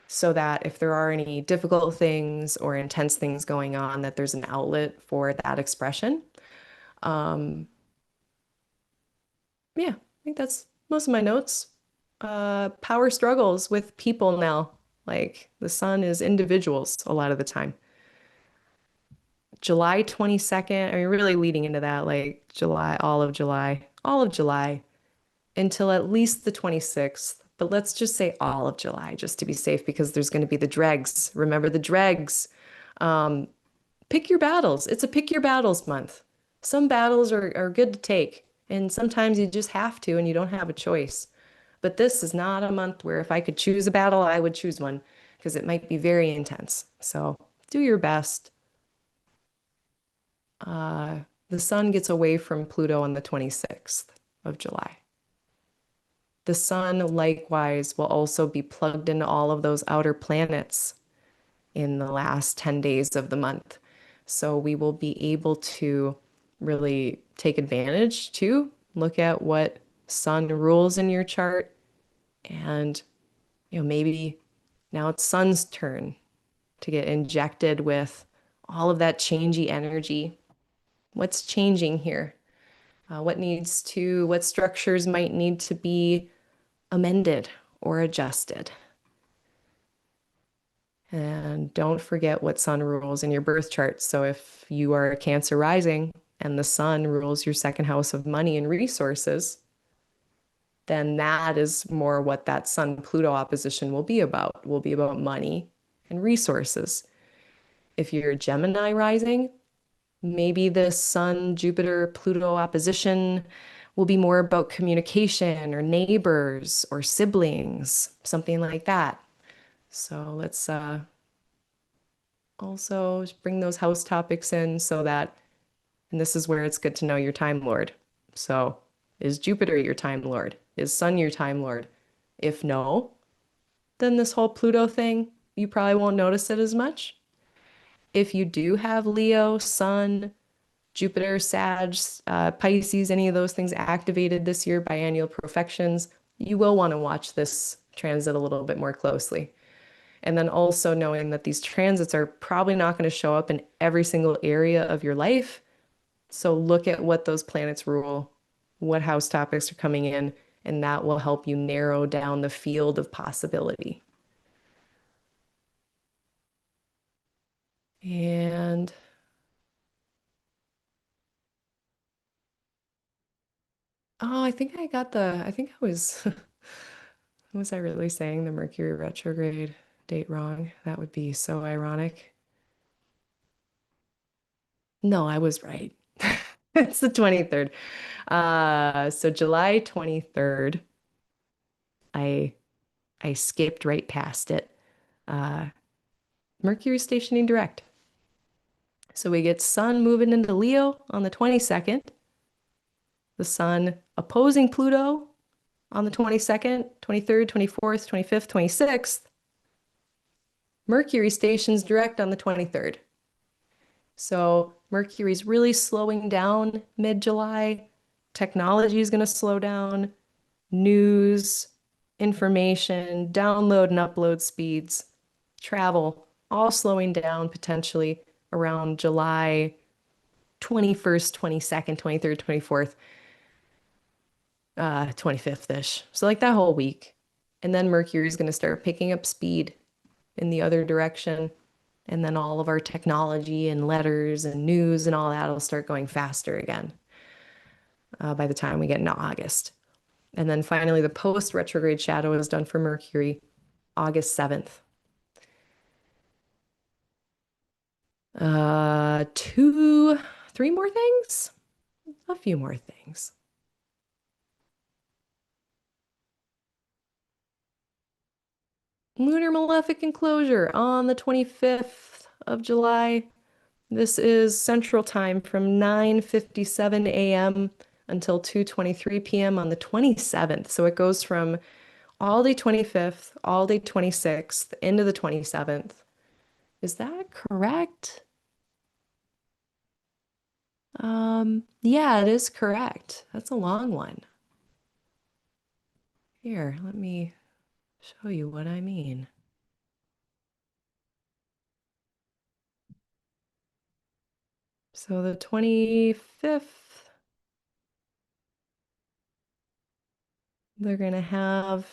S1: so that if there are any difficult things or intense things going on, that there's an outlet for that expression. Um, yeah, I think that's most of my notes. Power struggles with people now. Like the sun is individuals a lot of the time. July 22nd, I mean, really leading into that, like all of July until at least the 26th. But let's just say all of July just to be safe because there's going to be the dregs. Remember the dregs. Um, Pick your battles. It's a pick your battles month. Some battles are good to take, and sometimes you just have to and you don't have a choice. But this is not a month where if I could choose a battle, I would choose one because it might be very intense. So do your best. Uh, the sun gets away from Pluto on the 26th of July. The sun likewise will also be plugged into all of those outer planets in the last 10 days of the month. So we will be able to really take advantage to look at what sun rules in your chart. And, maybe now it's sun's turn to get injected with all of that changey energy. What's changing here? What structures might need to be amended or adjusted? And don't forget what sun rules in your birth chart. So if you are a Cancer rising and the sun rules your second house of money and resources, then that is more what that sun-Pluto opposition will be about. Will be about money and resources. If you're a Gemini rising, maybe the sun-Jupiter-Pluto opposition will be more about communication or neighbors or siblings, something like that. So let's also bring those house topics in so that, and this is where it's good to know your time lord. So is Jupiter your time lord? Is Sun your time lord? If no, then this whole Pluto thing, you probably won't notice it as much. If you do have Leo, Sun, Jupiter, Sag, Pisces, any of those things activated this year by annual profections, you will want to watch this transit a little bit more closely. And then also knowing that these transits are probably not going to show up in every single area of your life. So look at what those planets rule, what house topics are coming in, and that will help you narrow down the field of possibility. And oh, I think I was, was I really saying the Mercury retrograde date wrong? That would be so ironic. No, I was right. It's the 23rd. So July 23rd, I I skipped right past it. Uh, Mercury stationing direct. So we get Sun moving into Leo on the 22nd, the Sun opposing Pluto on the 22nd, 23rd, 24th, 25th, 26th. Mercury stations direct on the 23rd. So Mercury's really slowing down mid-July. Technology is going to slow down. News, information, download and upload speeds, travel, all slowing down potentially around July 21st, 22nd, 23rd, 24th, 25th-ish. So like that whole week. And then Mercury is going to start picking up speed in the other direction. And then all of our technology and letters and news and all that will start going faster again by the time we get into August. And then finally, the post retrograde shadow is done for Mercury August 7th. Three more things? A few more things. Lunar malefic enclosure on the 25th of July. This is Central Time from 9:57 a.m. until 2:23 p.m. on the 27th. So it goes from all day 25th, all day 26th, into the 27th. Is that correct? Yeah, it is correct. That's a long one. Here, let me show you what I mean. So the 25th, they're going to have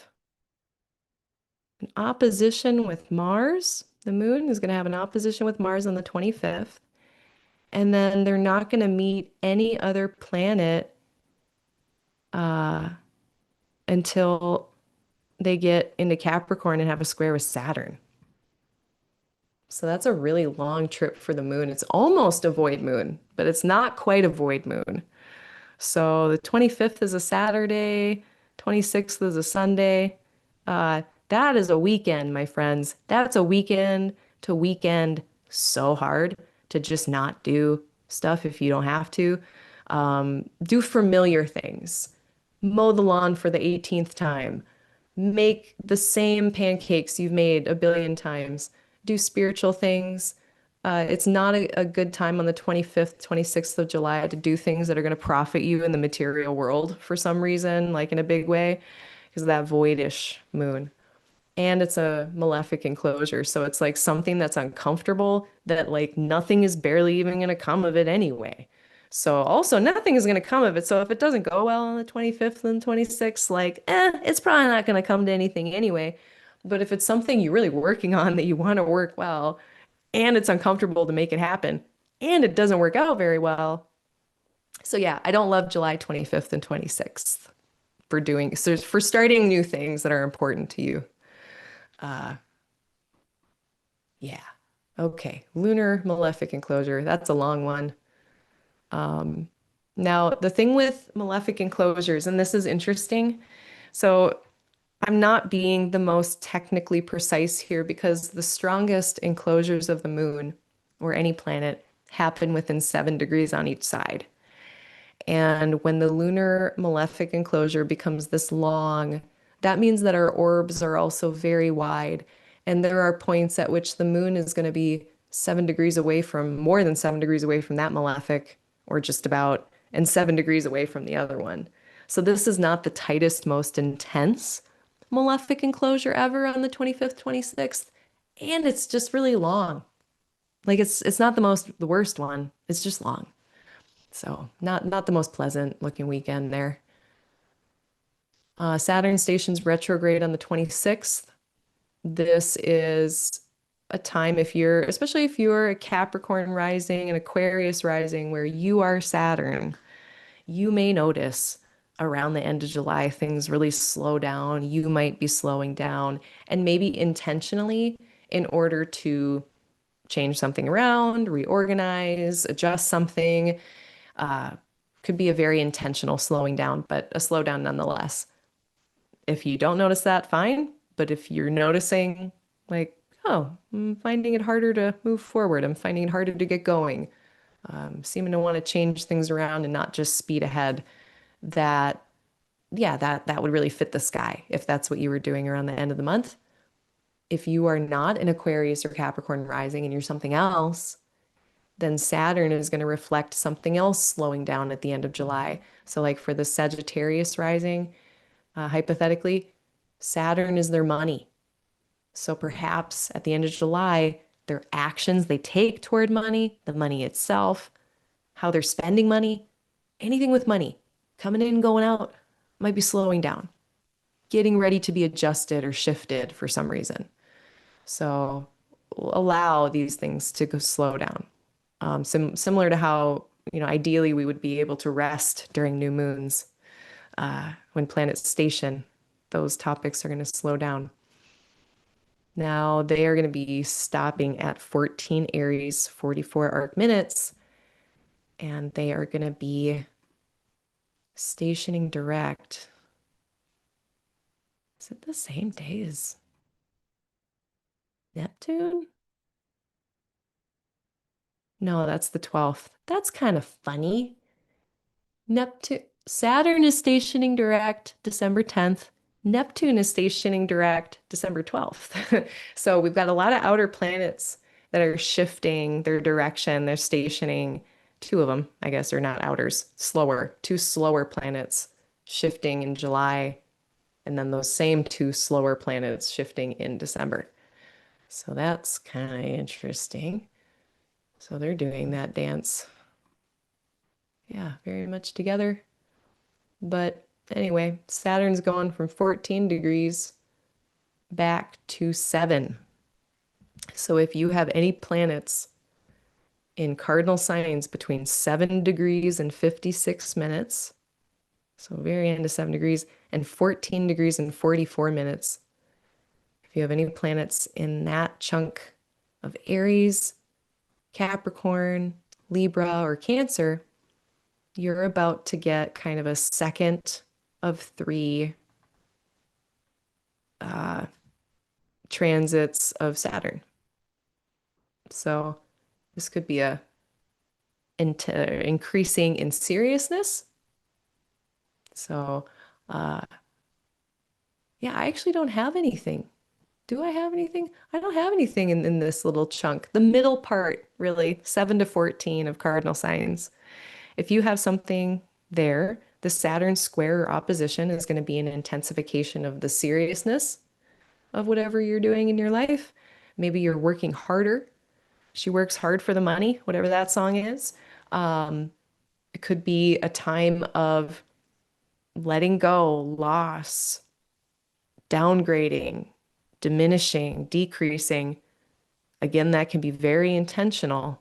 S1: an opposition with Mars. The moon is going to have an opposition with Mars on the 25th. And then they're not going to meet any other planet uh, until they get into Capricorn and have a square with Saturn. So that's a really long trip for the moon. It's almost a void moon, but it's not quite a void moon. So the 25th is a Saturday, 26th is a Sunday. That is a weekend, my friends. That's a weekend to weekend so hard to just not do stuff if you don't have to. Do familiar things. Mow the lawn for the 18th time. Make the same pancakes you've made a billion times. Do spiritual things. It's not a good time on the 25th, 26th of July to do things that are going to profit you in the material world for some reason, like in a big way, because of that voidish moon. And it's a malefic enclosure. So it's like something that's uncomfortable that like nothing is barely even going to come of it anyway. So also nothing is going to come of it. So if it doesn't go well on the 25th and 26th, like, it's probably not going to come to anything anyway. But if it's something you're really working on that you want to work well, and it's uncomfortable to make it happen, and it doesn't work out very well. So yeah, I don't love July 25th and 26th for doing so for starting new things that are important to you. Uh, yeah. Okay. Lunar malefic enclosure. That's a long one. Um, Now, the thing with malefic enclosures, and this is interesting. So I'm not being the most technically precise here because the strongest enclosures of the moon or any planet happen within 7 degrees on each side. And when the lunar malefic enclosure becomes this long, that means that our orbs are also very wide. And there are points at which the moon is going to be 7 degrees away from, more than 7 degrees away from that malefic, or just about, and 7 degrees away from the other one. So this is not the tightest, most intense malefic enclosure ever on the 25th, 26th. And it's just really long. Like it's not the worst one. It's just long. So not the most pleasant looking weekend there. Saturn stations retrograde on the 26th. This is a time if you're, especially if you're a Capricorn rising and Aquarius rising where you are Saturn, you may notice around the end of July things really slow down. You might be slowing down and maybe intentionally in order to change something around, reorganize, adjust something. Uh, could be a very intentional slowing down, but a slowdown nonetheless. If you don't notice that, fine. But if you're noticing, like, oh, I'm finding it harder to move forward, I'm finding it harder to get going, seeming to want to change things around and not just speed ahead, that, yeah, that would really fit the sky if that's what you were doing around the end of the month. If you are not an Aquarius or Capricorn rising and you're something else, then Saturn is going to reflect something else slowing down at the end of July. So, like for the Sagittarius rising, hypothetically, Saturn is their money. So perhaps at the end of July, their actions they take toward money, the money itself, how they're spending money, anything with money, coming in and going out, might be slowing down, getting ready to be adjusted or shifted for some reason. So allow these things to go slow down. Similar to how, ideally we would be able to rest during new moons. When planets station, those topics are going to slow down. Now they are going to be stopping at 14 Aries, 44 arc minutes, and they are going to be stationing direct. Is it the same day as Neptune? No, that's the 12th. That's kind of funny. Saturn is stationing direct December 10th. Neptune is stationing direct December 12th. So we've got a lot of outer planets that are shifting their direction. They're stationing, two of them, I guess, are not outers, slower, two slower planets shifting in July, and then those same two slower planets shifting in December. So that's kind of interesting. So they're doing that dance. Yeah, very much together. But anyway, Saturn's going from 14 degrees back to 7. So if you have any planets in cardinal signs between 7 degrees and 56 minutes, so very end of 7 degrees, and 14 degrees and 44 minutes, if you have any planets in that chunk of Aries, Capricorn, Libra, or Cancer, you're about to get kind of a second of 3 transits of Saturn. So this could be a increasing in seriousness. So yeah, I actually don't have anything. Do I have anything? I don't have anything in this little chunk. The middle part, really, 7 to 14 of cardinal signs. If you have something there, the Saturn square or opposition is going to be an intensification of the seriousness of whatever you're doing in your life. Maybe you're working harder. She works hard for the money, whatever that song is. It could be a time of letting go, loss, downgrading, diminishing, decreasing. Again, that can be very intentional,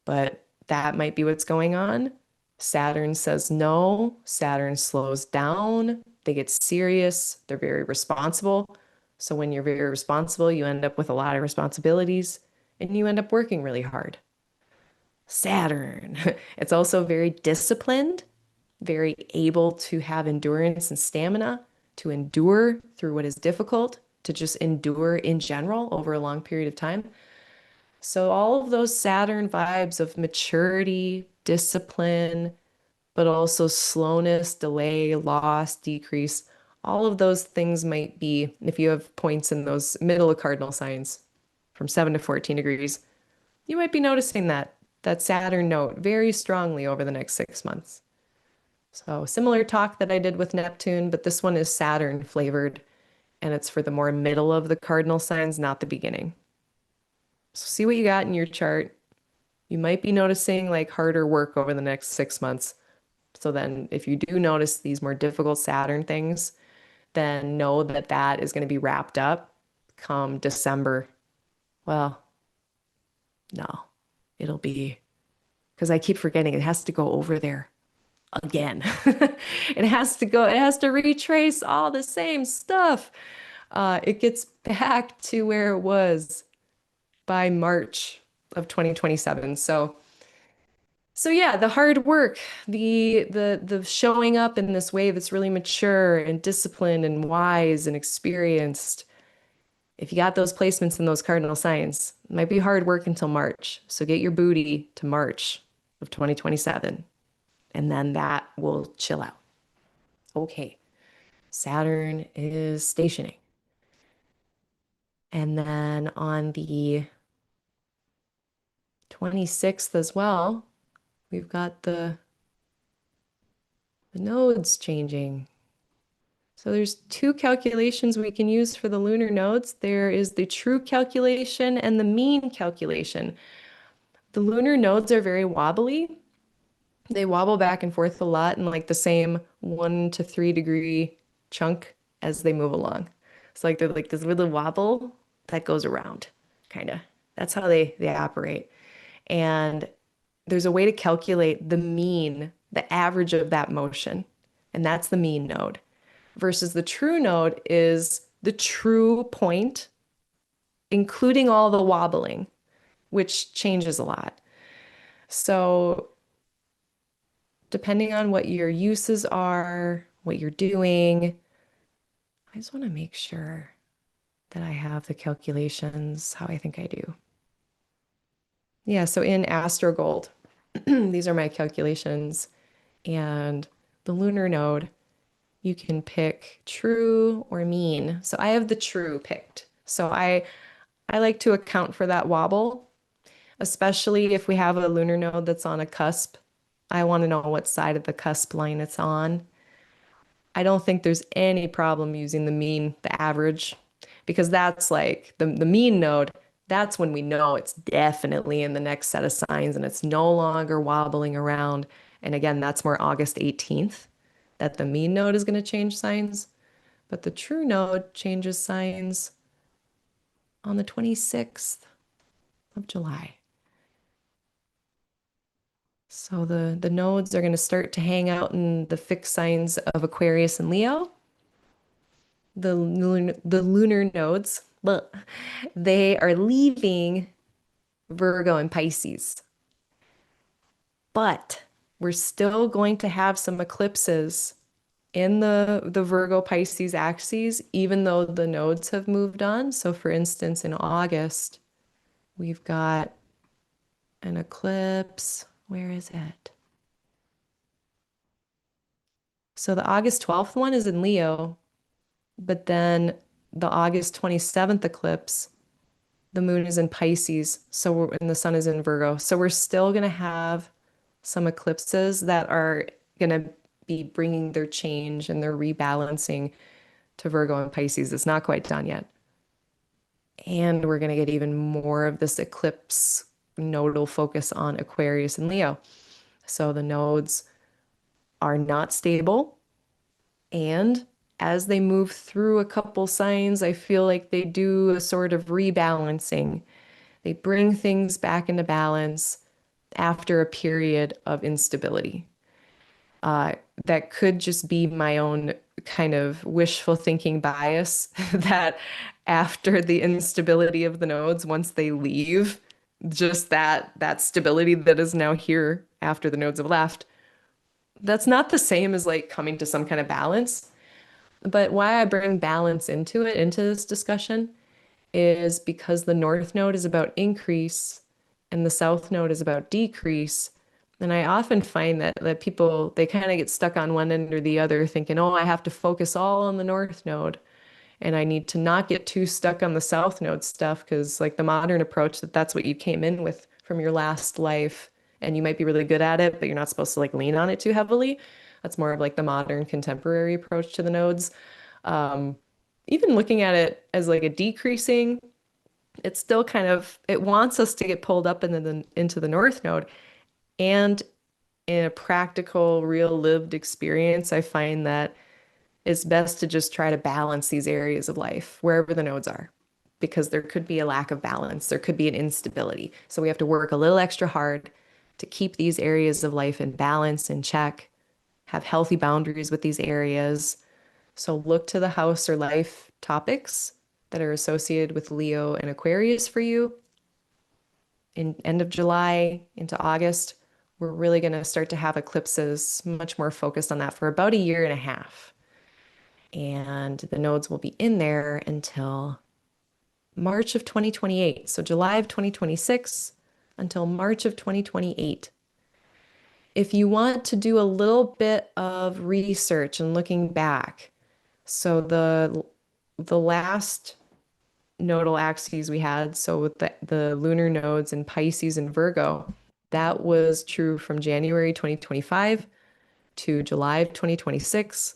S1: but that might be what's going on. Saturn says no. Saturn slows down. They get serious. They're very responsible. So when you're very responsible, you end up with a lot of responsibilities and you end up working really hard. Saturn. It's also very disciplined, very able to have endurance and stamina to endure through what is difficult, to just endure in general over a long period of time. So, all of those Saturn vibes of maturity, discipline, but also slowness, delay, loss, decrease, all of those things might be, if you have points in those middle of cardinal signs from 7 to 14 degrees, you might be noticing that Saturn note very strongly over the next 6 months. So similar talk that I did with Neptune, but this one is Saturn flavored, and it's for the more middle of the cardinal signs, not the beginning. So see what you got in your chart. You might be noticing like harder work over the next 6 months. So then if you do notice these more difficult Saturn things, then know that that is going to be wrapped up come December. Well, no, it'll be because I keep forgetting it has to go over there again. It has to go, it has to retrace all the same stuff. It gets back to where it was by March of 2027. So yeah, the hard work, the showing up in this way that's really mature and disciplined and wise and experienced. If you got those placements in those cardinal signs, it might be hard work until March. So get your booty to March of 2027, and then that will chill out. Okay, Saturn is stationing. And then on the 26th as well, we've got the nodes changing. So there's two calculations we can use for the lunar nodes. There is the true calculation and the mean calculation. The lunar nodes are very wobbly. They wobble back and forth a lot in like the same 1 to 3 degree chunk as they move along. So like they're like this little wobble that goes around, kind of. That's how they operate. And there's a way to calculate the mean, the average of that motion, and that's the mean node. Versus the true node is the true point, including all the wobbling, which changes a lot. So depending on what your uses are, what you're doing, I just want to make sure that I have the calculations how I think I do. Yeah, so in AstroGold, these are my calculations. And the lunar node, you can pick true or mean. So I have the true picked. So I like to account for that wobble, especially if we have a lunar node that's on a cusp. I want to know what side of the cusp line it's on. I don't think there's any problem using the mean, the average, because that's like the mean node. That's when we know it's definitely in the next set of signs and it's no longer wobbling around. And again, that's more August 18th that the mean node is going to change signs. But the true node changes signs on the 26th of July. So the nodes are going to start to hang out in the fixed signs of Aquarius and Leo. The lunar nodes, they are leaving Virgo and Pisces. But we're still going to have some eclipses in the Virgo Pisces axes, even though the nodes have moved on. So for instance, in August, we've got an eclipse. Where is it? So the August 12th one is in Leo, but then the August 27th eclipse, the moon is in Pisces, and the sun is in Virgo. So we're still going to have some eclipses that are going to be bringing their change and their rebalancing to Virgo and Pisces. It's not quite done yet. And we're going to get even more of this eclipse nodal focus on Aquarius and Leo. So the nodes are not stable. And as they move through a couple signs, I feel like they do a sort of rebalancing. They bring things back into balance after a period of instability. That could just be my own kind of wishful thinking bias that after the instability of the nodes, once they leave, just that stability that is now here after the nodes have left. That's not the same as like coming to some kind of balance. But why I bring balance into it, into this discussion, is because the north node is about increase and the south node is about decrease. And I often find that people they kind of get stuck on one end or the other, thinking, oh, I have to focus all on the north node. And I need to not get too stuck on the south node stuff because like the modern approach that's what you came in with from your last life and you might be really good at it, but you're not supposed to like lean on it too heavily. That's more of like the modern contemporary approach to the nodes. Um, Even looking at it as like a decreasing, it's still kind of it wants us to get pulled up into the north node. And in a practical, real lived experience, I find that it's best to just try to balance these areas of life wherever the nodes are, because there could be a lack of balance, there could be an instability. So we have to work a little extra hard to keep these areas of life in balance, in check, have healthy boundaries with these areas. So look to the house or life topics that are associated with Leo and Aquarius for you in end of July into August. We're really going to start to have eclipses much more focused on that for about a year and a half. And the nodes will be in there until March of 2028. So July of 2026 until March of 2028. If you want to do a little bit of research and looking back, so the last nodal axes we had, so with the lunar nodes in Pisces and Virgo, that was true from January 2025 to July of 2026.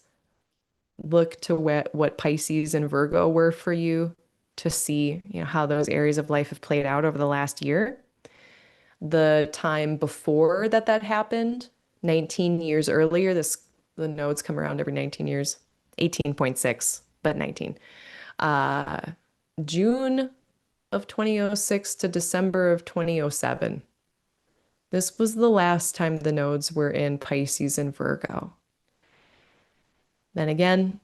S1: Look to what Pisces and Virgo were for you to see, how those areas of life have played out over the last year. The time before that happened, 19 years earlier, the nodes come around every 19 years, 18.6, but 19. Uh, June of 2006 to December of 2007. This was the last time the nodes were in Pisces and Virgo. Then again,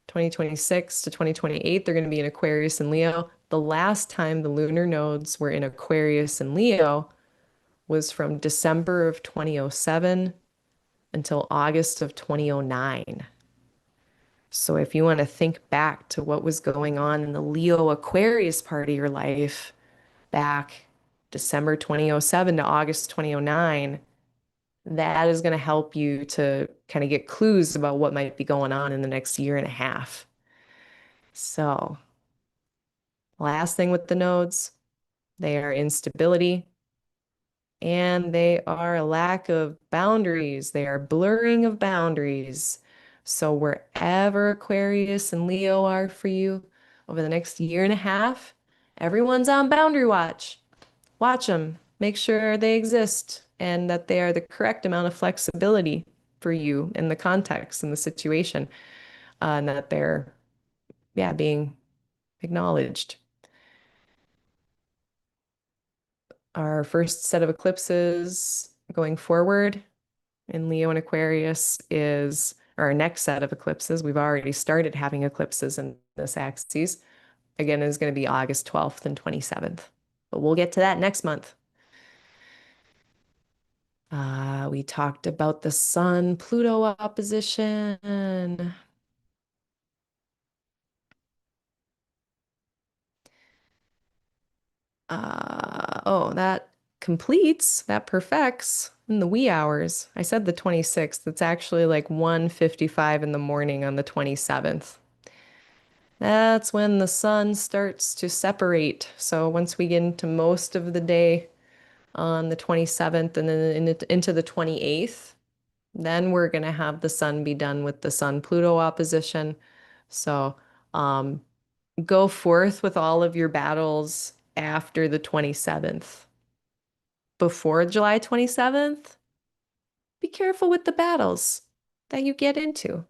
S1: 2026 to 2028, they're going to be in Aquarius and Leo. The last time the lunar nodes were in Aquarius and Leo was from December of 2007 until August of 2009. So if you want to think back to what was going on in the Leo Aquarius part of your life back December 2007 to August 2009, that is going to help you to kind of get clues about what might be going on in the next year and a half. So, last thing with the nodes, they are instability and they are a lack of boundaries. They are blurring of boundaries. So, wherever Aquarius and Leo are for you over the next year and a half, everyone's on boundary watch. Watch them, make sure they exist and that they are the correct amount of flexibility for you in the context and the situation, and that they're, yeah, being acknowledged. Our first set of eclipses going forward in Leo and Aquarius is our next set of eclipses. We've already started having eclipses in this axis. Again, is going to be August 12th and 27th. But we'll get to that next month. We talked about the Sun-Pluto opposition. That completes, that perfects in the wee hours. I said the 26th. It's actually like 1:55 in the morning on the 27th. That's when the sun starts to separate. So once we get into most of the day on the 27th and then into the 28th, then we're going to have the sun be done with the Sun-Pluto opposition. So um, go forth with all of your battles after the 27th. Before July 27th, be careful with the battles that you get into.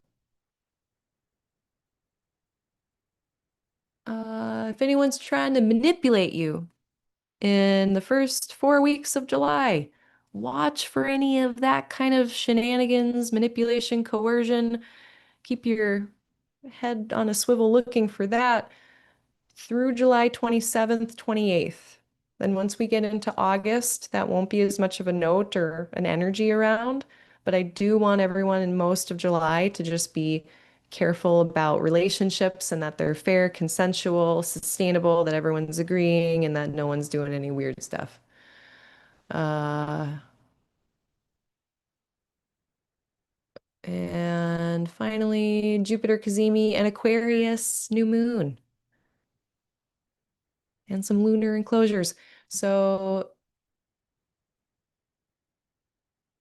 S1: If anyone's trying to manipulate you in the first 4 weeks of July, watch for any of that kind of shenanigans, manipulation, coercion. Keep your head on a swivel looking for that through July 27th, 28th. Then once we get into August, that won't be as much of a note or an energy around. But I do want everyone in most of July to just be careful about relationships and that they're fair, consensual, sustainable, that everyone's agreeing, and that no one's doing any weird stuff. Uh, and finally, Jupiter Cazimi and Aquarius New Moon and some lunar enclosures. So,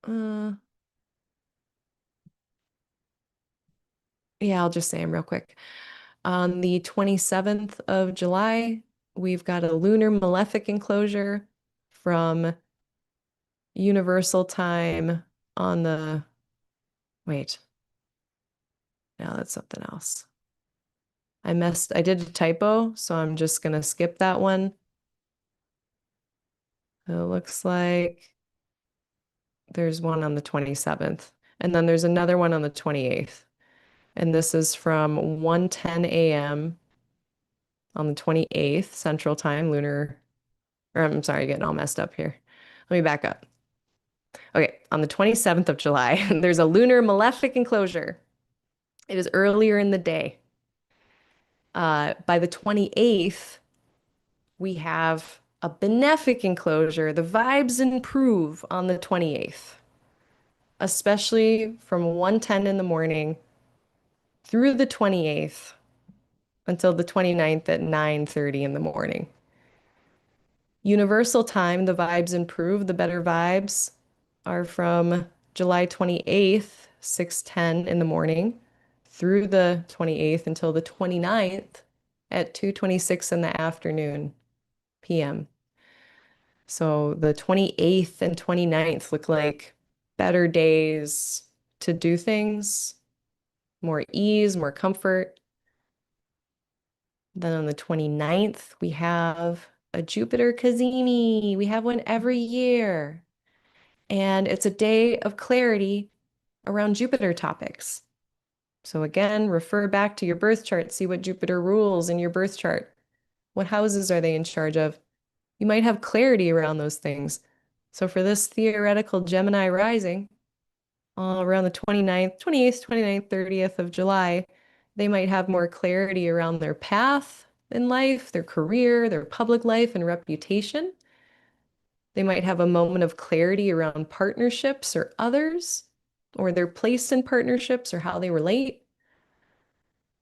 S1: uh, yeah, I'll just say them real quick. On the 27th of July, we've got a lunar malefic enclosure from Universal Time on the, wait, no, that's something else. I did a typo, so I'm just gonna skip that one. It looks like there's one on the 27th, and then there's another one on the 28th. And this is from 1:10 a.m. on the 28th Central Time, lunar, or I'm sorry, getting all messed up here. Let me back up. Okay, on the 27th of July, there's a lunar malefic enclosure. It is earlier in the day. By the 28th, we have a benefic enclosure. The vibes improve on the 28th, especially from 1:10 in the morning through the 28th until the 29th at 9:30 in the morning. Universal time, the vibes improve. The better vibes are from July 28th, 6:10 in the morning, through the 28th until the 29th at 2:26 in the afternoon p.m. So the 28th and 29th look like better days to do things, more ease, more comfort. Then on the 29th, we have a Jupiter Cazimi. We have one every year. And it's a day of clarity around Jupiter topics. So again, refer back to your birth chart, see what Jupiter rules in your birth chart. What houses are they in charge of? You might have clarity around those things. So for this theoretical Gemini rising, around the 29th, 28th, 29th, 30th of July, they might have more clarity around their path in life, their career, their public life, and reputation. They might have a moment of clarity around partnerships or others, or their place in partnerships or how they relate.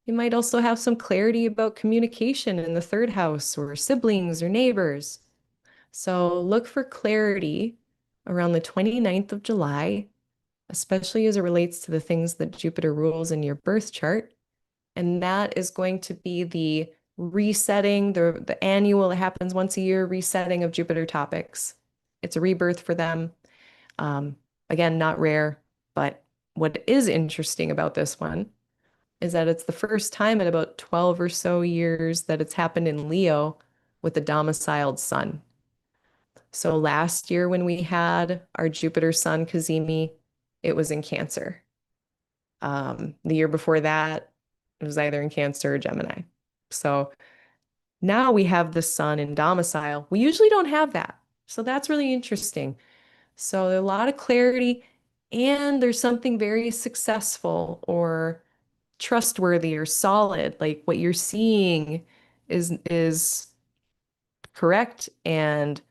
S1: You might also have some clarity about communication in the third house or siblings or neighbors. So look for clarity around the 29th of July, especially as it relates to the things that Jupiter rules in your birth chart. And that is going to be the resetting, the annual, it happens once a year, resetting of Jupiter topics. It's a rebirth for them. Again, not rare, but what is interesting about this one is that it's the first time in about 12 or so years that it's happened in Leo with a domiciled sun. So last year when we had our Jupiter Sun Cazimi, it was in Cancer. The year before that, it was either in Cancer or Gemini. So now we have the sun in domicile. We usually don't have that. So that's really interesting. So a lot of clarity, and there's something very successful or trustworthy or solid. Like what you're seeing is correct, and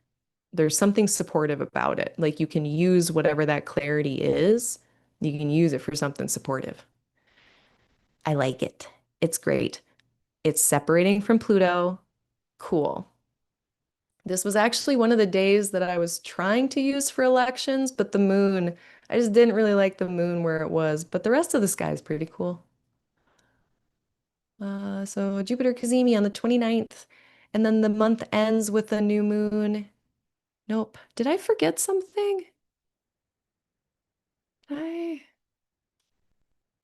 S1: there's something supportive about it. Like you can use whatever that clarity is, you can use it for something supportive. I like it. It's great. It's separating from Pluto. Cool. This was actually one of the days that I was trying to use for elections, but the moon, I just didn't really like the moon where it was, but the rest of the sky is pretty cool. So Jupiter Cazimi on the 29th, and then the month ends with a new moon. Nope. Did I forget something? I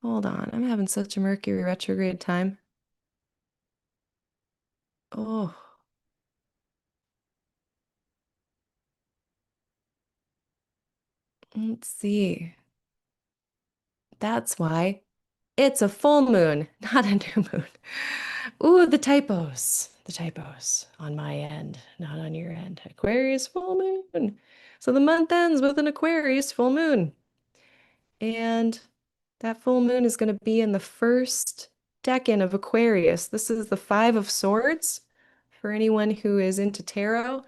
S1: Hold on. I'm having such a Mercury retrograde time. Oh, let's see. That's why it's a full moon, not a new moon. Ooh, the typos. the typos on my end, not on your end. Aquarius full moon. So the month ends with an Aquarius full moon. And that full moon is going to be in the first decan of Aquarius. This is the Five of Swords. For anyone who is into tarot,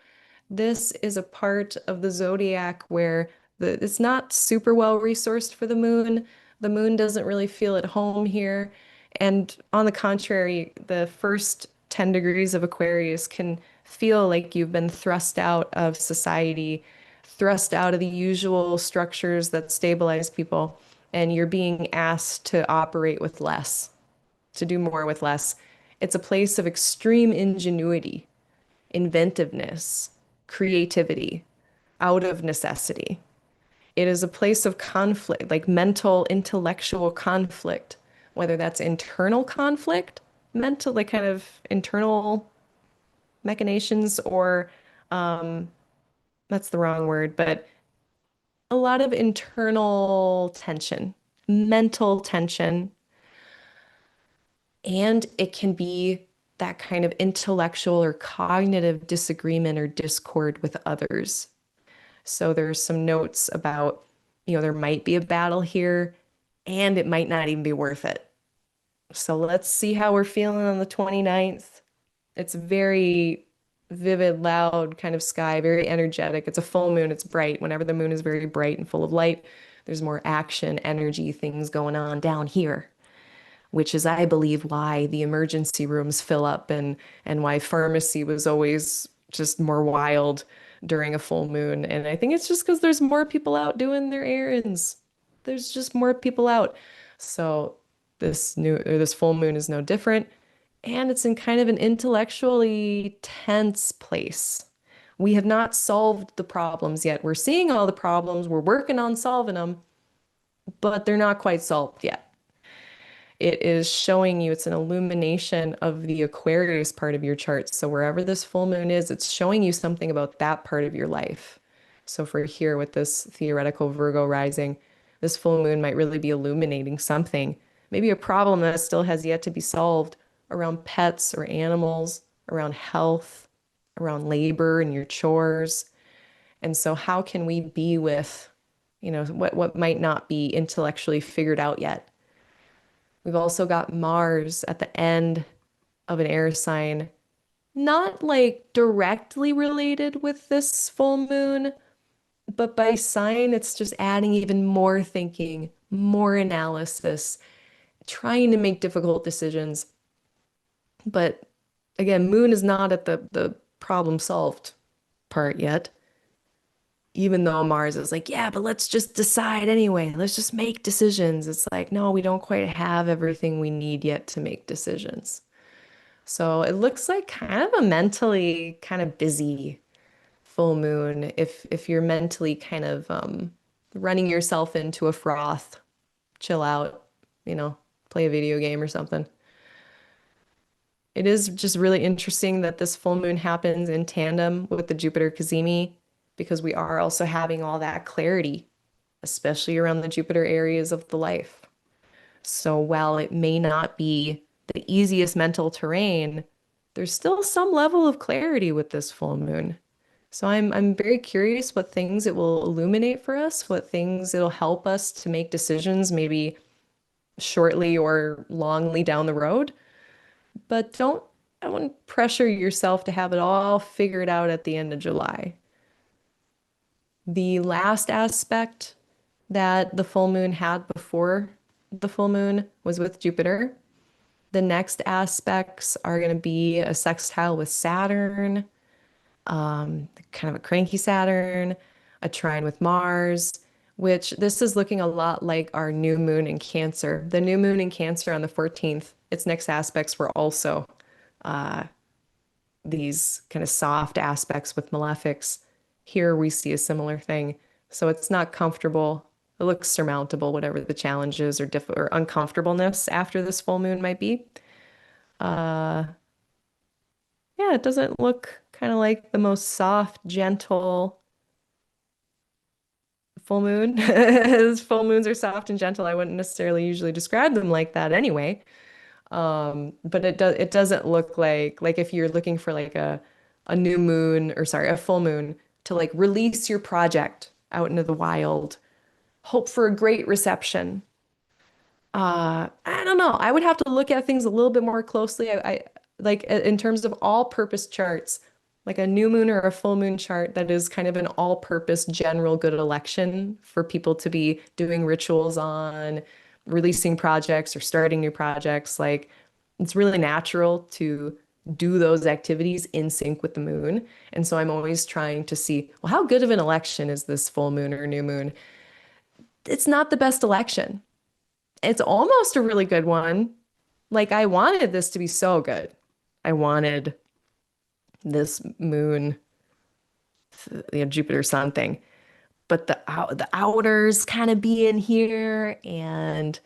S1: this is a part of the zodiac where it's not super well resourced for the moon. The moon doesn't really feel at home here. And on the contrary, the first 10 degrees of Aquarius can feel like you've been thrust out of society, thrust out of the usual structures that stabilize people, and you're being asked to operate with less, to do more with less. It's a place of extreme ingenuity, inventiveness, creativity, out of necessity. It is a place of conflict, like mental, intellectual conflict, whether that's internal conflict, mental, like kind of internal machinations, or that's the wrong word, but a lot of internal tension, mental tension, and it can be that kind of intellectual or cognitive disagreement or discord with others. So there's some notes about, there might be a battle here and it might not even be worth it. So let's see how we're feeling on the 29th. It's very vivid, loud kind of sky, very energetic. It's a full moon, it's bright. Whenever the moon is very bright and full of light, there's more action, energy, things going on down here, which is, I believe, why the emergency rooms fill up and why pharmacy was always just more wild during a full moon. And I think it's just because there's more people out doing their errands. There's just more people out. So this full moon is no different. And it's in kind of an intellectually tense place. We have not solved the problems yet. We're seeing all the problems, we're working on solving them, but they're not quite solved yet. It is showing you, it's an illumination of the Aquarius part of your chart. So wherever this full moon is, it's showing you something about that part of your life. So for here with this theoretical Virgo rising, this full moon might really be illuminating something, maybe a problem that still has yet to be solved around pets or animals, around health, around labor and your chores. And so how can we be with, what might not be intellectually figured out yet? We've also got Mars at the end of an air sign, not like directly related with this full moon, but by sign, it's just adding even more thinking, more analysis, trying to make difficult decisions. But again, moon is not at the problem solved part yet. Even though Mars is like, yeah, but let's just decide anyway. Let's just make decisions. It's like, no, we don't quite have everything we need yet to make decisions. So it looks like kind of a mentally kind of busy full moon if you're mentally kind of running yourself into a froth, chill out, play a video game or something. It is just really interesting that this full moon happens in tandem with the Jupiter Cazimi because we are also having all that clarity, especially around the Jupiter areas of the life. So while it may not be the easiest mental terrain, there's still some level of clarity with this full moon. So I'm very curious what things it will illuminate for us, what things it'll help us to make decisions, maybe shortly or longly down the road. But I wouldn't pressure yourself to have it all figured out at the end of July. The last aspect that the full moon had before the full moon was with Jupiter. The next aspects are going to be a sextile with Saturn, kind of a cranky Saturn, a trine with Mars, which this is looking a lot like our new moon in Cancer. The new moon in Cancer on the 14th, its next aspects were also these kind of soft aspects with malefics. Here we see a similar thing. So it's not comfortable. It looks surmountable, whatever the challenges or uncomfortableness after this full moon might be. Yeah, it doesn't look kind of like the most soft, gentle full moon. Full moons are soft and gentle. I wouldn't necessarily usually describe them like that anyway. But it doesn't look like if you're looking for like a new moon or sorry, a full moon to like release your project out into the wild, hope for a great reception. I don't know. I would have to look at things a little bit more closely. I like in terms of all-purpose charts, like a new moon or a full moon chart that is kind of an all-purpose general good election for people to be doing rituals on, releasing projects or starting new projects. Like it's really natural to do those activities in sync with the moon. And so I'm always trying to see, well, how good of an election is this full moon or new moon? It's not the best election. It's almost a really good one. Like I wanted this to be so good. I wanted this moon, Jupiter sun thing, but the outers kind of be in here, and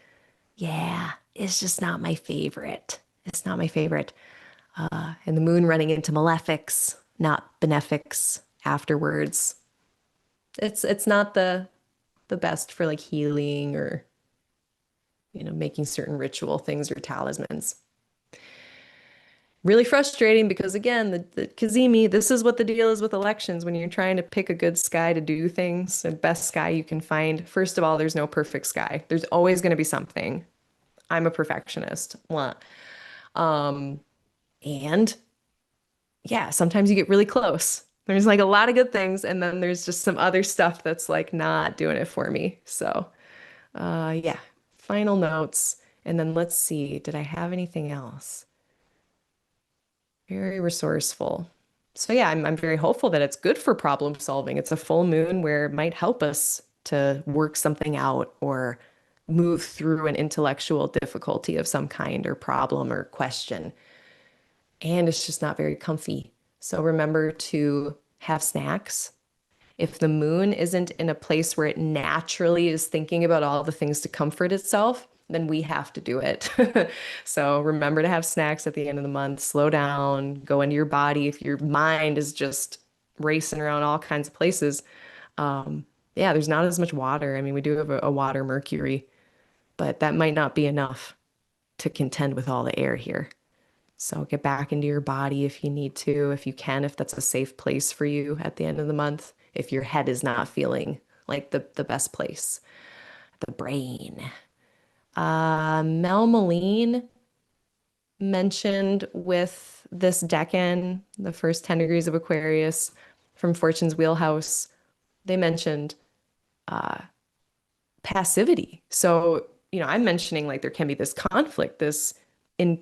S1: yeah, it's just not my favorite. It's not my favorite. And the moon running into malefics, not benefics afterwards. It's not the best for like healing or making certain ritual things or talismans. Really frustrating because again, the Cazimi, this is what the deal is with elections when you're trying to pick a good sky to do things, the best sky you can find. First of all, there's no perfect sky. There's always going to be something. I'm a perfectionist. Blah. And yeah, sometimes you get really close. There's like a lot of good things, and then there's just some other stuff that's like not doing it for me. So, yeah, final notes. And then let's see, did I have anything else? Very resourceful. So yeah, I'm very hopeful that it's good for problem solving. It's a full moon where it might help us to work something out or move through an intellectual difficulty of some kind or problem or question. And it's just not very comfy. So remember to have snacks. If the moon isn't in a place where it naturally is thinking about all the things to comfort itself, then we have to do it. So remember to have snacks at the end of the month, slow down, go into your body. If your mind is just racing around all kinds of places, yeah, there's not as much water. I mean, we do have a water Mercury, but that might not be enough to contend with all the air here. So get back into your body if you need to, if you can, if that's a safe place for you at the end of the month, if your head is not feeling like the best place. The brain. Mel Moline mentioned with this decan, the first 10 degrees of Aquarius from Fortune's Wheelhouse, they mentioned passivity. So, I'm mentioning like there can be this conflict, this in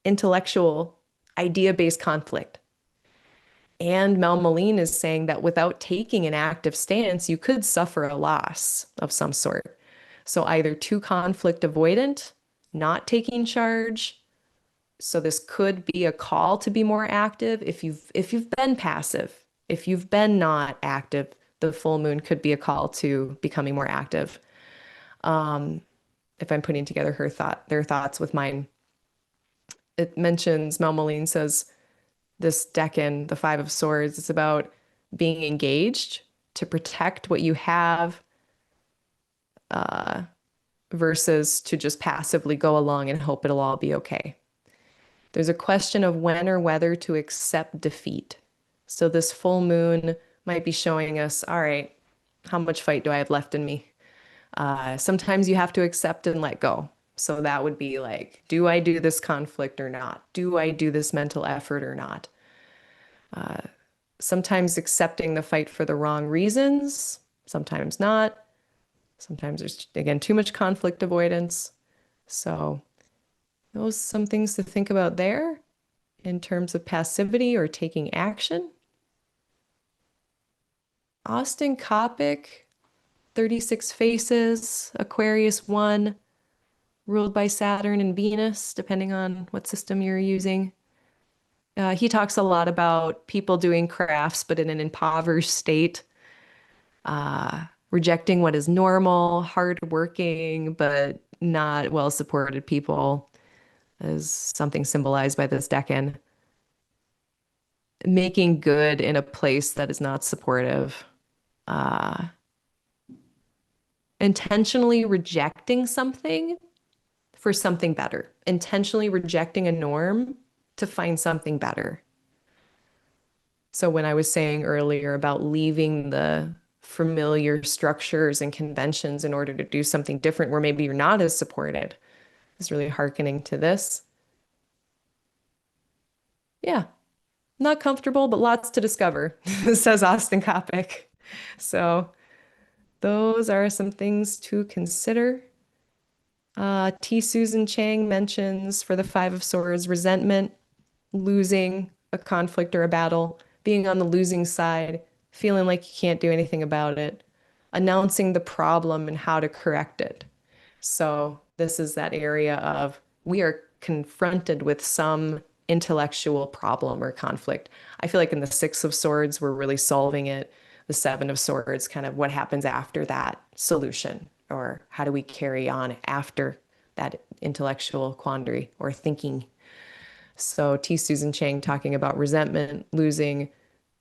S1: intellectual idea-based conflict. And Mel Moline is saying that without taking an active stance, you could suffer a loss of some sort. So either too conflict avoidant, not taking charge. So this could be a call to be more active if you've been passive, if you've been not active, the full moon could be a call to becoming more active. If I'm putting together their thoughts with mine, it mentions Mel Moline says this decan, the Five of Swords, it's about being engaged to protect what you have versus to just passively go along and hope it'll all be okay. There's a question of when or whether to accept defeat. So this full moon might be showing us, all right, how much fight do I have left in me? Sometimes you have to accept and let go. So that would be like, do I do this conflict or not? Do I do this mental effort or not? Sometimes accepting the fight for the wrong reasons, sometimes not. Sometimes there's, again, too much conflict avoidance. So those some things to think about there in terms of passivity or taking action. Austin Coppock, 36 faces, Aquarius 1, ruled by Saturn and Venus, depending on what system you're using. He talks a lot about people doing crafts, but in an impoverished state, rejecting what is normal, hardworking, but not well-supported people is something symbolized by this decan. Making good in a place that is not supportive. Intentionally rejecting something for something better, intentionally rejecting a norm to find something better. So when I was saying earlier about leaving the familiar structures and conventions in order to do something different where maybe you're not as supported, is really hearkening to this. Yeah, not comfortable, but lots to discover, says Austin Coppock. So those are some things to consider. T. Susan Chang mentions for the Five of Swords, resentment, losing a conflict or a battle, being on the losing side, feeling like you can't do anything about it, announcing the problem and how to correct it. So this is that area of we are confronted with some intellectual problem or conflict. I feel like in the Six of Swords, we're really solving it. The Seven of Swords, kind of what happens after that solution, or how do we carry on after that intellectual quandary or thinking. So T. Susan Chang talking about resentment, losing,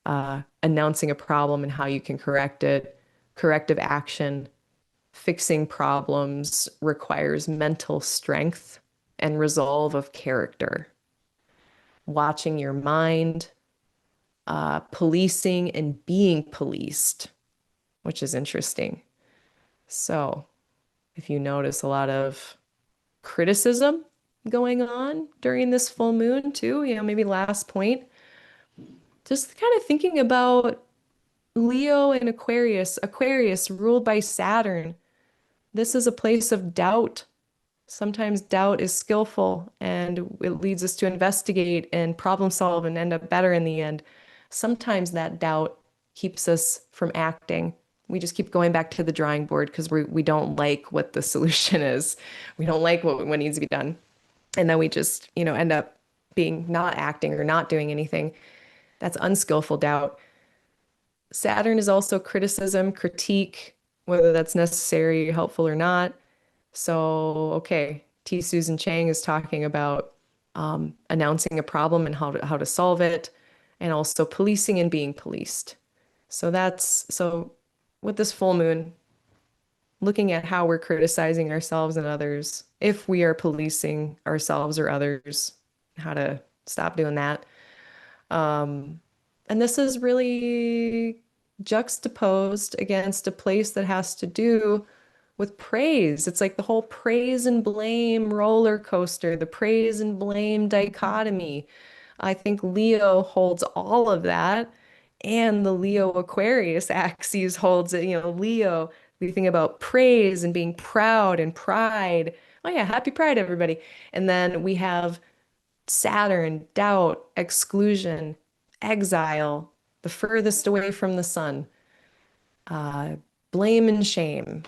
S1: announcing a problem and how you can correct it, corrective action, fixing problems requires mental strength and resolve of character. Watching your mind, policing and being policed, which is interesting. So if you notice a lot of criticism going on during this full moon too, maybe last point, just kind of thinking about Leo and Aquarius, Aquarius ruled by Saturn. This is a place of doubt. Sometimes doubt is skillful and it leads us to investigate and problem solve and end up better in the end. Sometimes that doubt keeps us from acting. We just keep going back to the drawing board because we don't like what the solution is. We don't like what needs to be done. And then we just, end up being not acting or not doing anything. That's unskillful doubt. Saturn is also criticism, critique, whether that's necessary, helpful or not. So, okay, T. Susan Chang is talking about announcing a problem and how to solve it, and also policing and being policed. So with this full moon, looking at how we're criticizing ourselves and others, if we are policing ourselves or others, how to stop doing that. And this is really juxtaposed against a place that has to do with praise. It's like the whole praise and blame roller coaster, the praise and blame dichotomy. I think Leo holds all of that, and the Leo Aquarius axis holds it. Leo, we think about praise and being proud and pride. Oh, yeah, happy Pride, everybody. And then we have Saturn, doubt, exclusion, exile, the furthest away from the sun, blame and shame.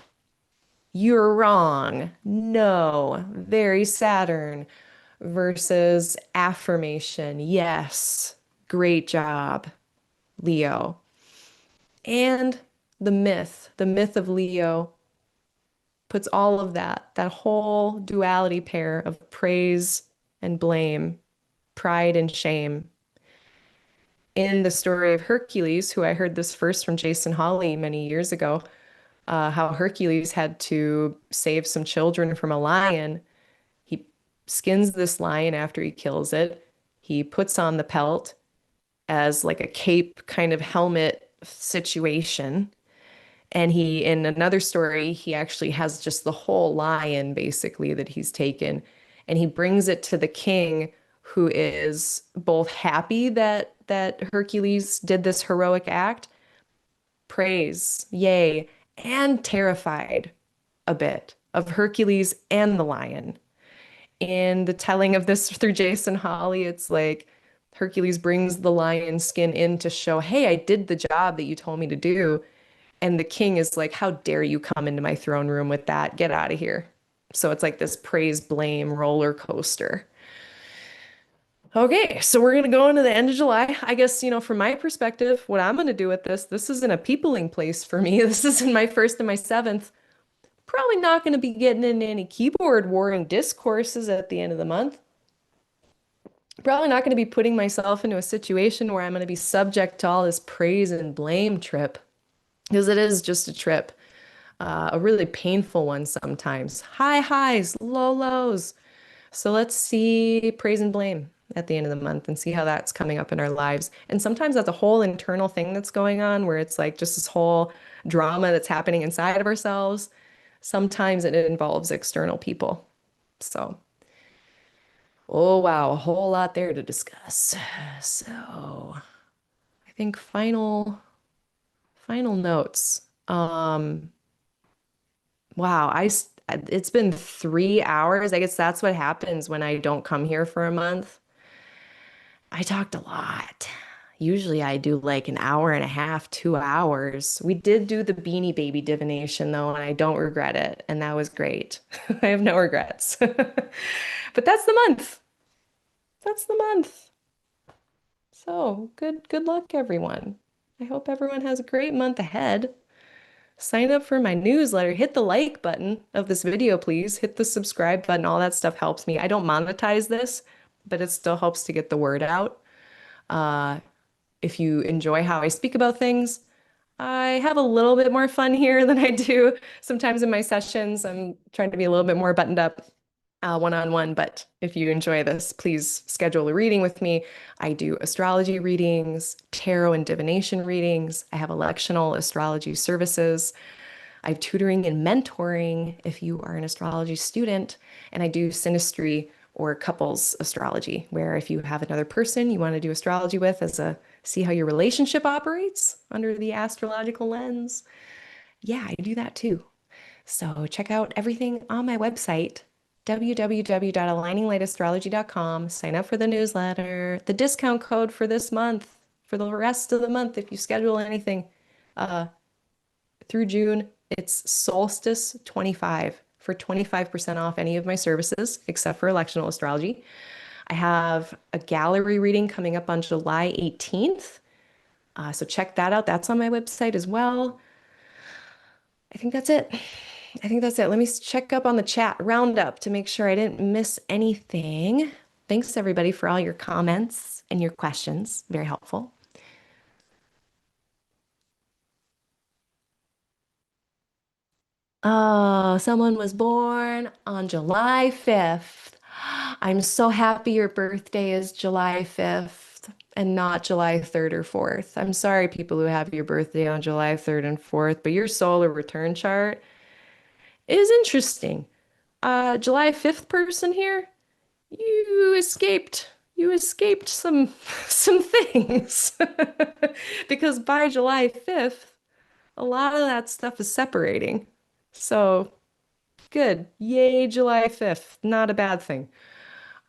S1: You're wrong. No, very Saturn versus affirmation. Yes, great job, Leo. And the myth of Leo puts all of that whole duality pair of praise and blame, pride and shame. In the story of Hercules, who I heard this first from Jason Hawley many years ago, how Hercules had to save some children from a lion. He skins this lion after he kills it. He puts on the pelt as like a cape kind of helmet situation. And in another story, he actually has just the whole lion basically that he's taken. And he brings it to the king, who is both happy that Hercules did this heroic act, praise, yay, and terrified a bit of Hercules and the lion. In the telling of this through Jason Hawley, it's like Hercules brings the lion skin in to show, hey, I did the job that you told me to do. And the king is like, how dare you come into my throne room with that? Get out of here. So it's like this praise blame roller coaster. Okay, so we're going to go into the end of July. I guess, from my perspective, what I'm going to do with this isn't a peopling place for me. This isn't my first and my seventh. Probably not going to be getting into any keyboard warring discourses at the end of the month. Probably not going to be putting myself into a situation where I'm going to be subject to all this praise and blame trip, because it is just a trip. a really painful one sometimes. High highs, low lows. So let's see praise and blame at the end of the month and see how that's coming up in our lives. And sometimes that's a whole internal thing that's going on where it's like just this whole drama that's happening inside of ourselves. Sometimes it involves external people. So, oh wow, a whole lot there to discuss. So, I think final notes. Wow, it's been 3 hours. I guess that's what happens when I don't come here for a month. I talked a lot. Usually I do like an hour and a half, 2 hours. We did do the Beanie Baby divination though, and I don't regret it. And that was great. I have no regrets. But that's the month. That's the month. So good luck, everyone. I hope everyone has a great month ahead. Sign up for my newsletter. Hit the like button of this video, please. Hit the subscribe button. All that stuff helps me. I don't monetize this, but it still helps to get the word out. Uh, if you enjoy how I speak about things, I have a little bit more fun here than I do sometimes in my sessions. I'm trying to be a little bit more buttoned up one-on-one, but if you enjoy this, please schedule a reading with me. I do astrology readings, tarot and divination readings. I have electional astrology services. I have tutoring and mentoring if you are an astrology student, and I do synastry or couples astrology, where if you have another person you want to do astrology with as a see how your relationship operates under the astrological lens. Yeah, I do that too. So check out everything on my website, www.aligninglightastrology.com. Sign up for the newsletter. The discount code for this month, for the rest of the month, if you schedule anything uh, through June, it's Solstice 25 for 25% off any of my services, except for electional astrology. I have a gallery reading coming up on July 18th. So check that out. That's on my website as well. I think that's it. I think that's it. Let me check up on the chat roundup to make sure I didn't miss anything. Thanks everybody for all your comments and your questions. Very helpful. Oh, someone was born on July 5th. I'm so happy your birthday is July 5th and not July 3rd or 4th. I'm sorry, people who have your birthday on July 3rd and 4th, but your solar return chart is interesting. July 5th person here, you escaped. You escaped some some things. Because by July 5th, a lot of that stuff is separating. So good. Yay, July 5th. Not a bad thing.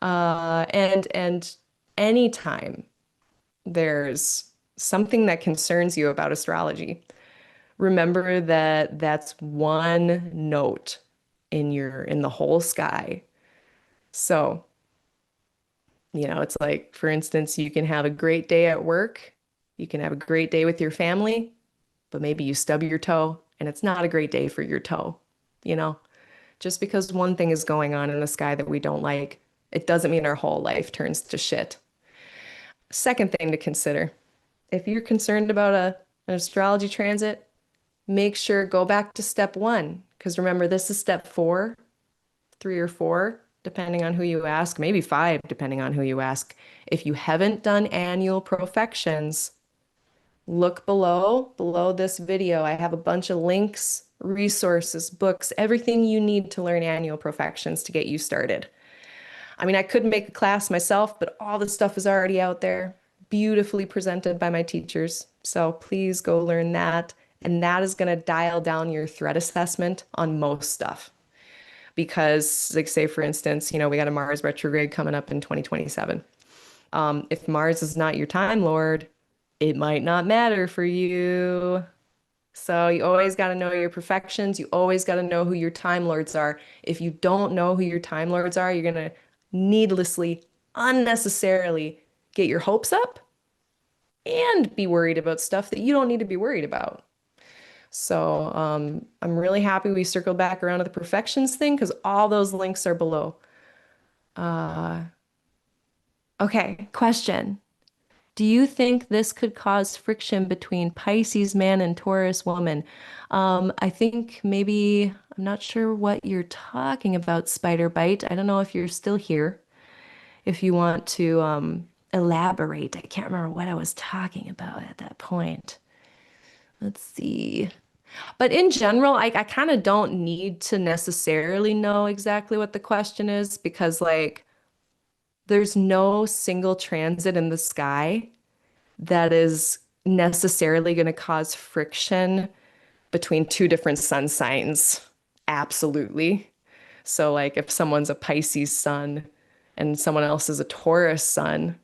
S1: And anytime there's something that concerns you about astrology, remember that that's one note in the whole sky. So, it's like, for instance, you can have a great day at work, you can have a great day with your family, but maybe you stub your toe and it's not a great day for your toe, you know? Just because one thing is going on in the sky that we don't like, it doesn't mean our whole life turns to shit. Second thing to consider, if you're concerned about an astrology transit, make sure go back to step one. Because remember, this is step four, three or four, depending on who you ask, maybe five, depending on who you ask. If you haven't done annual profections, look below this video. I have a bunch of links, resources, books, everything you need to learn annual profections to get you started. I mean, I could make a class myself, but all the stuff is already out there, beautifully presented by my teachers. So please go learn that. And that is going to dial down your threat assessment on most stuff. Because, like, say, for instance, we got a Mars retrograde coming up in 2027. If Mars is not your time lord, it might not matter for you. So you always got to know your perfections. You always got to know who your time lords are. If you don't know who your time lords are, you're going to needlessly, unnecessarily get your hopes up and be worried about stuff that you don't need to be worried about. So I'm really happy we circled back around to the perfections thing because all those links are below. Okay, question. Do you think this could cause friction between Pisces man and Taurus woman? I think maybe, I'm not sure what you're talking about, Spider Bite. I don't know if you're still here. If you want to elaborate, I can't remember what I was talking about at that point. Let's see. But in general, I kind of don't need to necessarily know exactly what the question is because, like, there's no single transit in the sky that is necessarily going to cause friction between two different sun signs. Absolutely. So, like, if someone's a Pisces sun and someone else is a Taurus sun,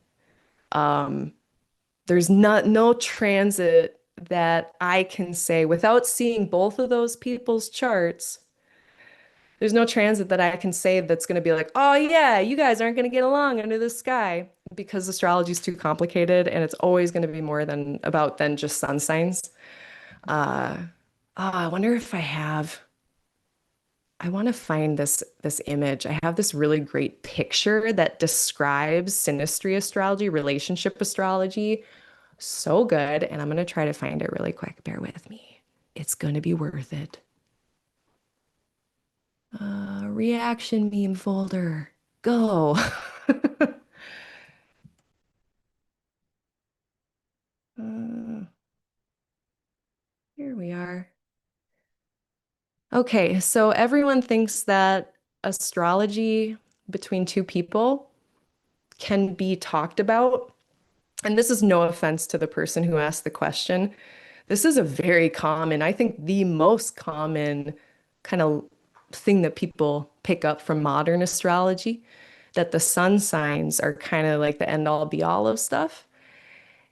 S1: there's no transit that I can say without seeing both of those people's charts. There's no transit that I can say that's going to be like, oh yeah, you guys aren't going to get along under the sky because astrology is too complicated and it's always going to be more than just sun signs. Uh, I wonder if I want to find this image. I have this really great picture that describes synastry astrology, relationship astrology. So good. And I'm going to try to find it really quick. Bear with me. It's going to be worth it. Reaction meme folder. Go. Uh, Here we are. Okay, so everyone thinks that astrology between two people can be talked about. And this is no offense to the person who asked the question. This is a very common, I think the most common kind of thing that people pick up from modern astrology, that the sun signs are kind of like the end all be all of stuff.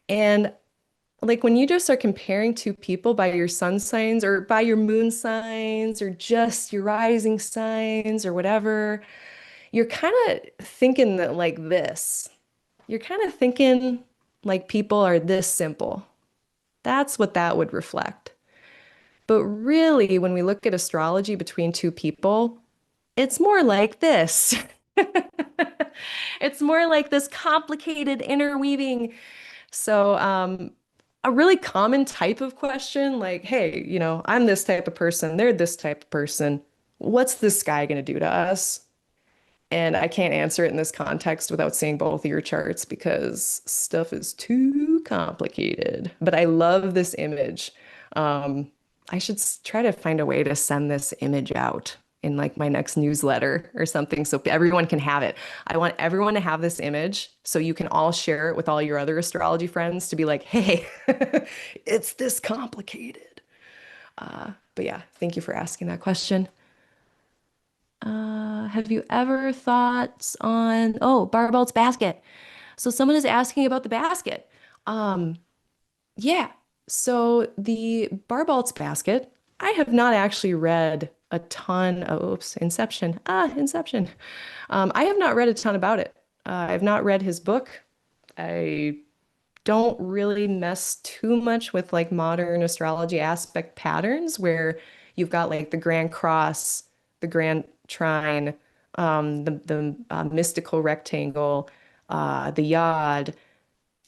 S1: And like when you just are comparing two people by your sun signs or by your moon signs or just your rising signs or whatever, you're kind of thinking that like this. You're kind of thinking like people are this simple. That's what that would reflect. But really, when we look at astrology between two people, it's more like this. It's more like this complicated interweaving. So, a really common type of question, like, hey, I'm this type of person, they're this type of person. What's this guy going to do to us? And I can't answer it in this context without seeing both of your charts because stuff is too complicated. But I love this image. Um, I should try to find a way to send this image out in like my next newsletter or something so everyone can have it. I want everyone to have this image so you can all share it with all your other astrology friends to be like, hey, it's this complicated. But yeah, thank you for asking that question. Have you ever thoughts on, oh, Barbelt's basket? So someone is asking about the basket. Um, yeah. So the Barbelt's basket, I have not actually read a ton of, oops, Inception. Inception. I have not read a ton about it. I have not read his book. I don't really mess too much with like modern astrology aspect patterns where you've got like the Grand Cross, the Grand Trine, the mystical rectangle, the yod,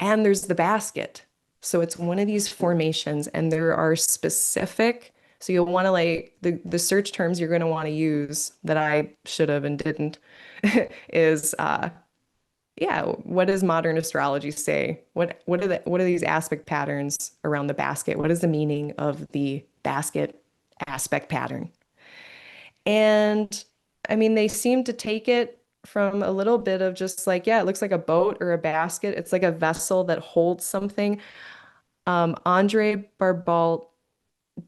S1: and there's the basket. So it's one of these formations, and there are specific. So you'll want to like the search terms you're going to want to use that I should have and didn't is yeah, what does modern astrology say? What are these aspect patterns around the basket? What is the meaning of the basket aspect pattern? And I mean, they seem to take it from a little bit of just like, yeah, it looks like a boat or a basket. It's like a vessel that holds something. Andre Barbault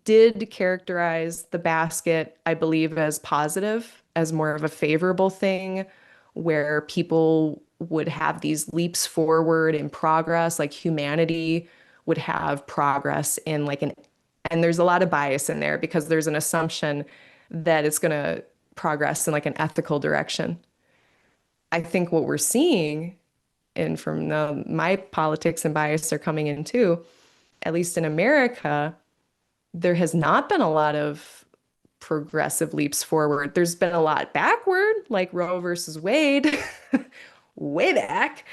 S1: did characterize the basket, I believe, as positive, as more of a favorable thing, where people would have these leaps forward in progress, like humanity would have progress in like and there's a lot of bias in there because there's an assumption that it's going to progress in like an ethical direction. I think what we're seeing, and from my politics and bias are coming in too, at least in America, there has not been a lot of progressive leaps forward. There's been a lot backward, like Roe versus Wade, way back,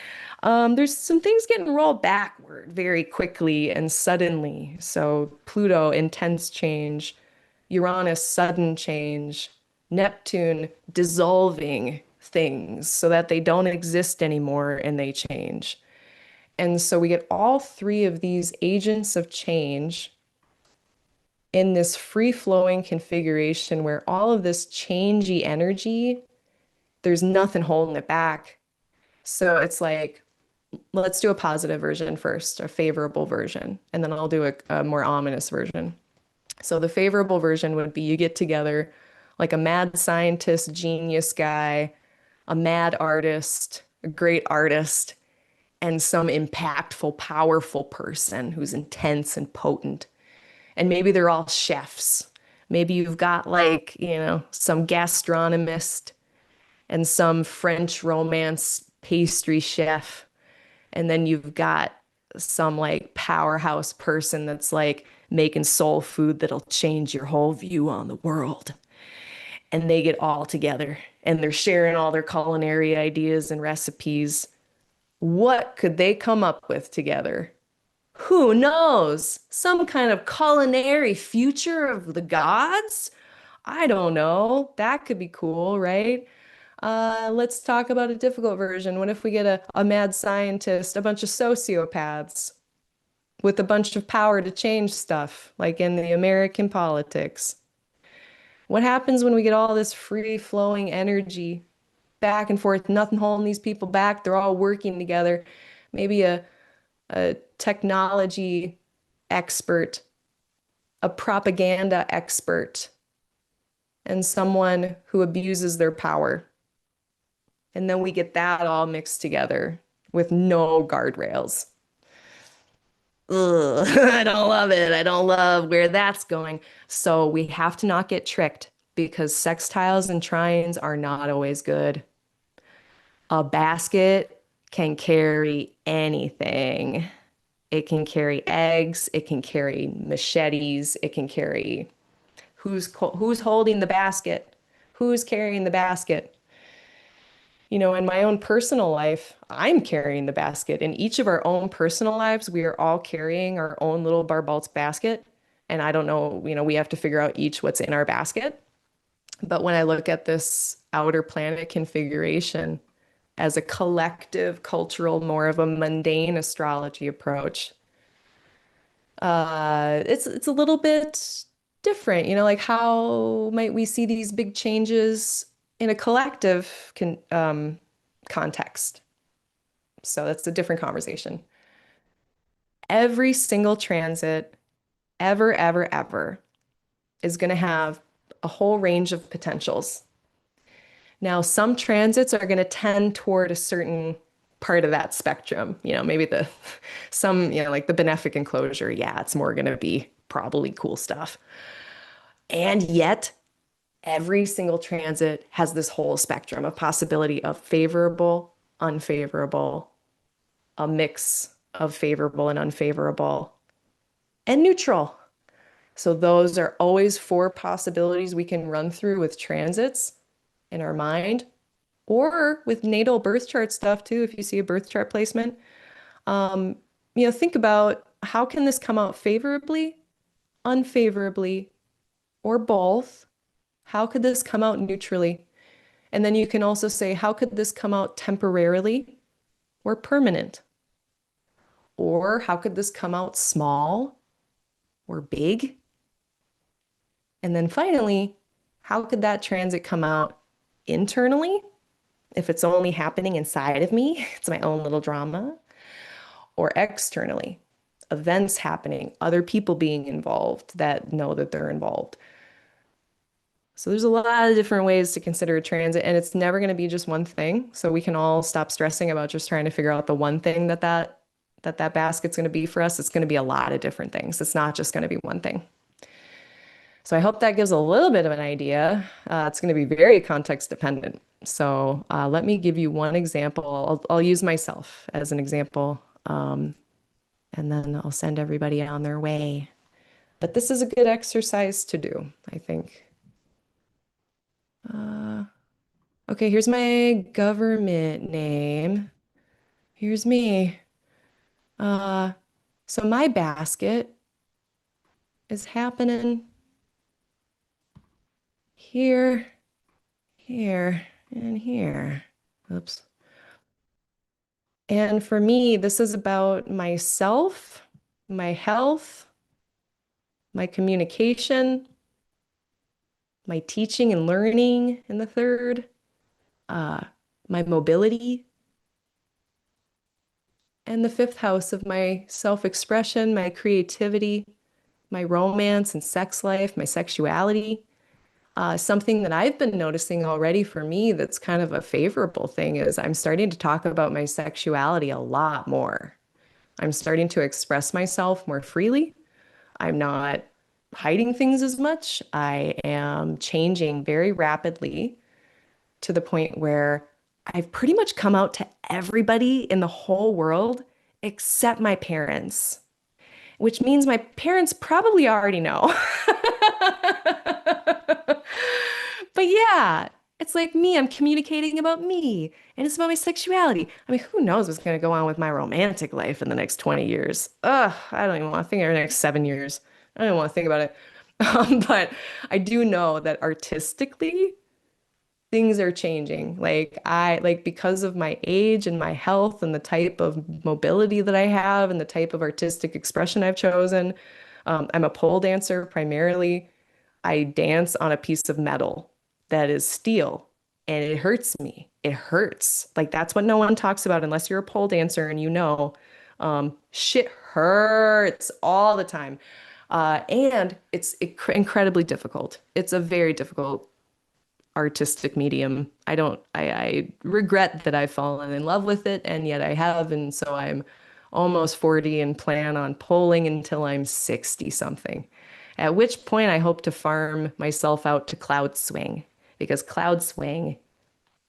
S1: there's some things getting rolled backward very quickly and suddenly. So Pluto, intense change, Uranus, sudden change, Neptune, dissolving things so that they don't exist anymore and they change. And so we get all three of these agents of change in this free-flowing configuration where all of this changey energy, there's nothing holding it back. So it's like, let's do a positive version first, a favorable version, and then I'll do a more ominous version. So the favorable version would be you get together like a mad scientist, genius guy, a mad artist, a great artist, and some impactful, powerful person who's intense and potent. And maybe they're all chefs. Maybe you've got like, some gastronomist and some French romance pastry chef. And then you've got some like powerhouse person that's like making soul food that'll change your whole view on the world. And they get all together and they're sharing all their culinary ideas and recipes. What could they come up with together? Who knows? Some kind of culinary future of the gods? I don't know. That could be cool, right? Let's talk about a difficult version. What if we get a mad scientist, a bunch of sociopaths with a bunch of power to change stuff, like in the American politics? What happens when we get all this free-flowing energy back and forth, nothing holding these people back? They're all working together. Maybe a technology expert, a propaganda expert, and someone who abuses their power. And then we get that all mixed together with no guardrails. Ugh, I don't love it. I don't love where that's going. So we have to not get tricked because sextiles and trines are not always good. A basket can carry anything. It can carry eggs, it can carry machetes, it can carry who's holding the basket? Who's carrying the basket? In my own personal life, I'm carrying the basket. In each of our own personal lives, we are all carrying our own little Barbalt's basket. And I don't know, we have to figure out each what's in our basket. But when I look at this outer planet configuration as a collective, cultural, more of a mundane astrology approach, it's a little bit different, like how might we see these big changes in a collective context? So that's a different conversation. Every single transit, ever, ever, ever, is going to have a whole range of potentials. Now, some transits are going to tend toward a certain part of that spectrum. Maybe like the benefic enclosure. Yeah, it's more going to be probably cool stuff. And yet, every single transit has this whole spectrum of possibility of favorable, unfavorable, a mix of favorable and unfavorable, and neutral. So those are always four possibilities we can run through with transits in our mind or with natal birth chart stuff too, if you see a birth chart placement. Think about how can this come out favorably, unfavorably, or both? How could this come out neutrally? And then you can also say, how could this come out temporarily or permanent? Or how could this come out small or big? And then finally, how could that transit come out internally? If it's only happening inside of me, it's my own little drama. Or externally, events happening, other people being involved that know that they're involved. So there's a lot of different ways to consider a transit, and it's never going to be just one thing. So we can all stop stressing about just trying to figure out the one thing that basket's going to be for us. It's going to be a lot of different things. It's not just going to be one thing. So I hope that gives a little bit of an idea. It's going to be very context dependent. So let me give you one example. I'll use myself as an example, and then I'll send everybody on their way. But this is a good exercise to do, I think. Okay, here's my government name. Here's me. Uh, so my basket is happening here, here, and here. Oops. And for me, this is about myself, my health, my communication, my teaching and learning in the third, uh, my mobility, and the fifth house of my self-expression, my creativity, my romance and sex life, my sexuality. Something that I've been noticing already for me that's kind of a favorable thing is I'm starting to talk about my sexuality a lot more. I'm starting to express myself more freely. I'm not hiding things as much. I am changing very rapidly to the point where I've pretty much come out to everybody in the whole world except my parents, which means my parents probably already know. But yeah, it's like me, I'm communicating about me, and it's about my sexuality. I mean, who knows what's going to go on with my romantic life in the next 20 years? Ugh, I don't even want to think of the next 7 years. I don't want to think about it. But I do know that artistically, things are changing. Like because of my age and my health and the type of mobility that I have and the type of artistic expression I've chosen. I'm a pole dancer primarily. I dance on a piece of metal that is steel and it hurts me. It hurts. Like that's what no one talks about unless you're a pole dancer and you know, shit hurts all the time. And it's incredibly difficult. It's a very difficult artistic medium. I regret that I've fallen in love with it, and yet I have. And so I'm almost 40 and plan on polling until I'm 60 something. At which point I hope to farm myself out to cloud swing because cloud swing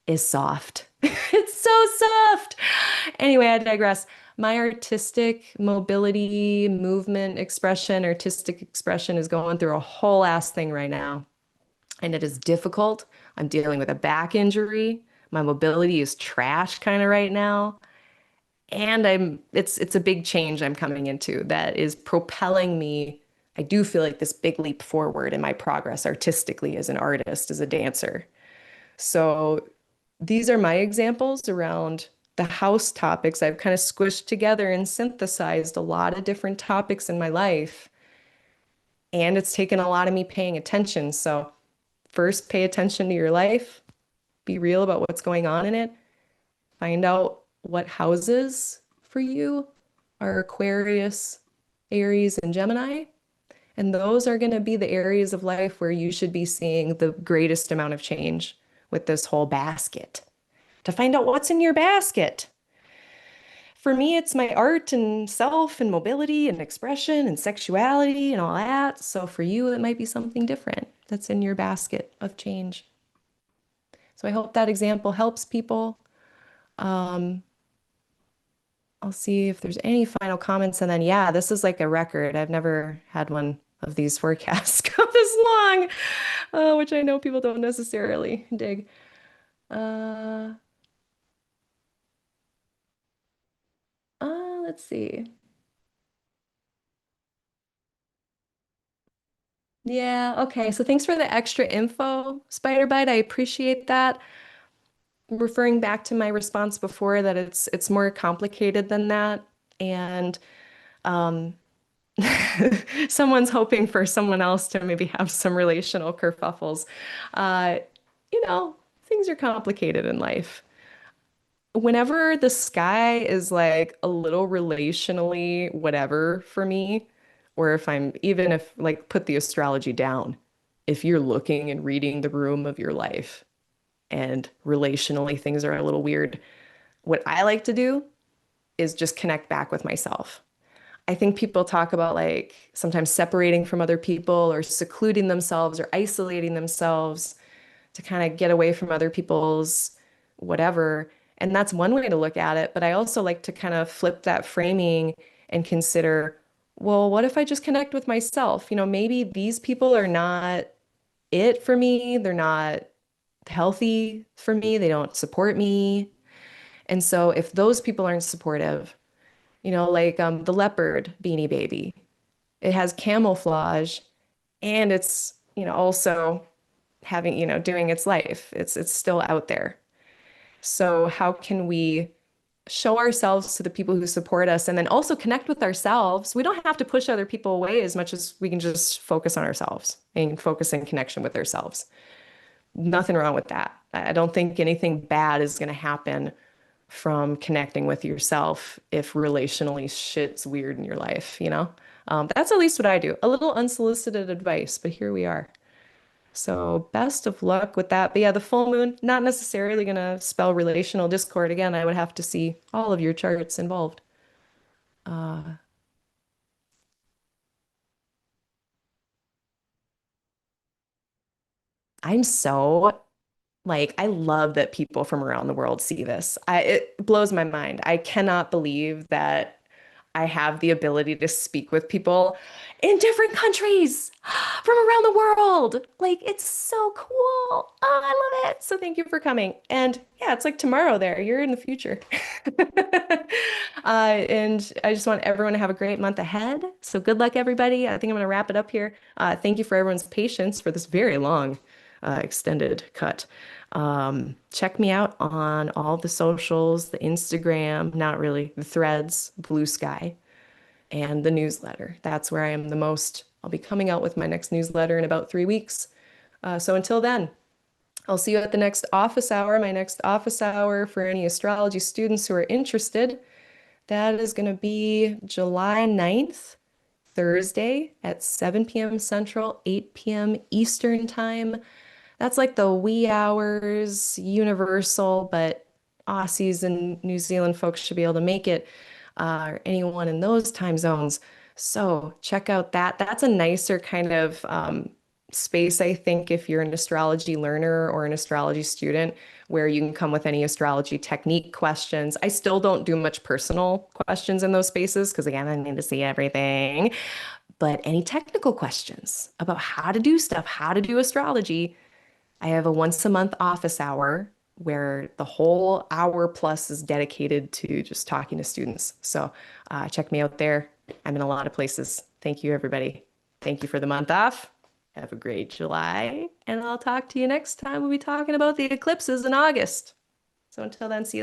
S1: is soft. It's so soft. Anyway, I digress. My artistic mobility, movement, expression, artistic expression is going through a whole ass thing right now and it is difficult. I'm dealing with a back injury. My mobility is trash kind of right now. And it's a big change I'm coming into that is propelling me. I do feel like this big leap forward in my progress artistically as an artist, as a dancer. So these are my examples around the house topics. I've kind of squished together and synthesized a lot of different topics in my life. And it's taken a lot of me paying attention. So first, pay attention to your life, be real about what's going on in it, find out what houses for you are Aquarius, Aries, and Gemini. And those are going to be the areas of life where you should be seeing the greatest amount of change with this whole basket. To find out what's in your basket. For me, it's my art and self and mobility and expression and sexuality and all that. So for you, it might be something different that's in your basket of change. So I hope that example helps people. Um, I'll see if there's any final comments. And then, yeah, this is like a record. I've never had one of these forecasts go this long, which I know people don't necessarily dig. Uh, let's see. Yeah, okay. So thanks for the extra info, Spider Bite. I appreciate that. Referring back to my response before that it's more complicated than that. And um, someone's hoping for someone else to maybe have some relational kerfuffles. Uh, things are complicated in life. Whenever the sky is like a little relationally whatever for me, or even if like put the astrology down, if you're looking and reading the room of your life and relationally things are a little weird, what I like to do is just connect back with myself. I think people talk about like sometimes separating from other people or secluding themselves or isolating themselves to kind of get away from other people's whatever. And that's one way to look at it. But I also like to kind of flip that framing and consider, well, what if I just connect with myself? Maybe these people are not it for me. They're not healthy for me. They don't support me. And so if those people aren't supportive, like the leopard Beanie Baby, it has camouflage and it's, also having, doing its life. It's still out there. So how can we show ourselves to the people who support us and then also connect with ourselves? We don't have to push other people away as much as we can just focus on ourselves and focus in connection with ourselves. Nothing wrong with that. I don't think anything bad is going to happen from connecting with yourself if relationally shit's weird in your life, That's at least what I do. A little unsolicited advice, but here we are. So best of luck with that. But yeah, the full moon, not necessarily going to spell relational discord. Again, I would have to see all of your charts involved. Uh, I'm so I love that people from around the world see this. It blows my mind. I cannot believe that I have the ability to speak with people in different countries from around the world. It's so cool. Oh, I love it. So thank you for coming. And yeah, it's like tomorrow there. You're in the future. And I just want everyone to have a great month ahead. So good luck, everybody. I think I'm going to wrap it up here. Thank you for everyone's patience for this very long, extended cut. Check me out on all the socials, the Instagram, not really, the threads, Blue Sky, and the newsletter. That's where I am the most. I'll be coming out with my next newsletter in about 3 weeks. So until then, I'll see you at the next office hour, my next office hour for any astrology students who are interested. That is going to be July 9th, Thursday at 7 p.m. Central, 8 p.m. Eastern Time. That's like the wee hours, universal, but Aussies and New Zealand folks should be able to make it, or anyone in those time zones. So check out that. That's a nicer kind of space, I think, if you're an astrology learner or an astrology student, where you can come with any astrology technique questions. I still don't do much personal questions in those spaces because, again, I need to see everything. But any technical questions about how to do stuff, how to do astrology, I have a once a month office hour where the whole hour plus is dedicated to just talking to students. So check me out there. I'm in a lot of places. Thank you, everybody. Thank you for the month off. Have a great July. And I'll talk to you next time. We'll be talking about the eclipses in August. So until then, see you later.